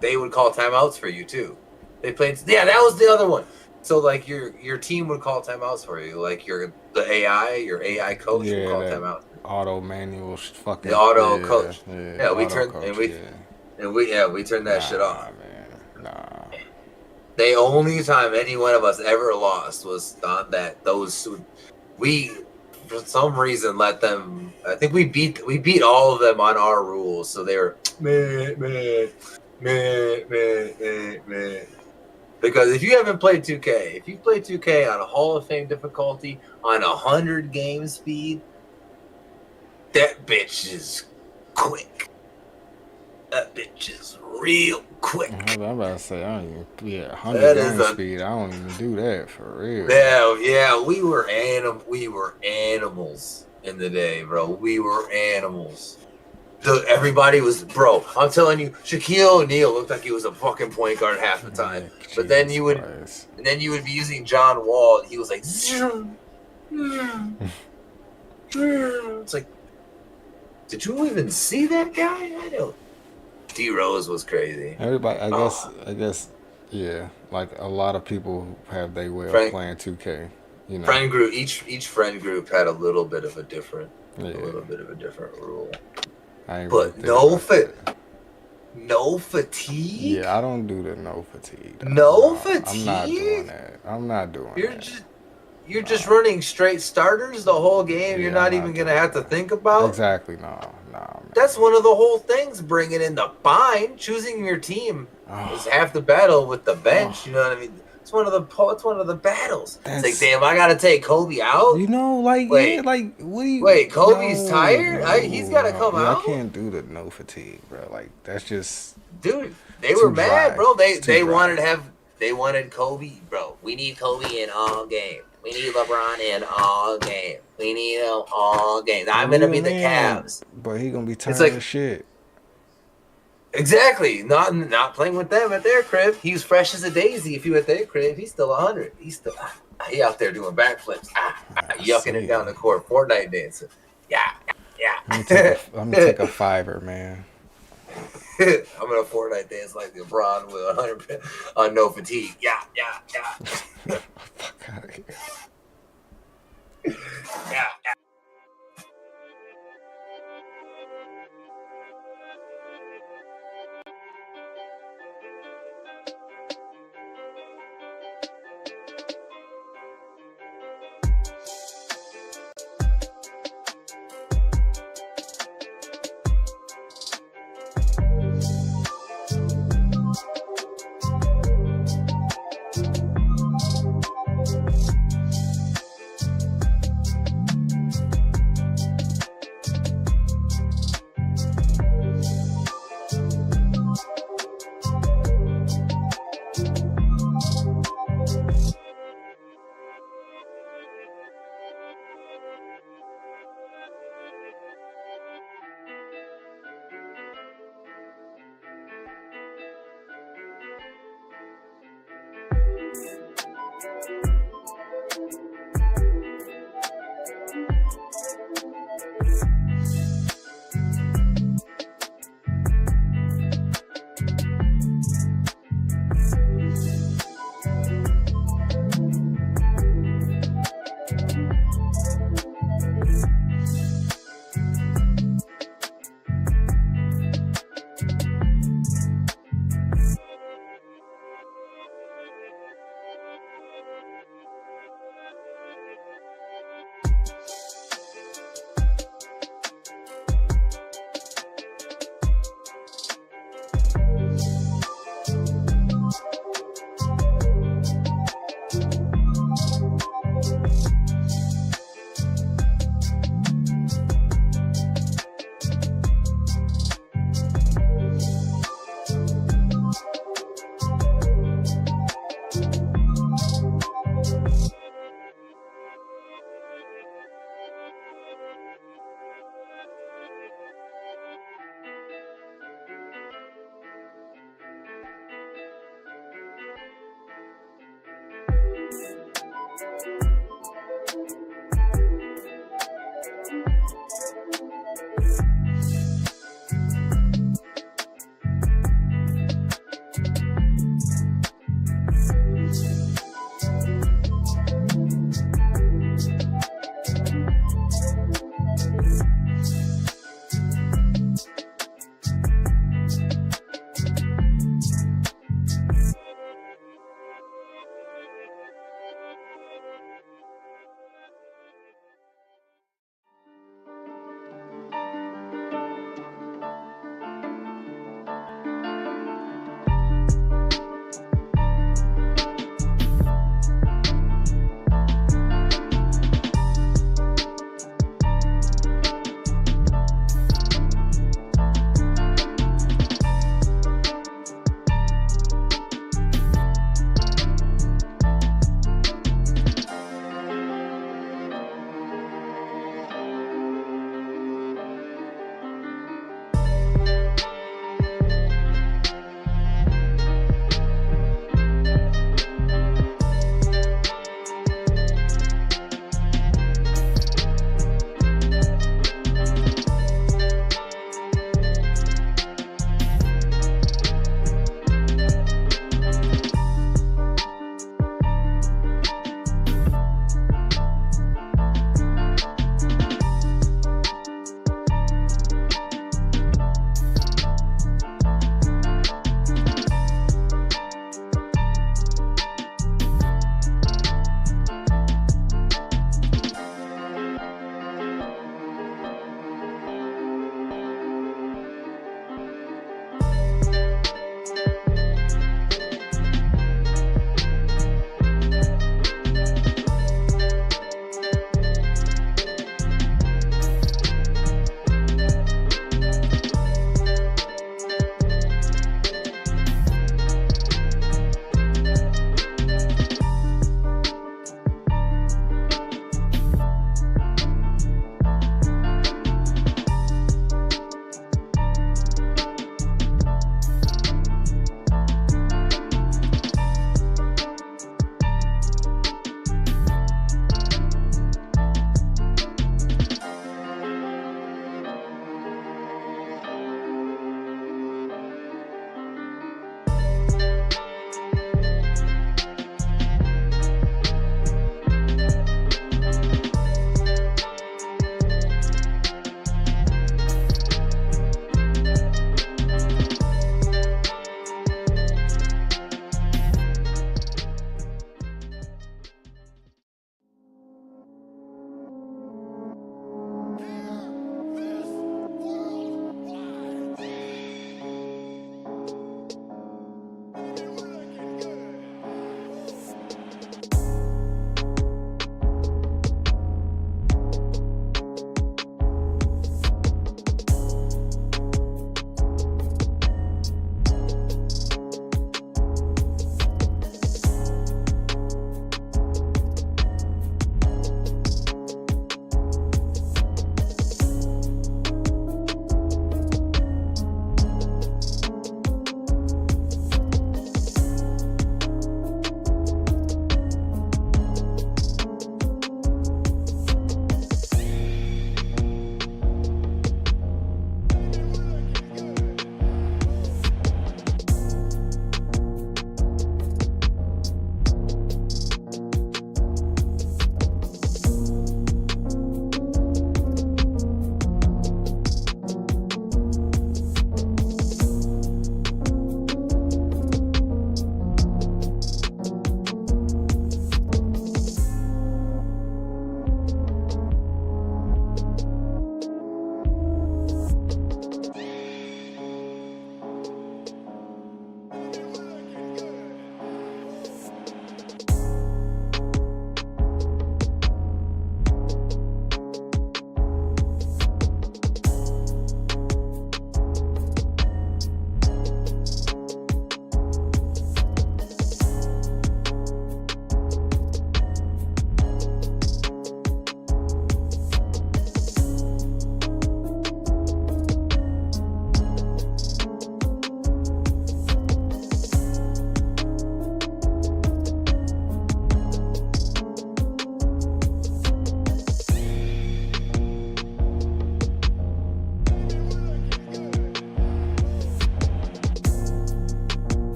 they would call timeouts for you too. They played that was the other one. So like your team would call timeouts for you. Like your AI coach would call timeouts. Auto manual fucking the auto coach. Yeah, we turned we turned that shit off. Man. Nah. The only time any one of us ever lost was on we for some reason let them. I think we beat all of them on our rules, so they were man. Because if you haven't played 2K, if you play 2K on a Hall of Fame difficulty on 100 game speed, that bitch is quick. That bitch is real quick. I'm about to say, I don't even 100 game speed. I don't even do that for real. Yeah, we were animals in the day, bro. We were animals. Everybody was, bro. I'm telling you, Shaquille O'Neal looked like he was a fucking point guard half the time. But then you would be using John Wall, and he was like, it's like, did you even see that guy? I don't. D Rose was crazy. Everybody, I guess, yeah. Like a lot of people have their way of playing 2K. You know, friend group. Each friend group had a little bit of a different rule. But no fatigue. Yeah, I don't do the no fatigue. No fatigue. I'm not doing that. I'm not doing that. You're just running straight starters the whole game. You're not even gonna have to think about. Exactly. No. That's one of the whole things. Bringing in the bind, choosing your team is half the battle with the bench. You know what I mean? It's one of the battles. It's like, damn, I gotta take Kobe out. You know, like wait, what do you? Wait, Kobe's tired. He's gotta come out. I can't do the no fatigue, bro. Like that's just. Dude, they were mad, bro. They wanted Kobe, bro. We need Kobe in all game. We need LeBron in all game. We need him all game. I'm gonna be the Cavs. But he gonna be tired of shit. Exactly. Not playing with them at their crib. He's fresh as a daisy. If you at their crib, he's still 100. He's still he out there doing backflips, yucking it down the court, Fortnite dancing. Yeah. I'm gonna take a fiver, man. I'm gonna Fortnite dance like LeBron with 100 on no fatigue. Yeah. Fuck out of here. Yeah.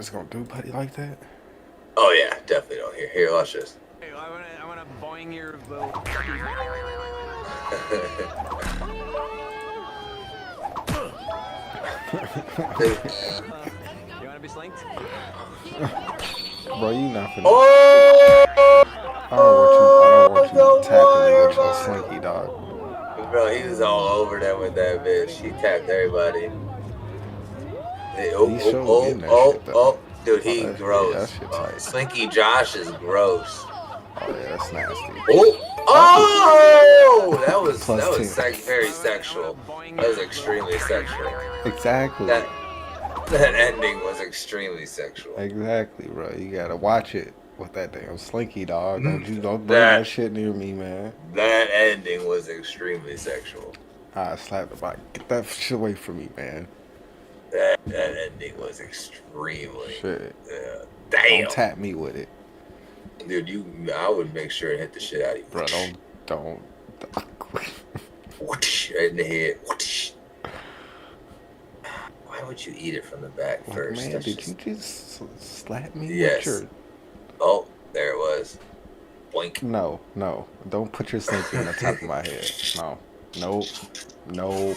just gonna do Buddy like that? Oh yeah, definitely don't. Here, watch this. Hey, I wanna boing your little. You wanna be slinked? Bro, you not finna. Oh! I don't want you tapping me with your slinky, dog. Bro, he was all over them with that bitch. He tapped everybody. Dude, he gross. Slinky Josh is gross. Oh yeah, that's nasty. That was very sexual. That was extremely sexual. Exactly. That ending was extremely sexual. Exactly, bro. You gotta watch it with that damn slinky, dog. Don't bring that shit near me, man. That ending was extremely sexual. I slapped the mic. Get that shit away from me, man. That ending was extremely. Shit. Damn. Don't tap me with it. Dude, I would make sure to hit the shit out of you. Bro, don't. Right in the head. Why would you eat it from the back first? Man, did you just slap me? Yes. Oh, there it was. Blink. No. Don't put your slinky on the top of my head. No. Nope.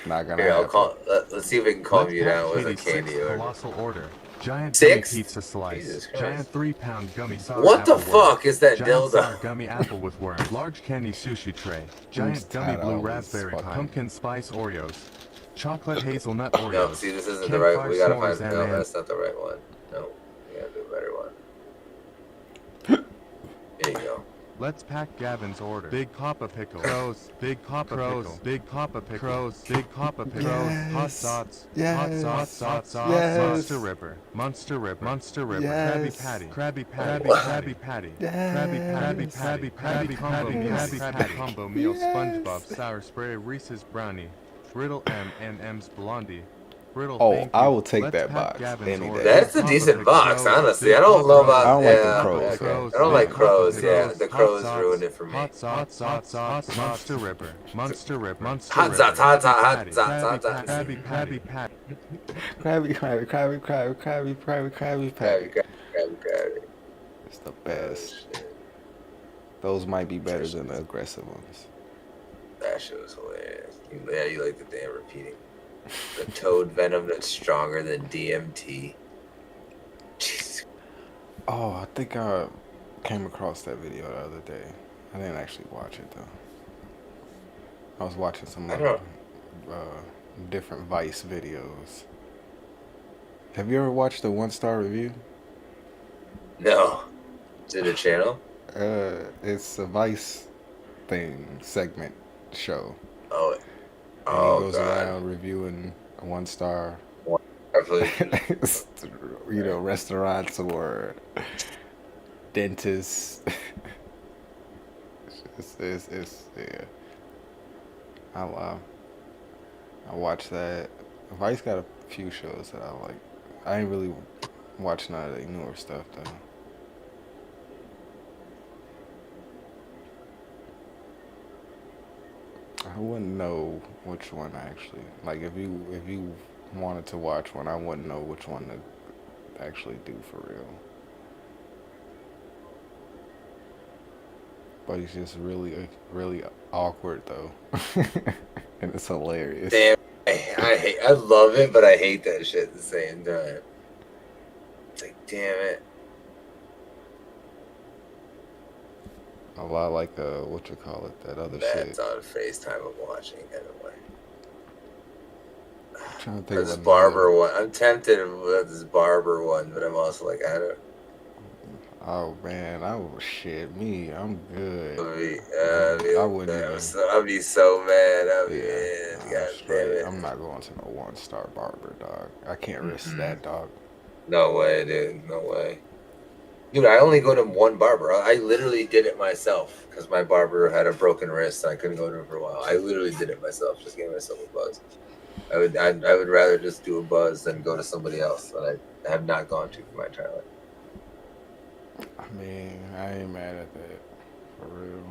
Not gonna happen. Let's see if we can calm you down with a candy order. Colossal order. Giant 6? Gummy pizza slice. Giant 3-pound gummy sour What the apple fuck is that Giant dildo? sour gummy apple with worm. Large candy sushi tray. Giant gummy blue raspberry pie. Pumpkin spice Oreos. Chocolate hazelnut Oreos. No, see, this isn't the right one. We gotta find. No, that's not the right one. No, we gotta do a better one. There you go. Let's pack Gavin's order. Big Papa Pickle. Crows. Big Papa Pickle. Big Papa Pickle. Crows. Big Papa Pickle. Hot sauce. Hot sauce. Monster Ripper. Monster Ripper. Monster Ripper. Krabby Patty. Krabby Patty. Krabby Patty. Krabby Patty. Krabby Combo Meal. SpongeBob Sour Spray. Reese's Brownie. Riddle M&M's Blondie. I will take that box any day. That's a decent box, honestly. I don't know about. I don't like the crows. I don't like crows. Yeah, the crows ruined it for me. Hot sauce. Monster Ripper. Monster Ripper. Monster Hot sauce. Krabby Patty. Krabby. It's the best. Those might be better than the aggressive ones. That shit was hilarious. Yeah, you like the damn repeating. The toad venom that's stronger than DMT. Jesus. Oh, I think I came across that video the other day. I didn't actually watch it though. I was watching some different Vice videos. Have you ever watched the 1-star review? No. Is it a channel? It's a Vice segment show. Oh. And he goes around reviewing a 1-star, restaurants or dentists. it's yeah. I watch that. Vice got a few shows that I like. I ain't really watch none of the newer stuff though. I wouldn't know which one actually. Like if you wanted to watch one, I wouldn't know which one to actually do for real. But he's just really awkward though, and it's hilarious. Damn, I love it, but I hate that shit at the same time. It's like, damn it. A lot like what you call it, that other shit. That's on FaceTime I'm watching anyway. I'm trying to think this barber one. I'm tempted with this barber one, but I'm also like, I don't. Oh man, shit me. I'm good. I wouldn't even. I'd be so mad. God damn it. I'm not going to no 1-star barber, dog. I can't risk that, dog. No way, dude. No way. Dude, I only go to one barber. I literally did it myself because my barber had a broken wrist and I couldn't go to him for a while. I literally did it myself. Just gave myself a buzz. I would rather just do a buzz than go to somebody else that I have not gone to for my entire life. I mean, I ain't mad at that. For real.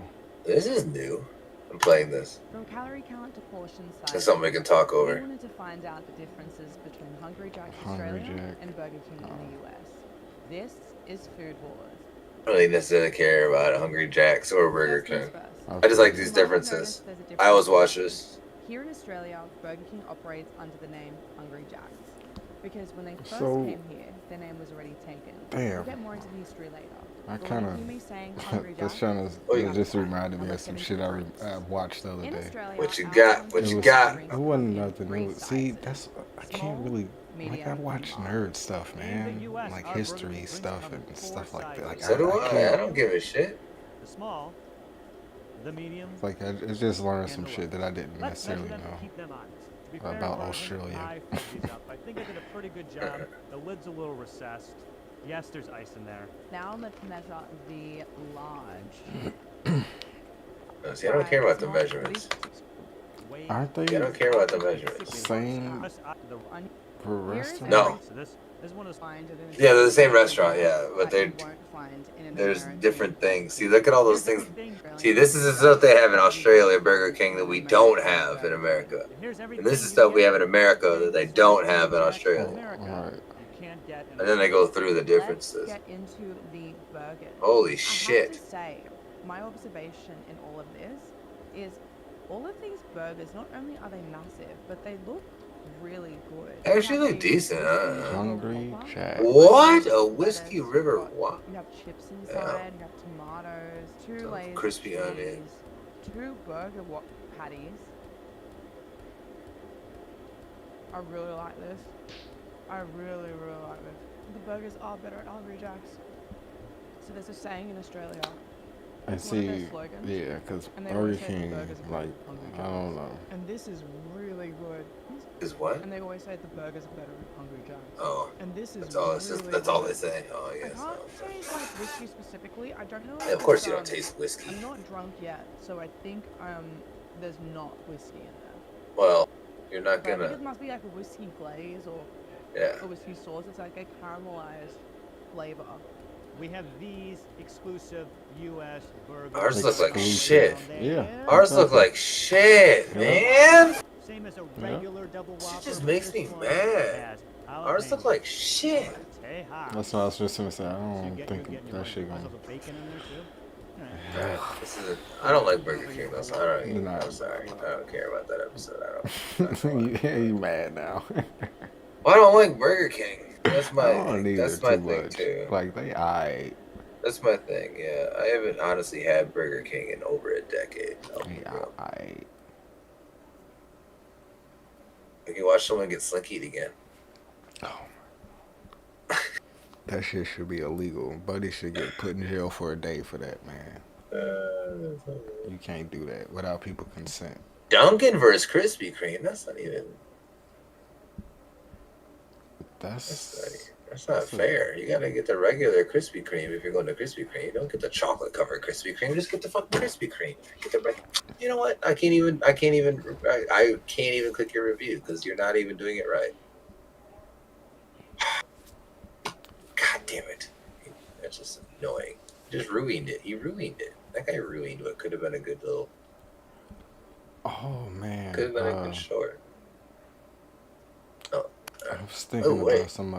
This is new. I'm playing this. From calorie count to portion size. That's something we can talk We over. wanted to find out the differences between Hungry Jack's Hungry Australia Jack. and Burger King in the US. This is Food Wars. I don't really necessarily care about Hungry Jack's or Burger King. I just like these differences. I always watch this. Here in Australia, Burger King operates under the name Hungry Jack's. Because when they first So- came here, their name was already taken. Damn. We'll get more into the history later. I But when kind you hear me saying of Hungry that's Jack's, trying Oh, to. It just reminded me of some shit I watched the other in day. Australia, What you our got? What Hungry you was, got? It wasn't nothing. It was, see, that's I can't really like I medium, watch and nerd stuff, man. Like history stuff and stuff like that. Like So do I. I can't. don't give a shit. The small, the medium. Like I just learned some shit that I didn't Let's measure necessarily them to know keep them honest. To be fair, about Marvin, Australia. I filled these up. I think I did a pretty good job. The lid's a little recessed. Yes, there's ice in there. Now let's measure the large. See, I don't care about the measurements. Aren't they? I don't care about the measurements. Same per restaurant? No. So this one is Yeah, they're the same restaurant, yeah, but there's different things. See, look at all those things. See, this is the stuff they have in Australia, Burger King, that we don't have in America. And this is stuff we have in America that they don't have in Australia. Right. And then they go through the differences. Let's get into the burgers. Holy I have shit. to say, my observation in all of this is all of these burgers, not only are they massive, but they look really good. They actually look decent. Hungry Jack. What? A Whiskey River what? You have chips inside, you have tomatoes, two layers crispy of onion. cheese, two burger patties. I really like this. I really, really like this. The burgers are better at Hungry Jack's. So there's a saying in Australia. And It's one of their see, slogans, yeah, because and they Burger always say the King, burgers are like, Hungry I Jack's. don't know. And this is really good. Is what? And they always say the burgers are better at Hungry Jack's. Oh. And this is That's all. really That's all good. they say. Oh, I yes. can't taste like whiskey specifically. I don't know. Yeah, if of course it's, you don't taste whiskey. I'm not drunk yet, so I think there's not whiskey in there. Well, you're not But I think gonna. it must be like a whiskey glaze or Yeah. a whiskey sauce. It's like a caramelized flavor. We have these exclusive U.S. burgers. Ours look like shit. Yeah. Ours look like shit, man. Same as a regular double whopper. Shit just makes me mad. Ours look like shit. That's what I was just gonna say. I don't think that shit gonna. I don't like Burger King though, so I don't. Nah. I'm sorry. I don't care about that episode. I don't. You mad now? Well, I don't like Burger King. That's my. I don't need That's it my too thing much. too. Like they aight. That's my thing. Yeah, I haven't honestly had Burger King in over a decade. They aight. I can watch someone get slinkied again. That shit should be illegal. Buddy should get put in jail for a day for that, man. You can't do that without people consent. Dunkin' versus Krispy Kreme. That's not even. That's not fair. You gotta get the regular Krispy Kreme if you're going to Krispy Kreme. You don't get the chocolate covered Krispy Kreme. Just get the fucking Krispy Kreme. Get the You know what? I can't even click your review because you're not even doing it right. God damn it! That's just annoying. You just ruined it. He ruined it. That guy ruined what could have been a good little. Oh man. Could have been a good short. I was thinking about some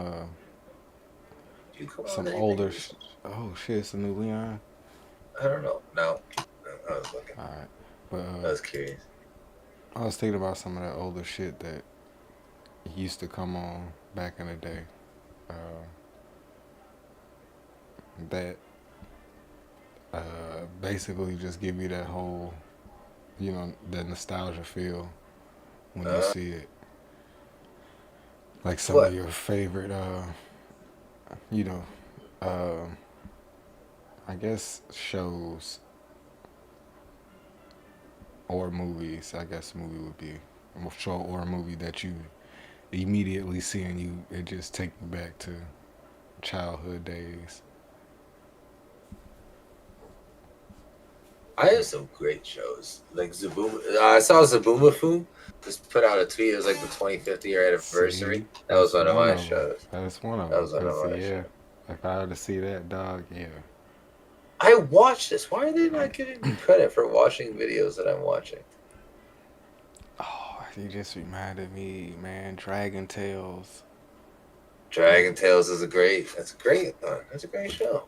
older. Oh shit! It's a new Leon. I don't know. No, I was looking. All right, but I was curious. I was thinking about some of that older shit that used to come on back in the day. That basically just give you that whole, that nostalgia feel when you see it. Like some of your favorite, I guess shows or movies. I guess a movie would be a show or a movie that you immediately see and it just take you back to childhood days. I have some great shows. Like Zaboom. I saw Zaboomafoo just put out a tweet. It was like the 25th year anniversary. That was one of my shows. That's one of them. That was one of my yeah. shows. If I had to see that, dog, yeah. I watched this. Why are they not giving me credit for watching videos that I'm watching? Oh, you just reminded me, man. Dragon Tales. Dragon Tales is that's a great show.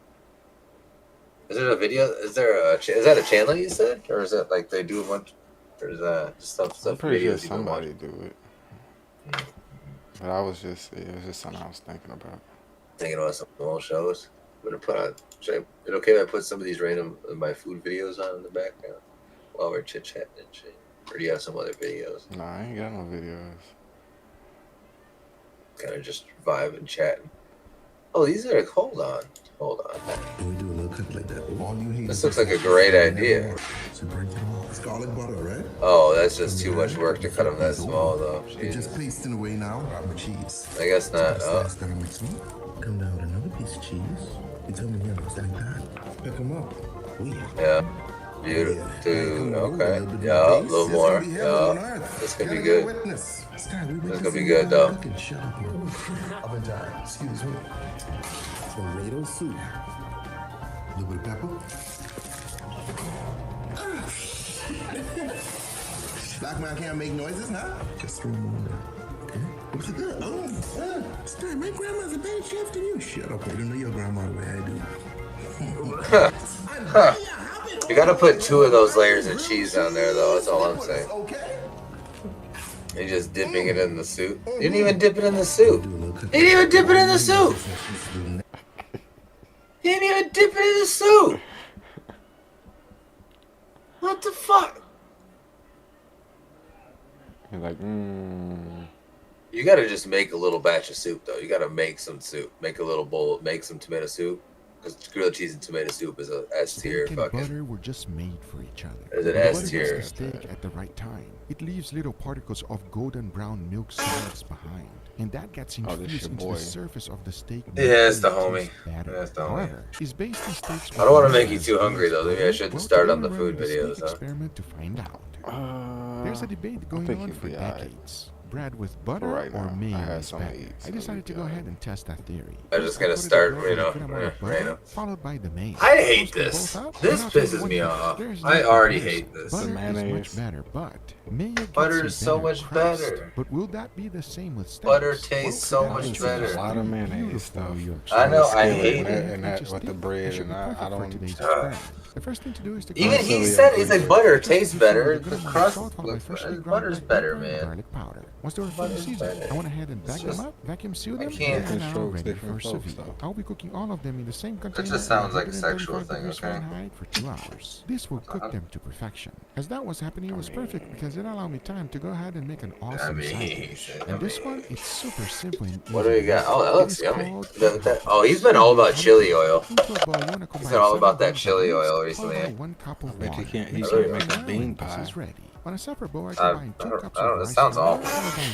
Is it a video? Is that a channel you said? Or is it like they do a bunch, or is that just stuff I'm pretty videos sure somebody do it. But it was just something I was thinking about. Thinking about some old shows. I'm gonna put on. Is it okay if I put some of these random my food videos on in the background while we're chit chatting and shit? Or do you have some other videos? Nah, I ain't got no videos. Kind of just vibe and chatting. Oh, these are. Hold on. Can we do a little cut like that? All you hate This looks like a great idea. So break it off. Scarlet butter, right? Oh, that's just too much work to cut them that small, though. It just pasting away now. Grab the cheese. I guess not. Oh. Come down with another piece of cheese. You tell me when it's like that. Pick them up. Yeah. Beautiful. Dude, okay. Yeah, a little more. Yeah. This could be good. This could be good, though. Oven time. Excuse me. Tomato soup. A little bit of pepper. Black man can't make noises, huh? Just 3 more. Okay. What's it good? Oh, Stan, my grandma's a better chef than you. Shut up, I don't know your grandma the way I do. You gotta put 2 of those layers of cheese on there, though. That's all I'm saying. You're just dipping it in the soup. You didn't even dip it in the soup. You didn't even dip it in the soup. You didn't even dip it in the soup. What the fuck? You're like, You gotta just make a little batch of soup, though. You gotta make some soup. Make a little bowl. Make some tomato soup. Because grilled cheese and tomato soup is a S tier fucking. Butter were just made for each other. Is it S tier? The steak at the right time. It leaves little particles of golden brown milk solids behind, and that gets infused into the surface of the steak. Yeah, it's the homie. That's the homie. However, it's based on steaks. I don't want to make you too hungry, though. Maybe I shouldn't start on the food videos, huh? Experiment to find out. There's a debate going on for decades. Bread with butter or mayo is better. I decided to go ahead and test that theory. I'm just gonna start, random. Followed by the mayo. I hate this. This pisses me off. I already hate this. Butter is much better, but mayo butter is so much better. But will that be the same with steaks? Butter tastes so much better. A lot of mayonnaise stuff. I know. I hate it. And that with the bread, and I don't. The first thing to do is to even he said he's like butter tastes better. The crust, butter's better, man. Garlic powder. Once they were fully seasoned, I went ahead and bagged them up, vacuum sealed them, can't. and now ready for sous vide. I'll be cooking all of them in the same container. It just sounds like a sexual thing, okay? Fahrenheit for 2 hours. This will cook them to perfection. As that was happening, it was perfect because it allowed me time to go ahead and make an awesome side dish. And this one, it's super simple and easy. What do we got? Oh, that looks yummy. Oh, he's been all about chili oil. He's been all about that chili oil recently. I bet you can't. He can't make a bean pie. On a separate bowl, I combine 2 cups of rice. It sounds awful.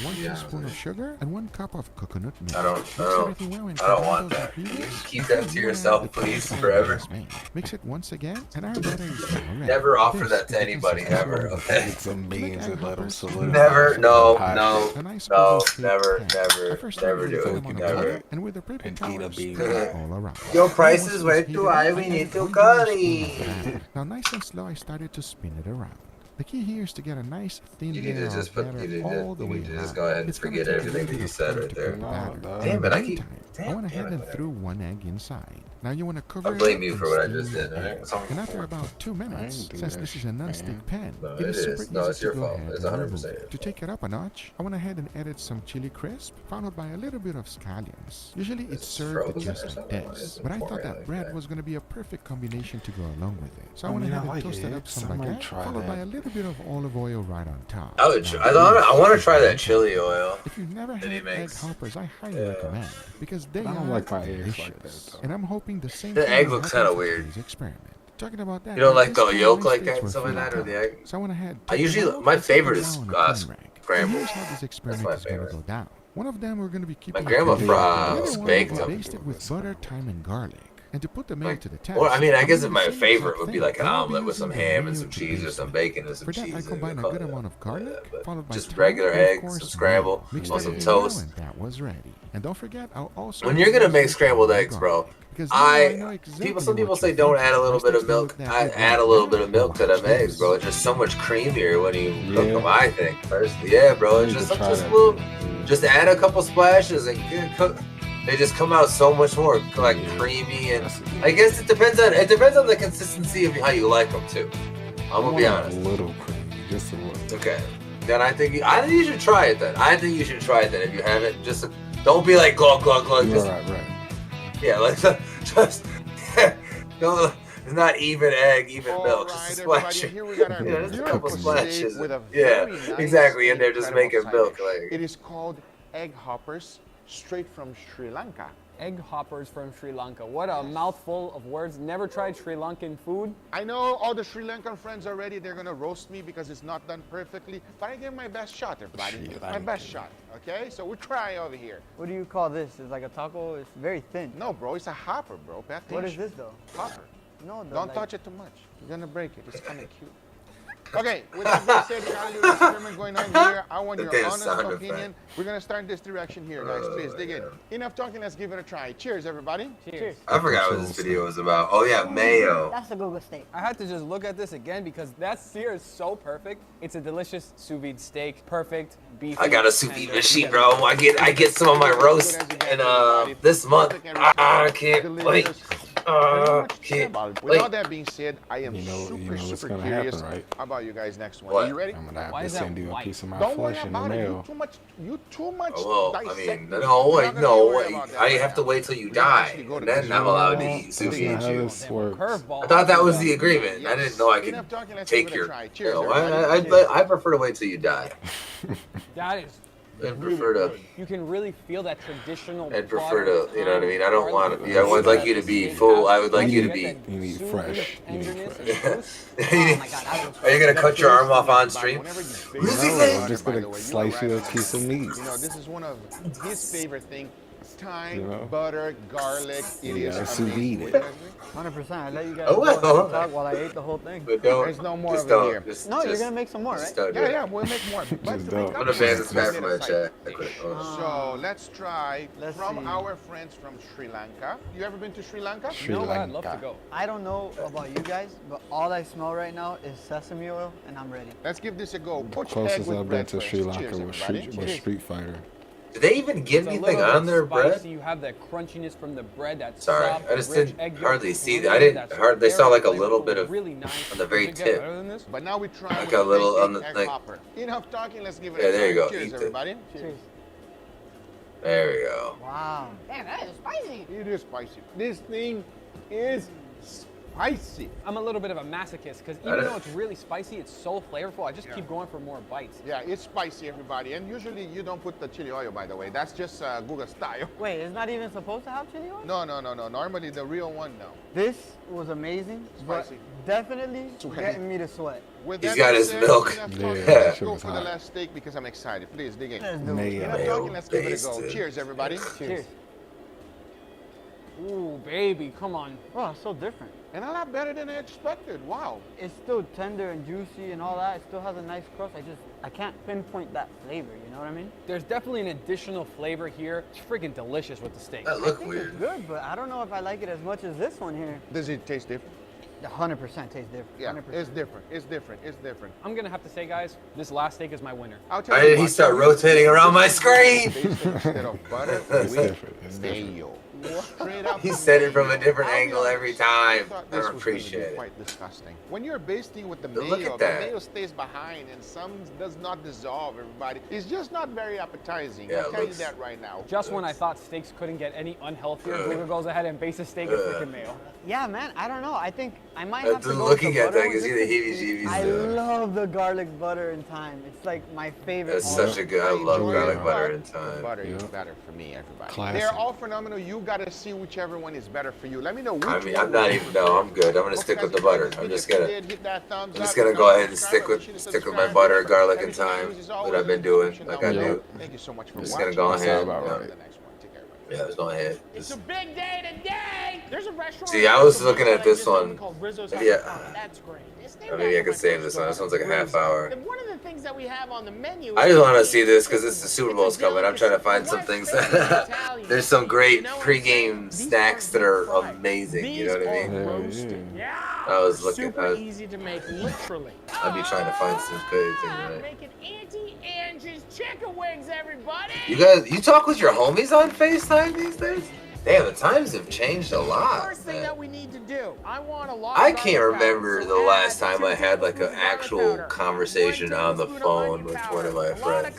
1 teaspoon of sugar and 1 cup of coconut milk. I don't want that. Keep that to yourself, please, forever. Mix it once again, and our batter is now ready. Never offer that to anybody ever. Okay. Get some beans and let them solidify. Never. No. Never do it. Never. And with the paper eat a bean all around. Your price is way too high. We need to curry. Now, nice and slow, I started to spin it around. The key here is to get a nice thin layer of batter all the way around. Just go ahead and forget everything that you said right there. Damn it, I went ahead and threw 1 egg inside. Now you want to cover it. I blame you for what I just did, alright? And after about 2 minutes, since this is a non-stick pan, it is super easy. No, it's your fault. It's 100%. To take it up a notch, I went ahead and added some chili crisp, followed by a little bit of scallions. Usually it's served just like this, but I thought that bread was going to be a perfect combination to go along with it. So I went ahead and toasted up some baguette, followed by a little bit of olive oil right on top. I want to try that chili oil. If you've never had egg hoppers, I highly recommend, because they are like my delicious. Like that, and I'm hoping the same. The egg looks kind of weird. Experiment. Talking about that. You don't like the yolk like that and stuff like that, or the egg? So I went ahead. I usually my favorite is scrambled. Here's how this experiment is going to go down. One of them we're going to be keeping. My grandma baked them. Based it with butter, thyme, and garlic. And to put the meat to the test. Well, I mean, I guess my favorite would be like an omelet with some ham and some cheese, or some bacon and some cheese. I combine a good amount of garlic, followed by just regular eggs, some scramble, on some toast. And that was ready. And don't forget, I'll also. When you're gonna make scrambled eggs, bro, Because I know exactly some people what say you're don't thinking. add a little bit We're of milk. supposed to I look that add a way. little bit of milk to them eggs, bro. It's just so much creamier when you cook them. I think personally, yeah, bro. It's just a little. Just add a couple splashes and cook. They just come out so much more like creamy, and I guess it depends on the consistency of how you like them too. I'm gonna be honest. A little creamy, just a little. Okay. Then I think you should try it. Then I think you should try it. Then if you haven't, just don't be like glug glug glug. Right. Yeah, like just don't. It's not even egg, even milk. Just a splash. Here we got our Just a couple splashes. with a Yeah, very nice exactly. And they're just incredible making milk. side dish. Like It is called egg hoppers, straight from Sri Lanka. Egg hoppers from Sri Lanka. What a mouthful of words. Never tried Sri Lankan food. I know all the Sri Lankan friends already, they're gonna roast me because it's not done perfectly, but I give my best shot, everybody. My best shot, okay? So we try over here. What do you call this? It's like a taco? It's very thin. No, bro, it's a hopper, bro. Pay What is attention. this, though? Hopper. No, Don't touch it too much. You're gonna break it. It's kind of cute. Okay, with that being said, we got a little experiment going on here. I want your honest opinion. We're gonna start in this direction here, guys. Please dig in. Enough talking, let's give it a try. Cheers, everybody. Cheers. I forgot what this video was about. Oh yeah, mayo. That's a Google steak. I had to just look at this again because that sear is so perfect. It's a delicious sous vide steak. Perfect beef. I got a sous vide machine, bro. I get some of my roast and this month. I can't wait. With all that being said, I am super what's super gonna curious happen, right? about you guys next one. What? Are you ready? I'm gonna have to send you a piece of my Don't worry flesh in the about it. mail. You too much. Well, I dissect mean, me. no, We're wait, not gonna no, worry wait. about that I right have to now. wait till you We can die, actually go and to then the I'm allowed to gym. eat sous vide. Curveball. I thought that was the agreement. I didn't know I Enough could talking, let's take give it a your. try. You know, Cheers, I prefer to wait till you die. That is. I'd prefer to. You can really feel that traditional. I'd prefer to. You know what I mean? I don't want to. I would like you to be full. I would like you to be. You need fresh. You need fresh. Are you gonna cut your arm off on stream? No, I'm just gonna slice you a piece of meat. You know, this is one of his favorite things. Thyme, You know? butter, garlic. It You is gotta sous amazing. vide it. 100%. I let you guys Oh, go ahead well. and talk while I ate the whole thing. But don't. There's no more just of it don't. here. Just, No, you're just, going to make some more, right? just don't do it. Yeah, we'll make more. But to don't. make I'm up gonna for ban this, this back let's from get my a side chat. dish. Oh. So let's try Let's from see. our friends from Sri Lanka. You ever been to Sri Lanka? Sri No, Lanka. I'd love to go. I don't know about you guys, but all I smell right now is sesame oil, and I'm ready. Let's give this a go. The Put egg closest with I've been bread to first. Sri Lanka Cheers, was everybody. Street Fighter. Do they even give It's a anything little on bit their bread? spicy. You have that crunchiness from the bread. That Sorry, soft, I just rich didn't egg yolk hardly see cream that. I didn't that's hard. They saw very like a little flavorful, bit of really nice. on the very Does it get tip. better than this? But now we try Like with a little basic on the egg thing. hopper. Enough talking. Let's give it Yeah, a there you try. go. Cheers, Eat it. everybody. Cheers. There we go. Wow. Damn, that is spicy. It is spicy. This thing is spicy. I'm a little bit of a masochist because I even don't- though it's really spicy, it's so flavorful. I just keep going for more bites. Yeah, it's spicy, everybody. And usually you don't put the chili oil, by the way. That's just Google style. Wait, it's not even supposed to have chili oil? No. Normally the real one, no. This was amazing, but Spicy. definitely Sweaty. getting me to sweat. With He's that got being his said, milk. enough Yeah, talking. that Let's shit go was for the hot. last steak because I'm excited. Please dig in. Let's do it. Mayo. Enough talking. Let's give it a go. Basted. Cheers, everybody. Cheers. Ooh, baby, come on. Oh, it's so different. And a lot better than I expected. Wow. It's still tender and juicy and all that. It still has a nice crust. I can't pinpoint that flavor, you know what I mean? There's definitely an additional flavor here. It's freaking delicious with the steak. That look It's weird. good, but I don't know if I like it as much as this one here. Does it taste different? 100% tastes different. Yeah, 100%. it's different. It's different. It's different. I'm gonna have to say, guys, this last steak is my winner. I'll tell Why you did he what, start so rotating around my screen? Instead of butter, It's with different. It's different. mayo. Straight up He said it from a mayo. different I'll be angle every honest, time. thought I this was gonna be appreciate it. Quite disgusting. When you're basting with the But mayo, look at the that. mayo stays behind and some does not dissolve, everybody. It's just not very appetizing. Yeah, I'll it tell you looks- that right now. Just when I thought steaks couldn't get any unhealthier, Google goes ahead and bases steak in freaking mayo. Yeah, man, I don't know. I think I might have to Just go looking with the at butter that one gives you the just 'cause heebie-jeebies. I dude. love the garlic butter and thyme. It's like my favorite. That's one. such a good. I love enjoy garlic it, butter but and thyme. Butter is Yeah. better for me, everybody. Classic. They're all phenomenal. You gotta see whichever one is better for you. Let me know which I mean, one I'm not works even. for you. No, I'm good. I'm gonna stick with the butter. I'm just gonna. Hit that thumbs I'm just up. gonna If go you're ahead and not stick with subscribed, stick with my subscribe. butter, garlic, and Everything I thyme use is always that I've been in the doing description like down I below. do. Thank you so much for I'm just watching. gonna go That's ahead. about Yeah. right. The next one. Take care, everybody. Yeah, there's no head. It's a big day today. There's a restaurant. See, I was looking at this one. Called Rizzo's Yeah. That's great. Maybe I could save this one. This one's like a half hour. And one of the things that we have on the menu. I just want to see this because it's the Super Bowl's coming. I'm trying to find some things. There's some great pregame snacks that are amazing. You know what I mean? Yeah. I was looking. Super easy to make, literally. I'd be trying to find some good things. Right? Making Auntie Angie's chicken wings, everybody. You talk with your homies on FaceTime these days? Damn, the times have changed a lot. First thing that we need to do. I want a lot. I can't remember the last time I had like an actual conversation on the phone with one of my friends.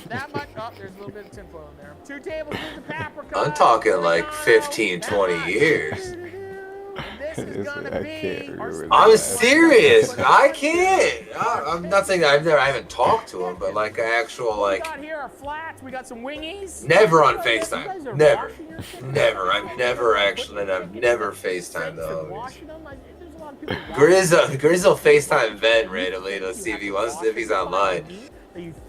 That much. Oh, there's a little bit of tinfoil in there. 2 tablespoons of paprika. I'm talking like 15, 20 years. This is gonna be. I'm serious. I can't. I'm not saying that I haven't talked to him, but like an actual like. We got here our flats. We got some wingies. Never on FaceTime. Never. I've never FaceTimed the homies. Grizzle FaceTime Ben randomly to see if he's online.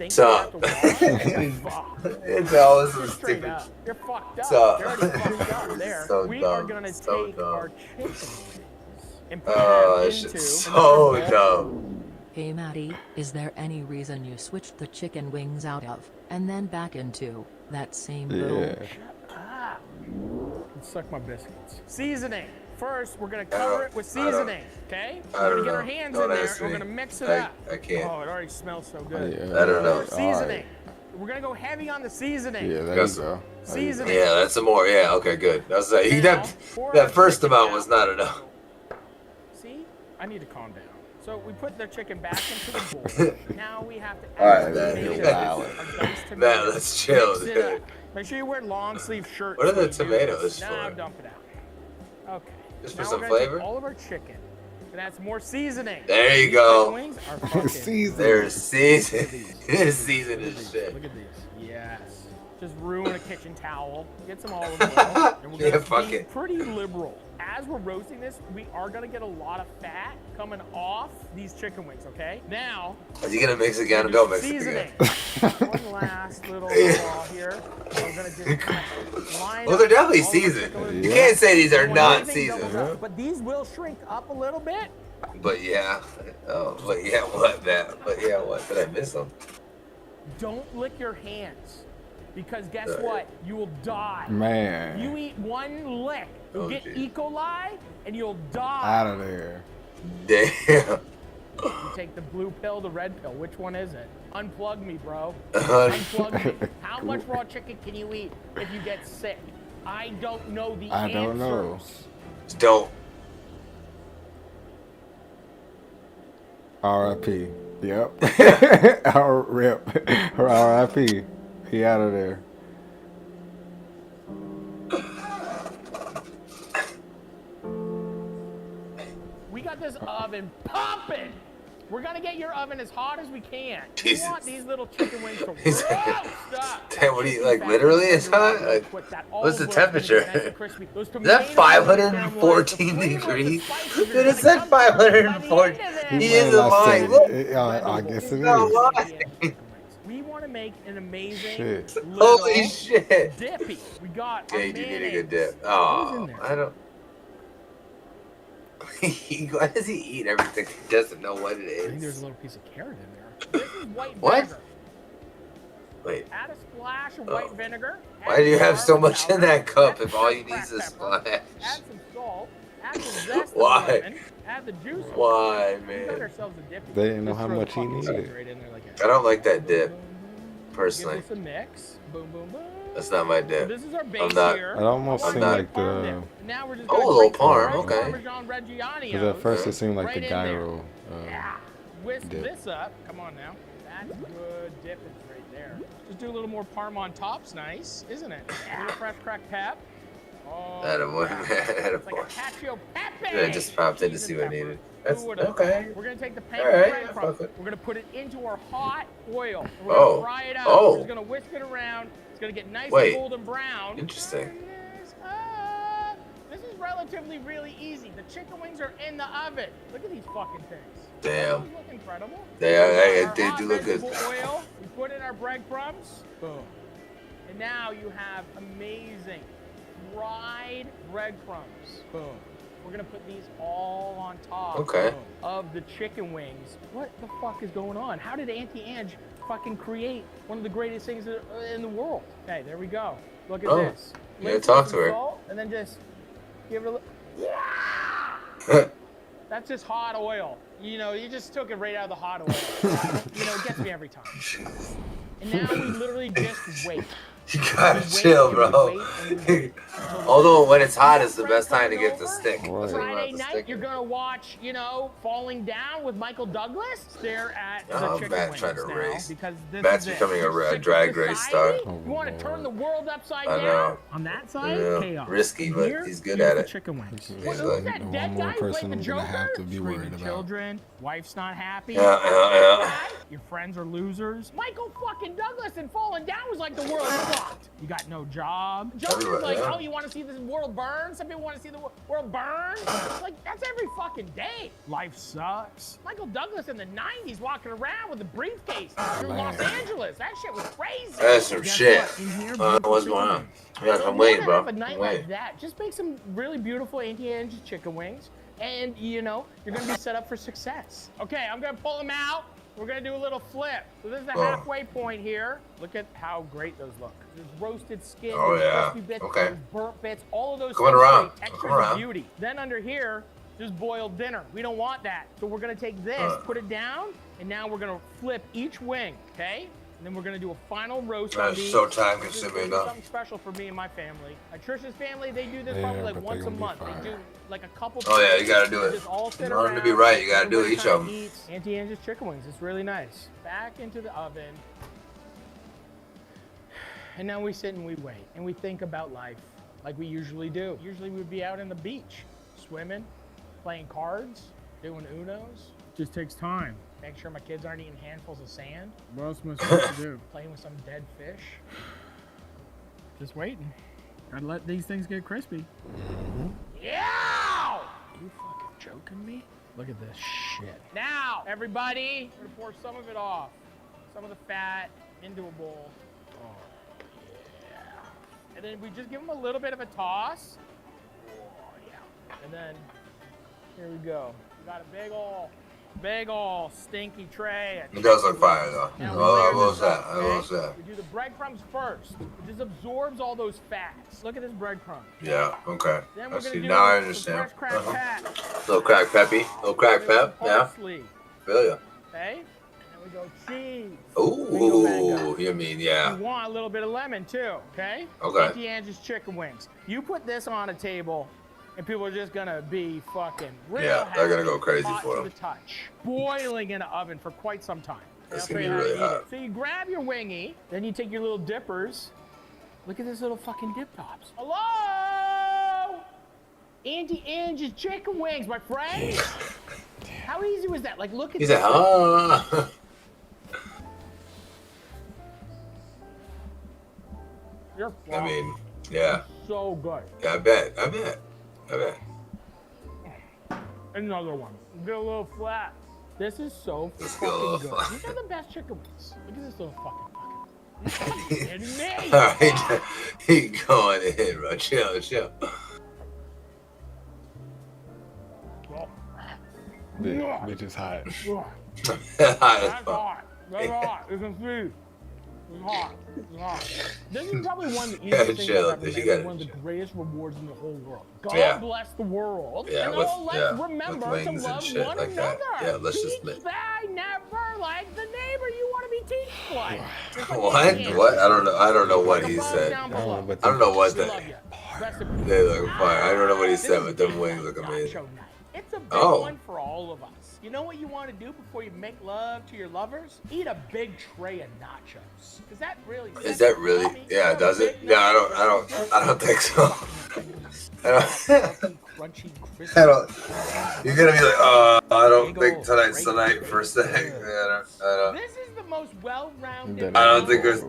So it's always so stupid. You're fucked up. So You're already fucked up there. so We dumb. are gonna So take dumb. our chicken and put Oh, them that into shit's so dumb. Hey Maddie, is there any reason you switched the chicken wings out of and then back into that same bowl? Suck my biscuits. Seasoning. First, we're gonna cover it with seasoning. Okay? We're gonna get our hands in there. We're gonna mix it up. I can't. Oh, it already smells so good. I don't know. Seasoning. We're gonna go heavy on the seasoning. Yeah, there you go. Seasoning. Yeah, that's some more. Yeah, okay, good. That's that first amount was not enough. See? I need to calm down. So we put the chicken back into the bowl. Now we have to Alright, add man, let's chill. Mix it up. Make sure you wear long sleeve shirts. What are the when you do tomatoes this. for? Now dump it out. Okay. Just for Now some we're gonna take flavor? all of our chicken. And that's more seasoning. There you These go. chicken wings are fucking- There's season. There's season as shit. Look at these. Yes. Just ruin a kitchen towel. Get some olive oil. And we're Yeah, gonna fuck be it. pretty liberal. As we're roasting this, we are gonna get a lot of fat coming off these chicken wings, okay? Now, Are you gonna mix it again or don't mix it seasoning. again? One last little ball here. We're gonna just line Well, they're up definitely all the seasoned. chicken You wings. can't say these are When not everything doubles seasoned. up, But these will shrink up a little bit. But yeah. Oh, but yeah, what, man? But yeah, what? Did I miss them? Don't lick your hands. Because guess what? You will die. Man. You eat one lick, you'll Oh, get geez. E. coli, and you'll die. Out of there. Damn. You take the blue pill, the red pill. Which one is it? Unplug me, bro. Unplug Unplug me. How much raw chicken can you eat if you get sick? I don't know the I answers. don't know. Don't. R.I.P. Yep. Rip. R.I.P. He out of there. We got this oven pumping. We're gonna get your oven as hot as we can. Jesus. We want these little chicken wings to roast up. Damn, what do you like? Literally, it's hot. Like, what's the temperature? Is that 514 degrees? Dude, it said 514. He is lying. Look. I guess it No, is. why? We want to make an amazing Shit. little Holy shit. dippy. We got Yeah, our you do need a mayonnaise. good dip. Who's in Oh, there? I don't. Why does he eat everything? He doesn't know what it I think there's is. a little piece of carrot in there. This is white What? vinegar. Wait, Add a splash of white vinegar. why do you have so much in that cup if all you need is a splash? Add some salt. Add some zest of Why? lemon. Add the juice. of Why, lemon. We got man? ourselves a dippy. They didn't know Just how throw the much he fucking needed. seeds right in there like I don't like that dip, Give personally. this a mix. Boom, boom, boom. That's not my So dip. this is our base I'm not. here. It almost I'm seemed not- like the. Now we're just Oh, gonna a little grate parm, some okay. Parmesan Reggiano. Because at first it seemed like right the in there. gyro. Whisk dip. this up. Come on now. That's good dipping right there. Just do a little more parm on top's nice, isn't it? A little fresh cracked pep. Oh, Attaboy, yeah. man. It's like a Attaboy. cacio pepe. Yeah, I just popped in to see what I needed. That's okay. We're gonna take the All panko right, breadcrumb. fuck it. We're gonna put it into our hot oil. And we're Oh. gonna fry it up. Oh. We're just gonna whisk it around. It's gonna get nice Wait. and golden brown. Interesting. This is relatively really easy. The chicken wings are in the oven. Look at these fucking things. Damn. Those look incredible. They Our do hot look good. vegetable oil. We put in our breadcrumbs. Boom. And now you have amazing fried breadcrumbs. Boom. We're gonna put these all on top of the chicken wings. What the fuck is going on? How did Auntie Ange fucking create one of the greatest things in the world? Okay, there we go. Look at this. Yeah, talk to her. Salt, and then just give her a little. That's just hot oil. You know, you just took it right out of the hot oil. You know, it gets me every time. And now we literally just wait. You gotta chill, bro. Although when it's hot, it's the best time to get the stick. Friday night, you're gonna watch, you know, Falling Down with Michael Douglas. Stare at the chicken wings trying to now, race. because this Matt's is becoming it. a drag race star. You want to turn the world upside I down? know. On that side, chaos. Risky, And but here, he's good here's at the it. chicken wings. He's Who's like, that dead guy who played the Joker? Screaming children. Wife's not happy. Yeah. Your friends are losers. Michael fucking Douglas in Falling Down was like the world sucked. You got no job. Joker's like, oh, you want to see this world burn? Some people want to see the world burn. Like, that's every fucking day. Life sucks. Michael Douglas in the 90s walking around with a briefcase through Los Angeles. That shit was crazy. That's some shit. What's going on? Yeah, I'm waiting, bro. Have a night like that. Just make some really beautiful Auntie Ange's chicken wings, and you know you're gonna be set up for success. Okay, I'm gonna pull them out. We're gonna do a little flip. So this is the halfway point here. Look at how great those look. There's roasted skin, crispy bits, there's burnt bits, all of those Coming around. textures of beauty. Then under here, there's boiled dinner. We don't want that. So we're gonna take this, put it down, and now we're gonna flip each wing, okay? And then we're gonna do a final roast on That's these. so time consuming, though. Something special for me and my family. At Trish's family, they do this probably like once a month. They do like a couple. Oh yeah, you gotta do it. In order to be right, you gotta do each of them. Auntie Ange's chicken wings. It's really nice. Back into the oven. And now we sit and we wait and we think about life like we usually do. Usually we'd be out on the beach, swimming, playing cards, doing Unos. Just takes time. Make sure my kids aren't eating handfuls of sand. What else am I supposed to do? Playing with some dead fish. Just waiting. Gotta let these things get crispy. Yeah! You fucking joking me? Look at this shit. Now, everybody, we're gonna pour some of it off. Some of the fat into a bowl. Oh, yeah. And then we just give them a little bit of a toss. Oh, yeah. And then, here we go. We got a big ol' stinky tray. It does look fire, though. I will say that. We do the breadcrumbs first. It just absorbs all those fats. Look at this breadcrumb. Yeah, okay. Then I we're see. gonna do Now I some understand. fresh cracked pep. Little crack peppy. Little crack pep. Yeah. Parsley. Feel ya. Okay? And then we go cheese. Ooh, you mean, yeah. You want a little bit of lemon, too, okay? Okay. Auntie Ange's chicken wings. You put this on a table, and people are just gonna be fucking real Yeah, they're gonna go crazy hot for to them. the touch. Boiling in an oven for quite some time. It's I'll gonna show be you how to really eat hot. it. So you grab your wingy, then you take your little dippers. Look at this little fucking dip tops. Hello? Auntie Ange's chicken wings, my friend. How easy was that? Like, look at He this. said, huh? You're I mean, yeah. so good. Yeah, I bet. Another one. Get a little flat. This is so Let's get a little fucking good. flat. These are the best chicken wings. Look at this little fucking kidding me? All right, he going in, bro. Chill. Bitch is hot. That's hot. That's hot. You can see. It's hot. It's hot. This is probably one of the easiest things chill, I've ever you made. gotta One of the greatest rewards in the whole world. God Yeah. bless the world. Yeah, and with- let's yeah, with remember to wings and love shit one like another. that. Yeah, let's just Teach thy never like the neighbor you want to be teached like. Just like What? Auntie Ange. What? I don't know what he said. Down below. I don't know what We love that. you. Rest in peace. They look fire. I don't know what he This said, is but them wings look amazing. nacho night. It's a big Oh. one for all of us. You know what you want to do before you make love to your lovers? Eat a big tray of nachos. Is that really? Is that really? Yeah, does it? No, I don't think so. Crunchy, crispy. You're gonna be like, I don't think tonight's the night for a sec. I don't. This is the most well-rounded I don't think there's.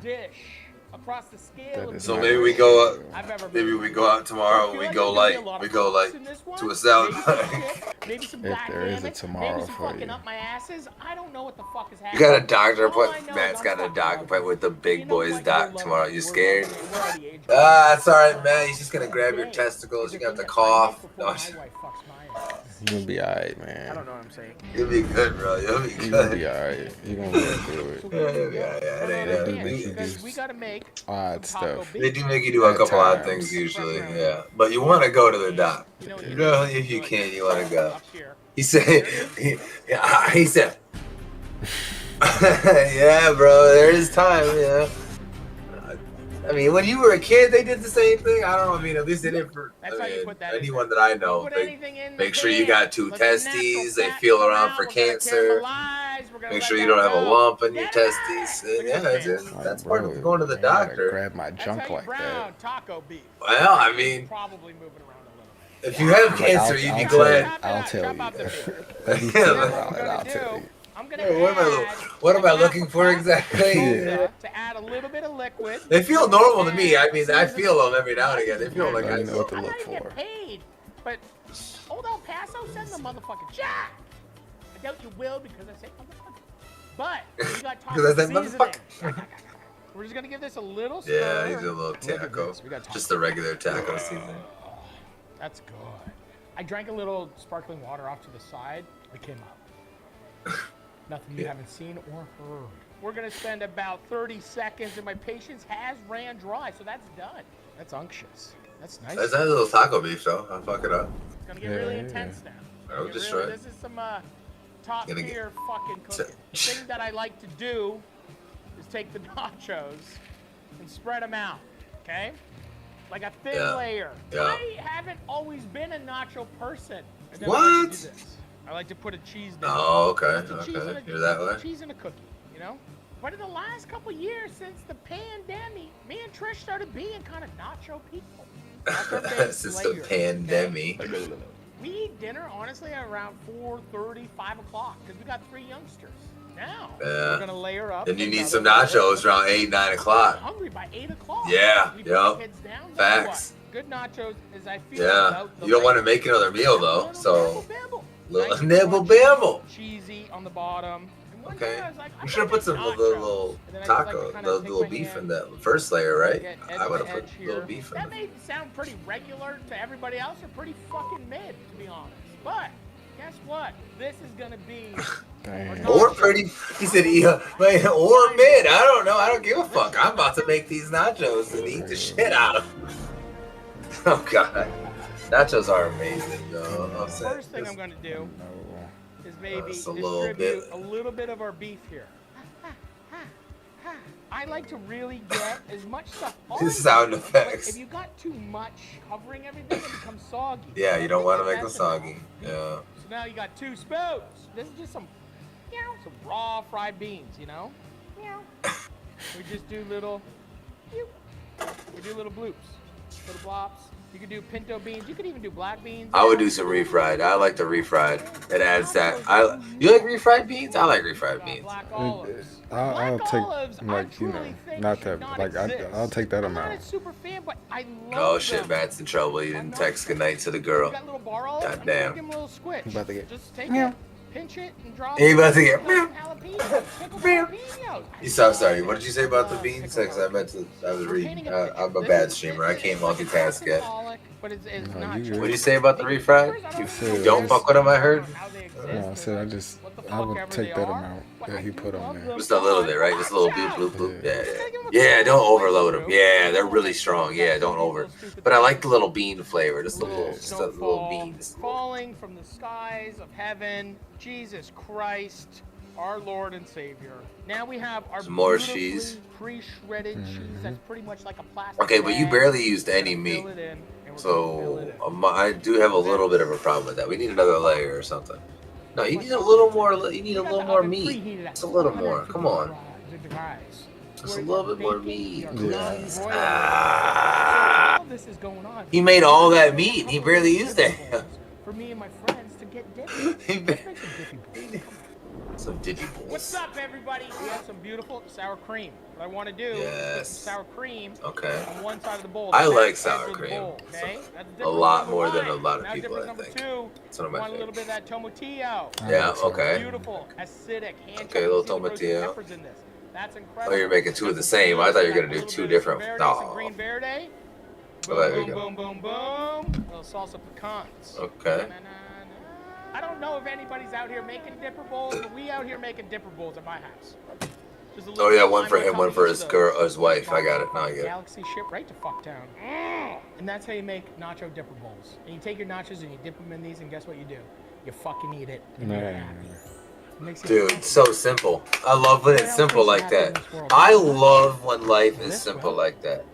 dish across the scale of So maybe we go I've ever maybe made. we go out tomorrow. I We feel go like there's like gonna be we a go lot of like cops in this one. to a south. Maybe some chicks, maybe some If black there is a hammocks, tomorrow maybe some for fucking you. up my asses. I don't know what the fuck is You happening. got a doctor All I appointment. know Matt's is got I'm a doctor appointment with the big you know boys what? doc We're tomorrow. loving You it. scared? We're already age It's alright, man. He's just gonna grab your testicles. You're gonna have to cough. No, my wife fucks my ass. You'll be alright, man. I don't know what I'm saying. you'll be good, bro. You'll be You're gonna good. be alright. You're gonna look good. Yeah, it ain't Make you do Because we gotta make odd stuff. They do make you do a At couple odd times. things usually, yeah. But you want to go to the doc. You know, if you can, you want to go. He said, he said, yeah, bro, there is time, yeah. I mean, when you were a kid, they did the same thing. I don't know. I mean, at least they did for anyone that I know. They make sure you got 2 testes. They feel around for cancer. Make sure you don't have a lump in your testes. And yeah, that's part of going to the doctor. Grab my junk like that. Taco beef. Well, I mean, Probably moving around a little bit. if you have cancer, you'd be glad. I'll tell you. I'll tell you. I'm gonna What am I looking for exactly? to add a little bit of liquid. They feel normal to me. I mean, I feel them every now and again. They feel like I know what to look for. Paid, but old El Paso sends the motherfucking jack. I doubt you will because I say motherfucker. But we got taco Because I said seasoning. motherfucker. We're just gonna give this a little stir. Yeah, he's a little taco. Just the regular taco seasoning. That's good. I drank a little sparkling water off to the side. It came up. Nothing you haven't seen or heard. We're gonna spend about 30 seconds, and my patience has ran dry, so that's done. That's unctuous. That's nice. That's a little taco beef, though. I'll fuck it up. It's gonna get really intense now. I'll just try it. This is some top tier fucking cooking. The thing that I like to do is take the nachos and spread them out, okay? Like a thin layer. Yeah. I haven't always been a nacho person. And then What? I like to do this. I like to put a cheese down. Oh, okay. Cheese Okay. in a- You're that way? Cheese in a cookie, you know? But in the last couple years since the pandemic, me and Trish started being kind of nacho people. That's our big Since the layer, pandemic. We eat dinner, honestly, around 4:30, 5 o'clock, because we got 3 youngsters. Now, we're going to layer up. Then you need another some layer. nachos around 8, 9 I'm o'clock. hungry by 8 o'clock. Yeah, We put yup. the kids down, guess Facts. what? Good nachos is I feel Yeah. about the You don't want to layer. make another meal, though. So, little Nice nibble crunchy, bamble. cheesy on the bottom. And one Okay. day I was like, We should have put some little And then I just like to taco, kinda take little my beef hand, in that first layer, right? get edge I would to have put edge little here. beef in That it. may sound pretty regular to everybody else, or pretty fucking mid, to be honest. But guess what? This is gonna be Or pretty, he said, yeah, like, or mid. I don't know. I don't give a fuck. I'm about to make these nachos and eat the shit out of them. Oh, God. Nachos are amazing, though. I'm saying. first thing I'm gonna do is maybe Just a little distribute bit. a little bit of our beef here. I like to really get as much stuff on. Sound but effects. If you got too much covering everything, it becomes soggy. Yeah, you don't want to make them Messing around. soggy. Yeah. So now you got 2 spoons. This is just some raw fried beans, you know? We just do little, we do little bloops, little blops. You could do pinto beans. You could even do black beans. I would do some refried. I like the refried. It adds that. You like refried beans? I like refried beans. I'll take, like, you know, not that, like, I'll take that amount. Super fan, but I Oh shit, Matt's in trouble. You didn't text goodnight to the girl. God damn. give them a little squish. About to get. Just take it, pinch it, and drop Hey, you about to it. get- Jalapenos, pickled jalapenos. You sorry. What did you say about the beans? Because I meant to. I was reading. I'm a bad streamer. I can't multitask yet. But it's No, not you true. good. What did you say about the refried? said Don't fuck with them. I heard. No, I said I would take that amount that he put on there. Just a little bit, right? Just a little bloop, bloop, bloop. Yeah. Don't overload them. Yeah, they're really strong. Yeah, don't over. But I like the little bean flavor. Just a little beans. Falling from the skies of heaven, Jesus Christ, our Lord and Savior. Now we have our Some more beautifully cheese. pre-shredded cheese that's pretty much like a plastic Okay, but you bag. barely used any meat. So I do have a little bit of a problem with that. We need another layer or something. No, you need a little more. You need a little more meat. Just a little more. Come on. Just a little bit more meat, please. All this is going on. He made all that meat. He barely used it. For me and my friends to get dippy. He Let's make some dippy balls. Some digibulls. What's up, everybody? We have some beautiful sour cream. What I want to do is put some sour cream on one side of the bowl. I like sour cream. Bowl, okay? A lot more than a lot of now, people, I number think. two, It's one of my want a little bit of that tomatillo. Yeah, okay. Beautiful, acidic, hand Okay, a little tomatillo. peppers in this. That's incredible. Oh, you're making two of the same. I thought you were going to do two different. Some green verde. Boom, boom, boom, boom, boom. A little salsa pecans. Okay. I don't know if anybody's out here making dipper bowls, but we out here making dipper bowls at my house. Oh yeah, one for him, one for his girl, his wife. I got it. Now I get it. Galaxy ship right to fucktown. And that's how you make nacho dipper bowls. And you take your nachos and you dip them in these, and guess what you do? You fucking eat it. And you're happy. Dude, it's so simple. I love when it's simple like that. I love when life is simple like that.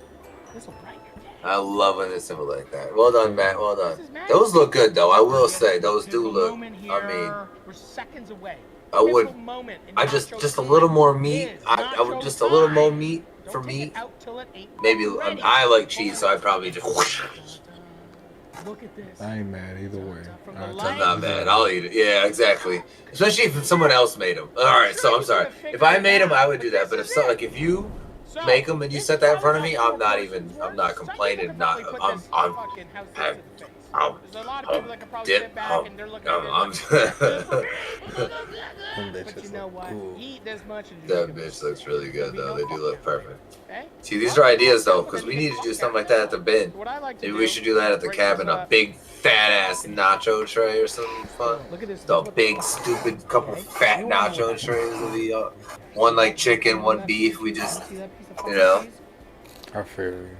I love when it's simple like that. Well done, Matt. Well done. Those look good, though. I will say those do look. I mean, we're seconds away. I would. I just a little more meat. I would just a little more meat for me. Maybe I like cheese, so I'd probably just. Look at this. I ain't mad either way. I'm not mad. I'll eat it. Yeah, exactly. Especially if someone else made them. All right, so I'm sorry. If I made them, I would do that. But if you make them and you set that in front of me, I'm not complaining. I'm dip. But you know what? Eat as much as you That bitch looks really good though. They do look perfect. See, these are ideas though, because we need to do something like that at the bin. Maybe we should do that at the cabin. A big fat ass nacho tray or something fun. Look at this. The big stupid couple fat nacho trays will be one like chicken, one beef. We just, you know. I feel you.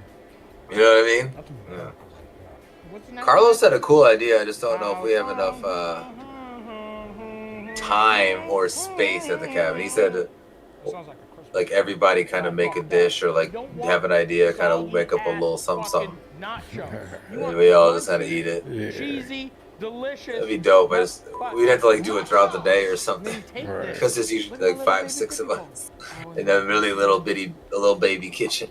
You know what I mean? Yeah. Carlos had a cool idea. I just don't know if we have enough time or space at the cabin. He said, like everybody kind of make a dish or like have an idea, kind of make up a little something. And we all just kind of eat it. Cheesy, delicious. That'd be dope. We'd have to like do it throughout the day or something. Because there's usually like 5, 6 of us in a really little baby kitchen.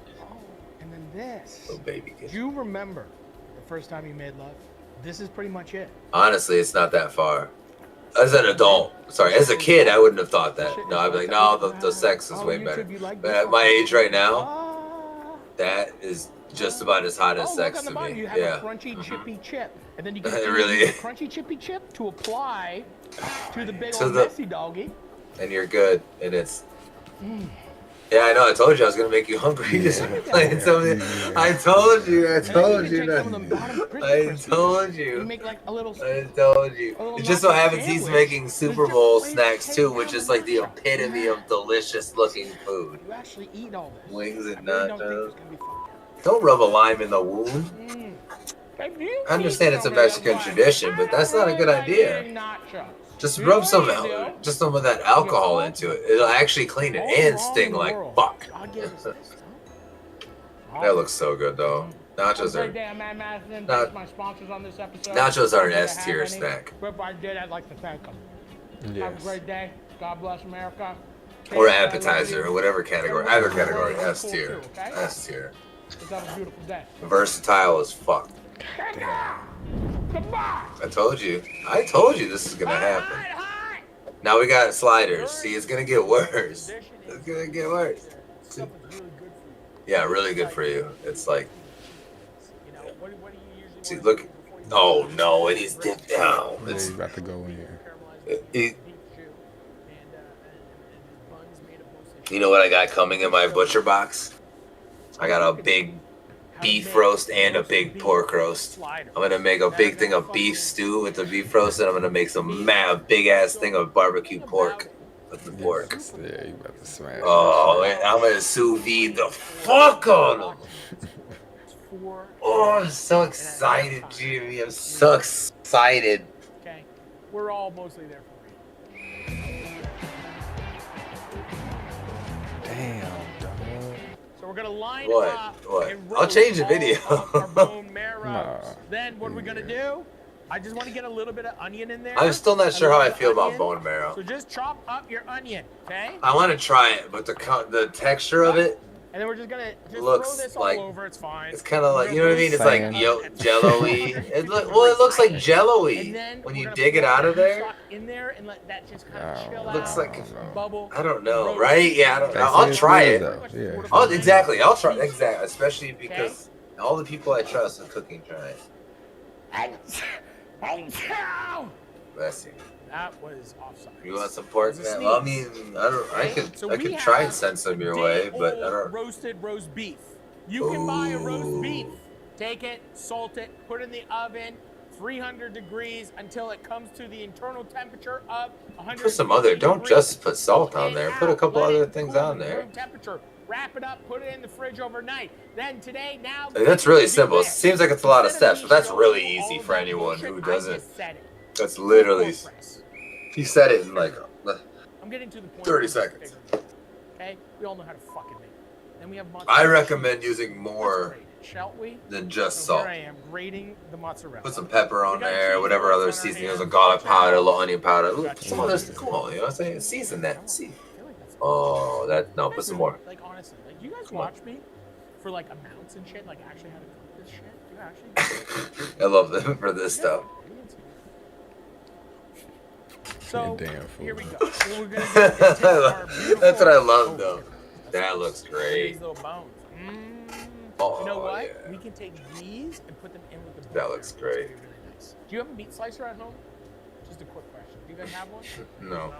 And then this. Little baby kitchen. Do you remember the first time you made love? This is pretty much it. Honestly, it's not that far. As an adult, sorry, as a kid, I wouldn't have thought that. No, I'd be like, no, the sex is way better. But at my age right now, that is just about as hot as sex to me. You have a crunchy chippy chip, and then you get really a crunchy chippy chip to apply to the big old messy doggy. And you're good, and it's. Yeah, I know. I told you I was gonna make you hungry. Just playing something. I told you. I told you. It just so happens he's making Super Bowl snacks too, which is like the epitome of delicious looking food. You actually eat all this. Wings and nachos. Don't rub a lime in the wound. I understand it's a Mexican tradition, but that's not a good idea. Just rub some of that alcohol into it. It'll actually clean it and sting like fuck. That looks so good though. Nachos are an S tier snack. If I did, I'd like to thank them. Have a great day. God bless America. Or appetizer or whatever category. Either category. S tier. S tier. Have a beautiful day. Versatile as fuck. I told you this is gonna happen. Now we got sliders. See, it's gonna get worse. It's gonna get worse. Yeah, really good for you. It's like, see, look. Oh no, it is dipped down. It's about to go in here. You know what I got coming in my butcher box? I got a big beef roast and a big pork roast. I'm gonna make a big thing of beef stew with the beef roast, and I'm gonna make some big ass thing of barbecue pork with the pork. Yeah, you about to smash. Oh, I'm gonna sous vide the fuck on them. Oh, I'm so excited, Jimmy. I'm so excited. Okay, we're all mostly there for you. Damn. So we're gonna line up. What? I'll change the video. Our bone marrow. Then what are we gonna do? I just want to get a little bit of onion in there. I'm still not sure how I feel about bone marrow. So just chop up your onion, okay? I want to try it, but the texture of it And then we're just gonna throw looks this like all over. It's fine. it's kind of like, you know what I mean? It's like jello-y. It looks like jello-y when you dig it out of there. In there and let that just kind of chill It looks out. like Bubble. I don't know, right? Yeah, I don't know. I'll try it. Exactly. I'll try. Exactly. Especially because all the people I trust in cooking try it. Bless you. That was offside. You want some pork? Man? Well, I mean, I could try and send some your way, but I don't. Roasted roast beef. You can buy a roast beef. Take it, salt it, put it in the oven, 300 degrees until it comes to the internal temperature of 100. Put some other. Don't just put salt on there. Put a couple other things on there. Room temperature. Wrap it up. Put it in the fridge overnight. Then today, now. That's really simple. It seems like it's a lot of steps, but that's really easy for anyone who doesn't. That's literally. He said it in like I'm getting to the point 30 seconds. Okay, we all know how to fucking make it. Then we have I recommend using more shall we? than just So salt. here I am grating the mozzarella. Put some pepper on there, whatever other seasoning, a garlic powder, a little onion powder. Ooh, some other, come on, you know what I'm saying? Season that. See. Oh, no, put some more. Like honestly, like you guys watch me for like amounts and shit, like actually how to cook this shit. You actually. I love them for this stuff. So damn here we go. What we're gonna do is take our beautiful That's what I love, though. That looks great. These little bones. Oh, you know what? yeah. We can take these and put them in with the bone. That looks marrow. great. It's gonna be really nice. Do you have a meat slicer at home? Just a quick question. Do you guys have one?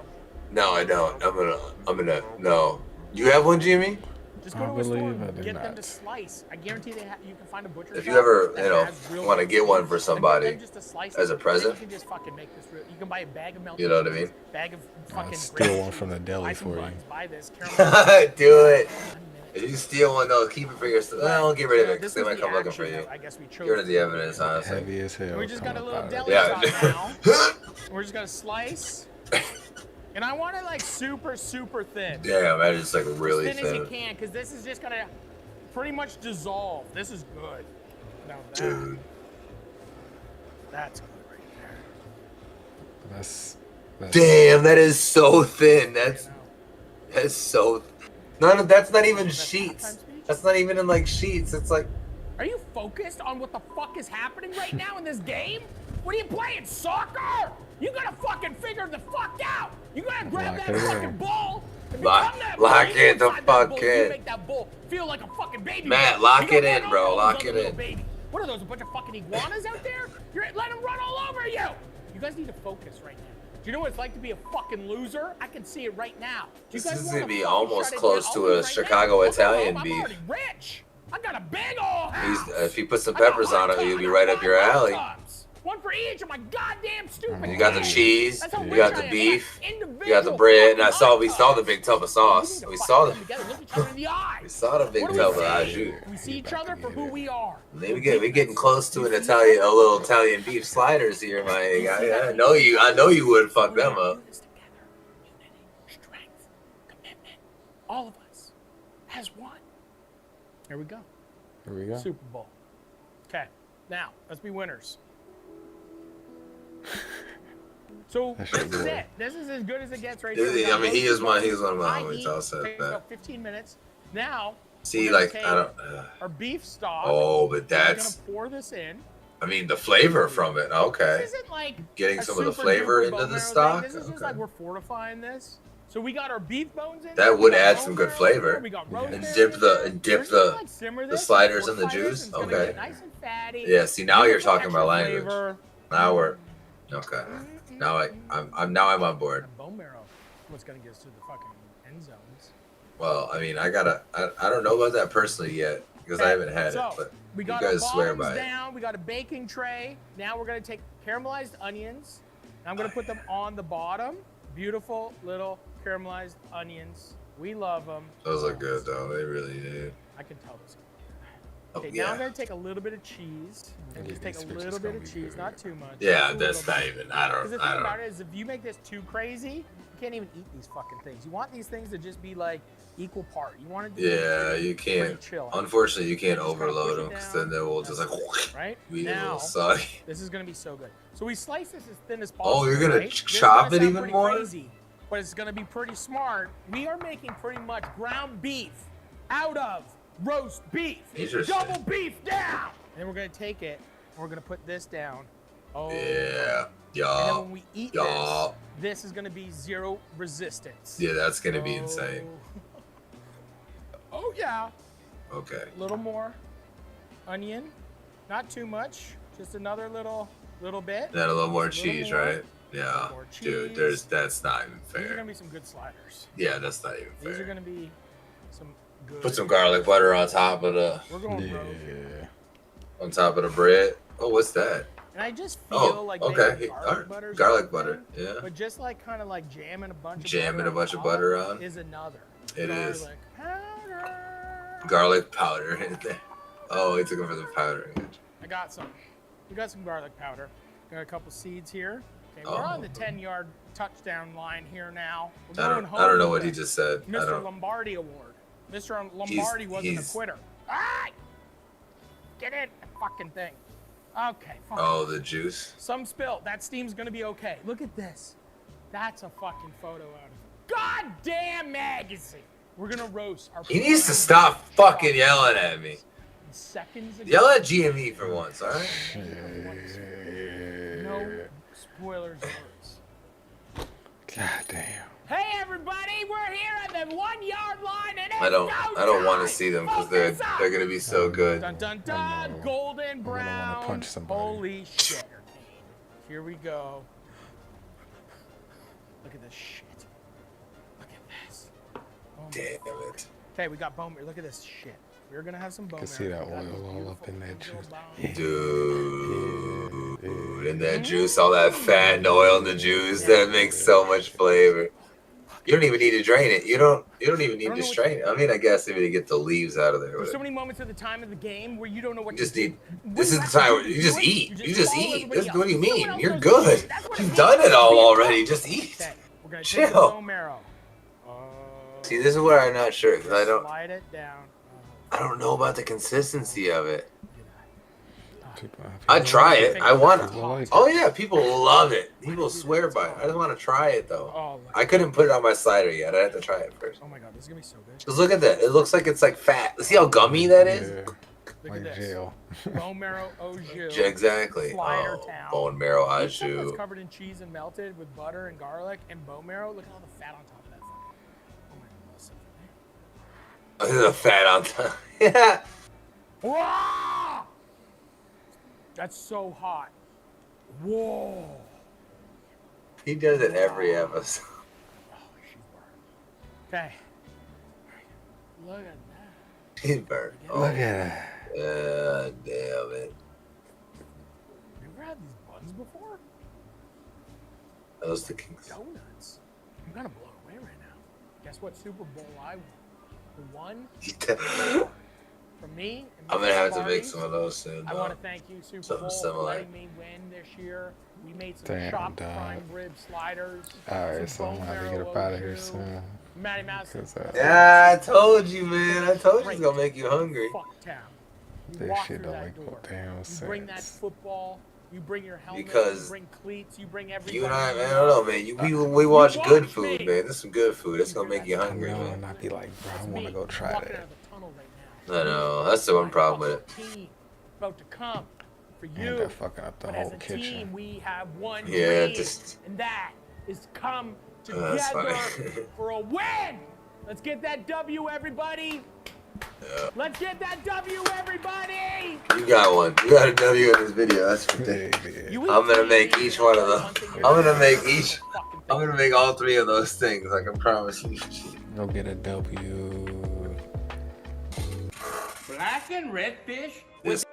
No, I don't. I'm gonna. No. You have one, Jimmy? Just go to a store and get them to slice. I guarantee you can find a butcher If shop you ever, that has real want to get one for and somebody get them just to slice as a it. Then present, you can just fucking make this real. You can buy a bag of melted you know what I cheese, mean? Bag of fucking Steal one from the deli for you. buy this. Do it. If you steal one, though, keep it for yourself. Well, get rid of it because they might come looking for you. I guess we chose. Get rid of the evidence, honestly. Heavy as hell. We just got a little deli Yeah. shop now. We're just gonna slice. And I want it like super, super thin. Damn, that is like really As thin as you thin. can, because this is just gonna pretty much dissolve. This is good. Now that, Dude. that's good right there. That's Damn, that is so thin. That's so. That's not even sheets. That's not even in like sheets. It's like. Are you focused on what the fuck is happening right now in this game? What are you playing, soccer? You gotta fucking figure the fuck out. You gotta grab that fucking ball and become that Lock ball. it the Inside that fuck ball, you in. make that ball feel like a fucking baby. Matt, ball. lock You it gotta in, run bro. all Lock over it little in. baby. What are those? A bunch of fucking iguanas out there? Let them run all over you. You guys need to focus right now. Do you know what it's like to be a fucking loser? I can see it right now. Do you This guys is wanna gonna be fucking almost shut it close down to on me a right Chicago now? Italian I'm beef. already rich. I got a big old house. If you put some peppers on it, you'll be right up your alley. One for each of my goddamn stupid You got the kids. cheese, That's how you rich got I the am. beef, Individual you got the bread, and fucking we saw the big tub of sauce. We saw the big What do tub of we au say? jus. We see each other for who we are. We're getting close to a little Italian beef sliders here, my guy. I know you would fuck them up. Strength, commitment, all of us as one. Here we go. Here we go. Super Bowl. Okay, now let's be winners. So That this shit's is good. it. This is as good as it gets right This here. is- I mean, he is one of my I homies. eat, I'll say takes that. about 15 minutes. Now, See, we're gonna like, take I don't. our beef stock. Oh, but We're that's. gonna pour this in. I mean, the flavor from it. Okay. This isn't like Getting a some of the super flavor duper into bone the marrow stock. thing. This is just Okay. like we're fortifying this. So we got our beef bones in. That there, we would got add bone some good marrow in there, flavor. we got And rosemary dip in the there. and dip We're just gonna, the like, simmer the this, sliders in the fortify this, juice. and it's gonna Okay. get nice and fatty. Yeah. See, now you're Beautiful talking my extra language. flavor. Now we're okay. Now I'm on board. Bone marrow. What's gonna get us to the fucking end zones? Well, I mean, I don't know about that personally yet because I haven't had So, it, but we you got guys our swear bottoms by it. down. We got a baking tray. Now we're gonna take caramelized onions. And I'm gonna put them on the bottom. Beautiful little caramelized onions. We love them. Those look good though. They really do. I can tell this. Oh, Okay, yeah. now I'm gonna take a little bit of cheese and just take a little bit of cheese, not too much. Yeah, just a that's little not bit. even. I Because the don't. thing about it is, if you make this too crazy, you can't even eat these fucking things. You want these things to just be like equal part. You want it to be Yeah, pretty- you pretty can't. chill. Unfortunately, you can't Just kinda push overload it them because down. then they will just like Right? be a Now, little soggy. this is gonna be so good. So we slice this as thin as possible. Oh, you're gonna right? This is chop gonna it sound even pretty more? Crazy, but it's gonna be pretty smart. We are making pretty much ground beef out of roast beef. Interesting. Double beef down. And then we're gonna take it and we're gonna put this down. Oh. Yeah. And then when we eat this is gonna be zero resistance. Yeah, that's gonna be insane. Oh yeah. Okay. A little more onion, not too much, just another little bit. Then a little more cheese, right? Yeah. Dude, that's not even fair. These are gonna be some good sliders. Yeah, that's not even fair. These are gonna be some good. Put some garlic butter on top of the. We're going on top of the bread. Oh, what's that? And I just feel like okay. Garlic butter. Thing, Yeah. But just like kind of like jamming a bunch of butter on is another. It is. Garlic powder in there. Oh, he took it for the powder. I got some. We got some garlic powder. Got a couple seeds here. Okay, we're on the 10-yard touchdown line here now. We're going home. I don't know what he just said. Mr. Lombardi Award. Mr. Lombardi wasn't a quitter. Ah! Get in the fucking thing. Okay, fine. Oh, the juice. Some spill. That steam's gonna be okay. Look at this. That's a fucking photo out of it. Goddamn magazine. We're gonna roast our. He needs to stop fucking yelling at me. Seconds ago. Yell at GME for once, all right? No spoilers alerts. God damn. Hey everybody, we're here at the 1-yard line and it's I don't want to see them because they're gonna be so good. Dun dun dun, golden brown. I want to punch somebody. Holy shit. Here we go. Look at this shit. Look at this. Oh Damn it. Okay, we got bone marrow. Look at this shit. We're gonna have some bone marrow. You can see that oil all up in that juice. Dude, and that juice, all that fat and oil in the juice, that makes so much flavor. You don't even need to drain it. You don't even need to strain it. I mean, I guess if you get the leaves out of there. There's so many moments at the time of the game where you don't know what you just need. This is the time where you just eat. You just eat. What do you mean? You're good. You've done it all already. Just eat. We're gonna Chill. take the bone marrow. See, this is where I'm not sure because I don't. Slide it down. I don't know about the consistency of it. I'd try it. I want it. Oh yeah, people love it. People swear by it. I just want to try it though. I couldn't put it on my slider yet. I had to try it first. Oh my god, this is gonna be so good. Just look at that. It looks like it's like fat. See how gummy that is? Look at this. Bone marrow au jus. Exactly. Slider town. Bone marrow au This stuff that's jus. covered in cheese and melted with butter and garlic and bone marrow. Look at all the fat on top of that. Oh my god, The fat on top. Yeah. Whoa! That's so hot. Whoa. He does it every episode. Okay. Look at that. He's burnt. Look at that. Damn it. You ever had these buns before? Those the kings. Donuts. I'm kind of blown away right now. Guess what Super Bowl I won? The one. For me, I'm gonna have to make some of those soon. I want to thank you, Super Bowl, for letting me win this year. We made some chopped prime rib sliders. Alright, so I'm gonna have to get up out of here soon. Matty Mouse. Yeah, I told you, man. I told you it's gonna make you hungry. Fuck town. This shit don't make no damn sense. You bring that football. You bring your helmet. Because you bring cleats. You bring everything. You and I don't know, man. We watch good food, man. This is some good food. It's gonna make you hungry, man. And I'd be like, bro, I want to go try that. I know. That's the one problem with it. About to come for you. And they're fucking up the But whole as a kitchen. team, we have one Yeah, dream, just- and that is come that's together funny. for a win. Let's get that W, everybody. Yeah. Let's get that W, everybody. You got one. You got a W in this video. That's ridiculous. I'm gonna make each one of them. I'm gonna make all three of those things. I can promise you. Go get a W. Black and red fish. This